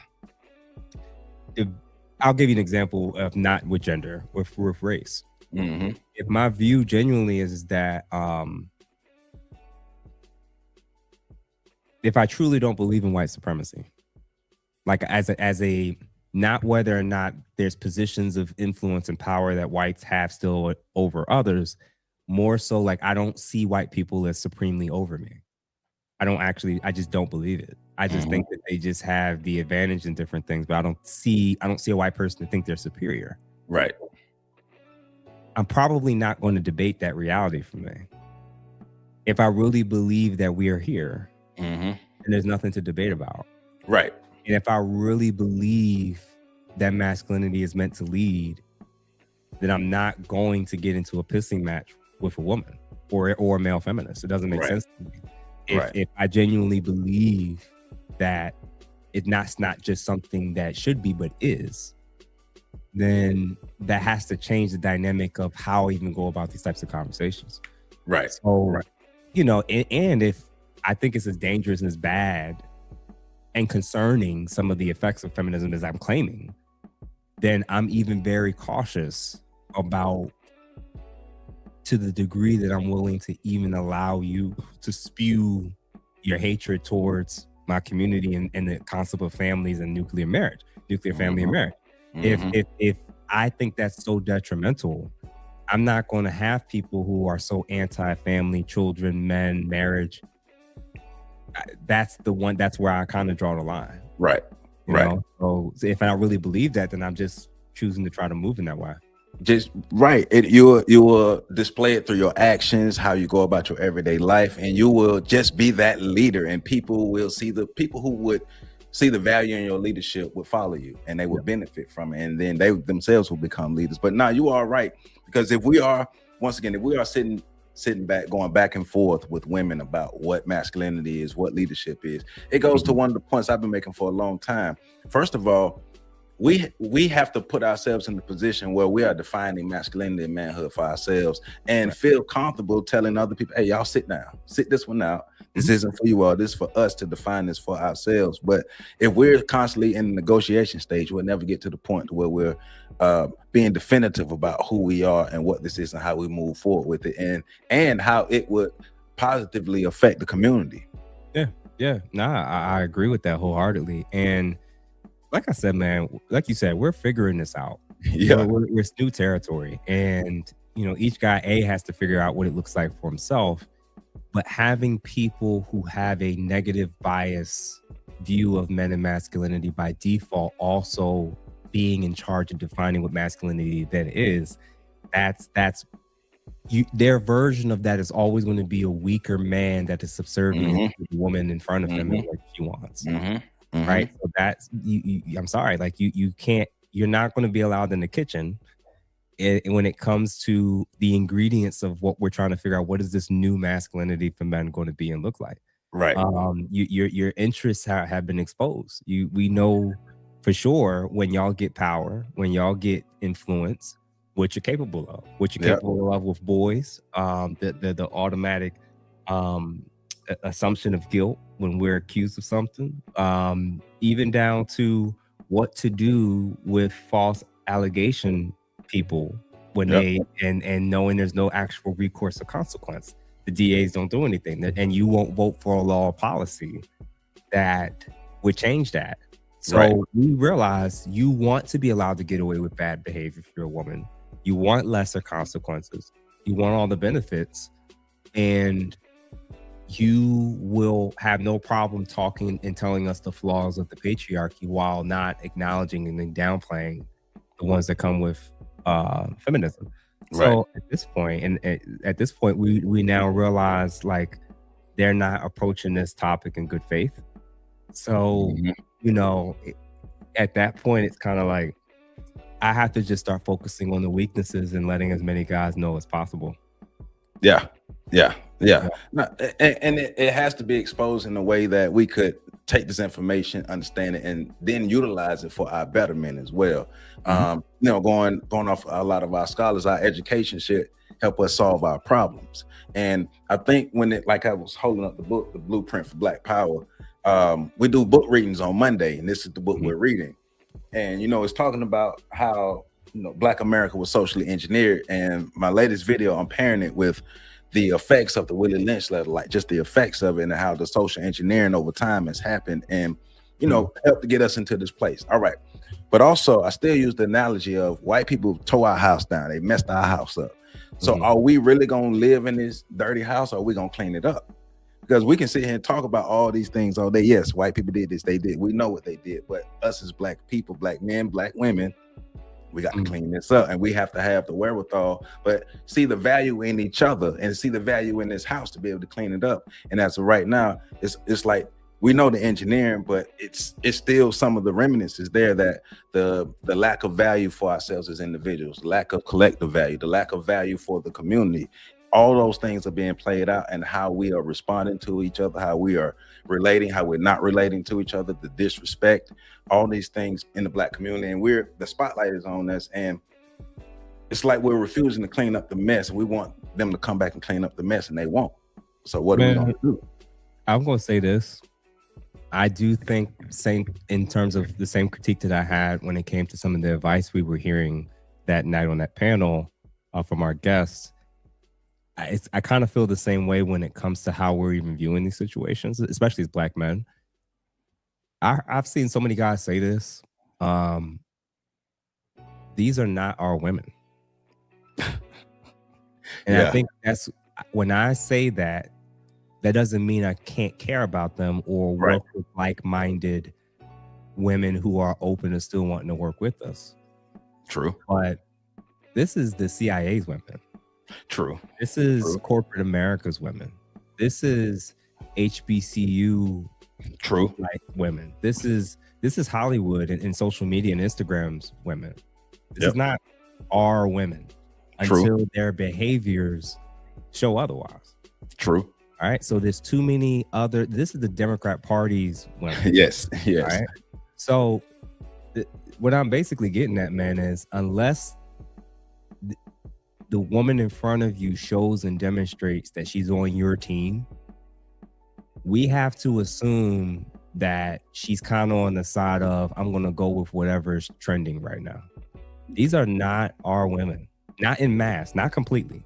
give you an example of not with gender, with race. Mm-hmm. If my view genuinely is that if I truly don't believe in white supremacy, like as a not whether or not there's positions of influence and power that whites have still over others, more so like I don't see white people as supremely over me. I just don't believe it. I just think that they just have the advantage in different things, but I don't see a white person to think they're superior. Right. I'm probably not going to debate that reality for me. If I really believe that we are here, and there's nothing to debate about. Right. And if I really believe that masculinity is meant to lead, then I'm not going to get into a pissing match with a woman or a male feminist. It doesn't make sense to me. If I genuinely believe that it's not just something that should be, but is, then that has to change the dynamic of how I even go about these types of conversations. Right. So, and if I think it's as dangerous and as bad and concerning some of the effects of feminism as I'm claiming, then I'm even very cautious about to the degree that I'm willing to even allow you to spew your hatred towards my community and the concept of families and nuclear family and marriage. If I think that's so detrimental, I'm not going to have people who are so anti-family, children, men, marriage. That's where I kind of draw the line. Right. You know? So if I don't really believe that, then I'm just choosing to try to move in that way. You will display it through your actions, how you go about your everyday life, and you will just be that leader, and people will see the people who would see the value in your leadership would follow you, and they would benefit from it, and then they themselves will become leaders. But now you are right, because if we are sitting back, going back and forth with women about what masculinity is, what leadership is, it goes to one of the points I've been making for a long time. First of all, we have to put ourselves in the position where we are defining masculinity and manhood for ourselves, and feel comfortable telling other people, hey, y'all sit down, sit this one out. This isn't for you all. This is for us to define this for ourselves. But if we're constantly in the negotiation stage, we'll never get to the point where we're being definitive about who we are and what this is and how we move forward with it, and how it would positively affect the community. I agree with that wholeheartedly. And like I said, man, like you said, we're figuring this out. We're new territory, and each guy has to figure out what it looks like for himself. But having people who have a negative bias view of men and masculinity by default also being in charge of defining what masculinity then is, their version of that is always going to be a weaker man that is subservient to the woman in front of him and what she wants. Right? So that's I'm sorry, like you're not going to be allowed in the kitchen when it comes to the ingredients of what we're trying to figure out. What is this new masculinity for men going to be and look like? Right. Your interests have been exposed. We know for sure when y'all get power, when y'all get influence, what you're capable of, capable of with boys, the automatic assumption of guilt when we're accused of something, even down to what to do with false allegation people when they and knowing there's no actual recourse or consequence. The DAs don't do anything, and you won't vote for a law or policy that would change that. So we realize you want to be allowed to get away with bad behavior if you're a woman. You want lesser consequences. you want all the benefits, and you will have no problem talking and telling us the flaws of the patriarchy while not acknowledging and then downplaying the ones that come with feminism. So at this point, we now realize like they're not approaching this topic in good faith. So, you know, at that point, it's kind of like I have to just start focusing on the weaknesses and letting as many guys know as possible. Yeah. No, and it has to be exposed in a way that we could take this information, understand it, and then utilize it for our betterment as well. You know, going off a lot of our scholars, our education should help us solve our problems. And I think when it, like I was holding up the book, The Blueprint for Black Power, we do book readings on Monday, and this is the book we're reading. And, you know, it's talking about how, you know, Black America was socially engineered. And my latest video, I'm pairing it with the effects of the Willie Lynch letter, like just the effects of it and how the social engineering over time has happened and, you know, helped to get us into this place. All right. But also, I still use the analogy of white people tore our house down. They messed our house up. So are we really going to live in this dirty house, or are we going to clean it up? Because we can sit here and talk about all these things all day. Yes, white people did this, they did. We know what they did. But us as Black people, Black men, Black women, we got to clean this up, and we have to have the wherewithal, but see the value in each other and see the value in this house to be able to clean it up. And as of right now, it's like we know the engineering, but it's still some of the remnants is there, that the lack of value for ourselves as individuals, the lack of collective value, the lack of value for the community. All those things are being played out, and how we are responding to each other, how we are relating, how we're not relating to each other, the disrespect, all these things in the Black community. And the spotlight is on us, and it's like we're refusing to clean up the mess, and we want them to come back and clean up the mess, and they won't. So what are we going to do? I'm going to say this. I do think same in terms of the same critique that I had when it came to some of the advice we were hearing that night on that panel from our guests. I kind of feel the same way when it comes to how we're even viewing these situations, especially as Black men. I've seen so many guys say this. These are not our women. And I think that's when I say that, that doesn't mean I can't care about them or work with like-minded women who are open to still wanting to work with us. True. But this is the CIA's women. True. This is corporate America's women. This is HBCU like women. This is Hollywood and social media and Instagram's women. This is not our women until their behaviors show otherwise. True. All right. So there's too many other. This is the Democrat Party's women. Yes. All right? So what I'm basically getting at, man, is unless the woman in front of you shows and demonstrates that she's on your team, we have to assume that she's kind of on the side of, I'm going to go with whatever's trending right now. These are not our women, not in mass, not completely.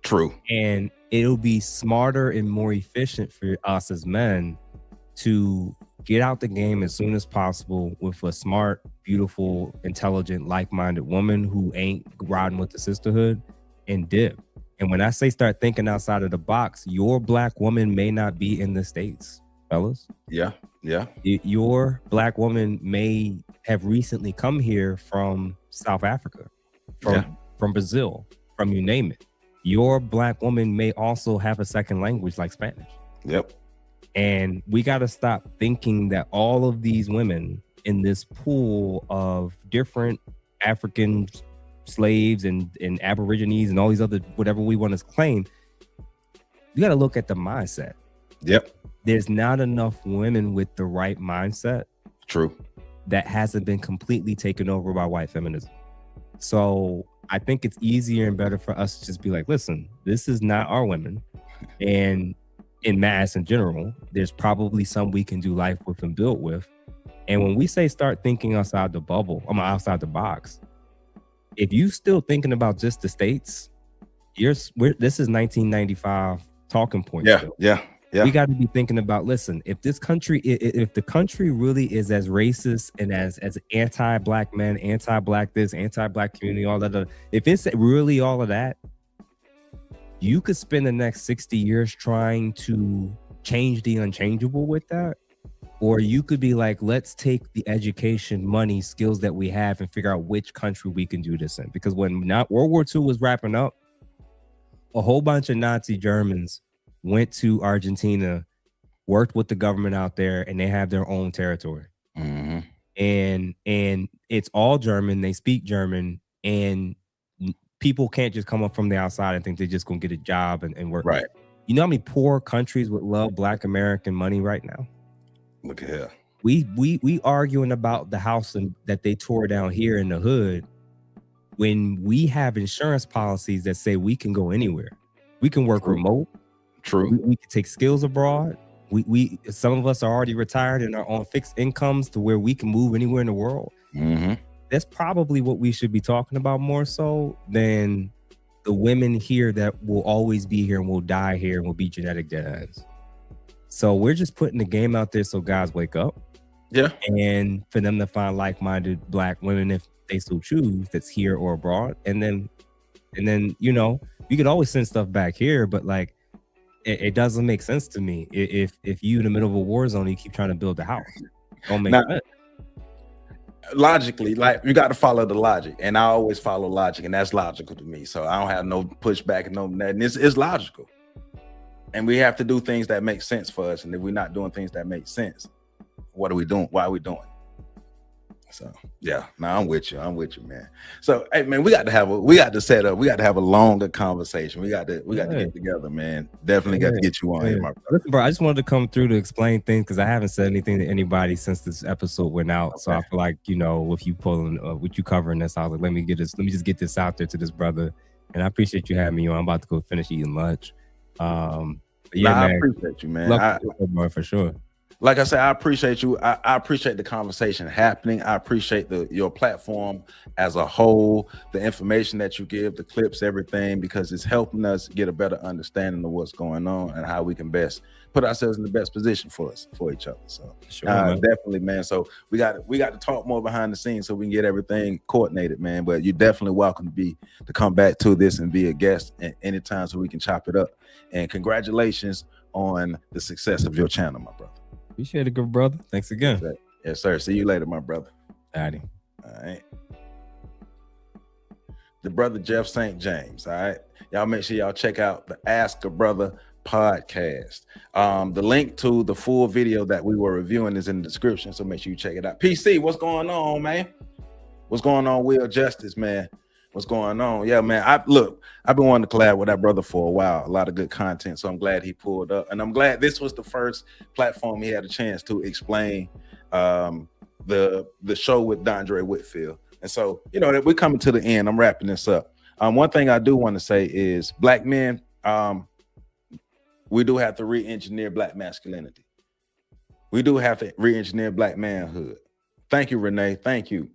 True. And it'll be smarter and more efficient for us as men to get out the game as soon as possible with a smart, beautiful, intelligent, like-minded woman who ain't riding with the sisterhood and dip. And when I say start thinking outside of the box, your Black woman may not be in the States, fellas. Yeah. Your Black woman may have recently come here from South Africa, from Brazil, from you name it. Your Black woman may also have a second language like Spanish. Yep. And we got to stop thinking that all of these women in this pool of different African slaves and Aborigines and all these other whatever we want to claim, you got to look at the mindset. Yep. There's not enough women with the right mindset. True. That hasn't been completely taken over by white feminism. So I think it's easier and better for us to just be like, listen, this is not our women. And in mass in general, there's probably some we can do life with and build with. And when we say start thinking outside the bubble, outside the box, if you still thinking about just the States, this is 1995 talking point. Yeah. We got to be thinking about, listen, if this country, if the country really is as racist and as anti-Black men, anti-Black this, anti-Black community, all that, if it's really all of that, you could spend the next 60 years trying to change the unchangeable with that. Or you could be like, let's take the education, money, skills that we have and figure out which country we can do this in. Because when World War II was wrapping up, a whole bunch of Nazi Germans went to Argentina, worked with the government out there, and they have their own territory. Mm-hmm. And it's all German. They speak German, and people can't just come up from the outside and think they're just gonna get a job and work. Right. You know how many poor countries would love Black American money right now? Look at here. We arguing about the house that they tore down here in the hood when we have insurance policies that say we can go anywhere. We can work remote. True. We can take skills abroad. We some of us are already retired and are on fixed incomes to where we can move anywhere in the world. Mm-hmm. That's probably what we should be talking about more so than the women here that will always be here and will die here and will be genetic dead ends. So we're just putting the game out there so guys wake up. Yeah. And for them to find like-minded Black women if they so choose that's here or abroad. And then, you know, you could always send stuff back here, but like it doesn't make sense to me. If you in the middle of a war zone, you keep trying to build a house. Don't make sense. Logically, like you got to follow the logic, and I always follow logic, and that's logical to me. So I don't have no pushback and no nothing. It's logical. And we have to do things that make sense for us. And if we're not doing things that make sense, what are we doing? Why are we doing? So yeah, no, I'm with you, man. So hey man, we got to have a longer conversation. We got to get together, man. Definitely got to get you on here, my brother. Listen, bro, I just wanted to come through to explain things because I haven't said anything to anybody since this episode went out. Okay. So I feel like, you know, with you with you covering this, I was like, let me just get this out there to this brother. And I appreciate you having me on. I'm about to go finish eating lunch. Yeah, man, I appreciate you, man. For sure. Like I said, I appreciate you. I appreciate the conversation happening. I appreciate your platform as a whole, the information that you give, the clips, everything, because it's helping us get a better understanding of what's going on and how we can best put ourselves in the best position for each other. So sure, definitely, man. So we got to talk more behind the scenes so we can get everything coordinated, man. But you're definitely welcome to come back to this and be a guest at any time so we can chop it up. And congratulations on the success of your channel, my brother. Appreciate it, good brother. Thanks again. Yes, sir. See you later, my brother. Alrighty. All right. The brother Jeff St. James. All right. Y'all make sure y'all check out the Ask a Brother podcast. The link to the full video that we were reviewing is in the description, so make sure you check it out. PC, what's going on, man? What's going on, Will Justice, man? What's going on? Yeah, man. I've been wanting to collab with that brother for a while. A lot of good content. So I'm glad he pulled up. And I'm glad this was the first platform he had a chance to explain the show with Dondre Whitfield. And so, you know, we're coming to the end. I'm wrapping this up. One thing I do want to say is Black men, we do have to re-engineer Black masculinity. We do have to re-engineer Black manhood. Thank you, Renee. Thank you.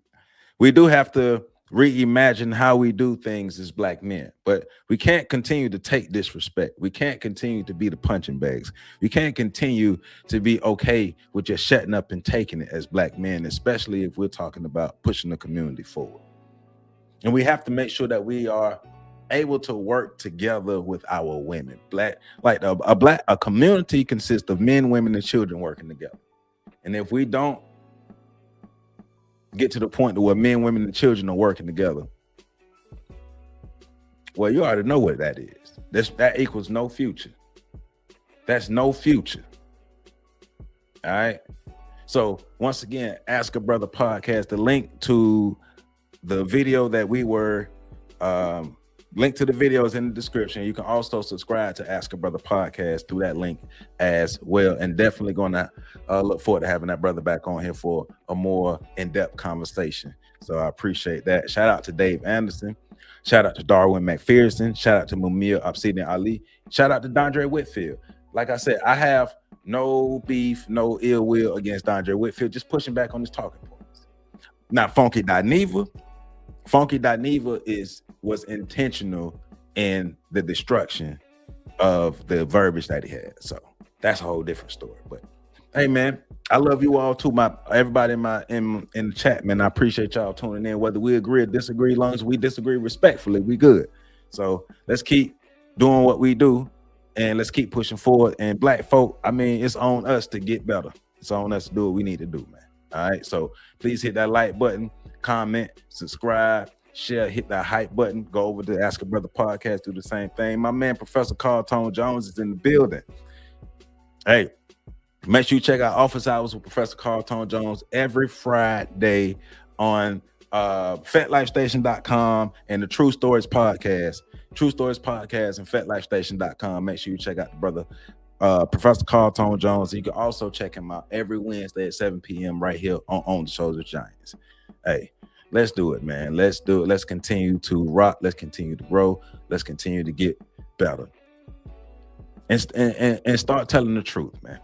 We do have to reimagine how we do things as Black men, but we can't continue to take disrespect. We can't continue to be the punching bags. We can't continue to be okay with just shutting up and taking it as Black men, especially if we're talking about pushing the community forward. And we have to make sure that we are able to work together with our women. A community consists of men, women, and children working together. And if we don't get to the point where men, women, and children are working together, well, you already know what that is. That equals no future. That's no future. All right. So once again, Ask a Brother podcast, the link to the video that we were link to the video is in the description. You can also subscribe to Ask a Brother podcast through that link as well. And definitely going to look forward to having that brother back on here for a more in-depth conversation. So I appreciate that. Shout out to Dave Anderson. Shout out to Darwin McPherson. Shout out to Mumia Obsidian Ali. Shout out to Dondre Whitfield. Like I said, I have no beef, no ill will against Dondre Whitfield, just pushing back on his talking points. Now, Funky Dineva was intentional in the destruction of the verbiage that he had. So that's a whole different story. But hey, man, I love you all too. Everybody in the chat, man. I appreciate y'all tuning in. Whether we agree or disagree, as long as we disagree respectfully, we good. So let's keep doing what we do, and let's keep pushing forward. And black folk, I mean, it's on us to get better. It's on us to do what we need to do, man. All right. So please hit that like button, comment, subscribe, share, hit that hype button. Go over to Ask a Brother podcast, do the same thing. My man, Professor Carlton Jones, is in the building. Hey, make sure you check out Office Hours with Professor Carlton Jones every Friday on FetLifeStation.com and the True Stories Podcast. True Stories Podcast and FetLifeStation.com. Make sure you check out the brother Professor Carlton Jones. You can also check him out every Wednesday at 7 p.m. right here on the Shoulders of Giants. Hey, let's do it, man. Let's do it. Let's continue to rock. Let's continue to grow. Let's continue to get better. And start telling the truth, man.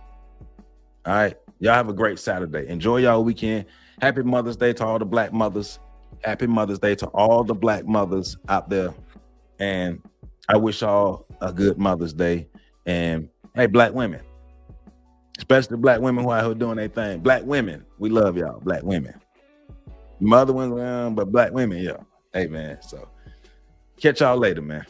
All right. Y'all have a great Saturday. Enjoy y'all weekend. Happy Mother's Day to all the black mothers. Happy Mother's Day to all the black mothers out there. And I wish y'all a good Mother's Day. And hey, black women, especially black women who are out here doing their thing. Black women, we love y'all. Black women. Mother women, but black women, yeah. Hey, man. So catch y'all later, man.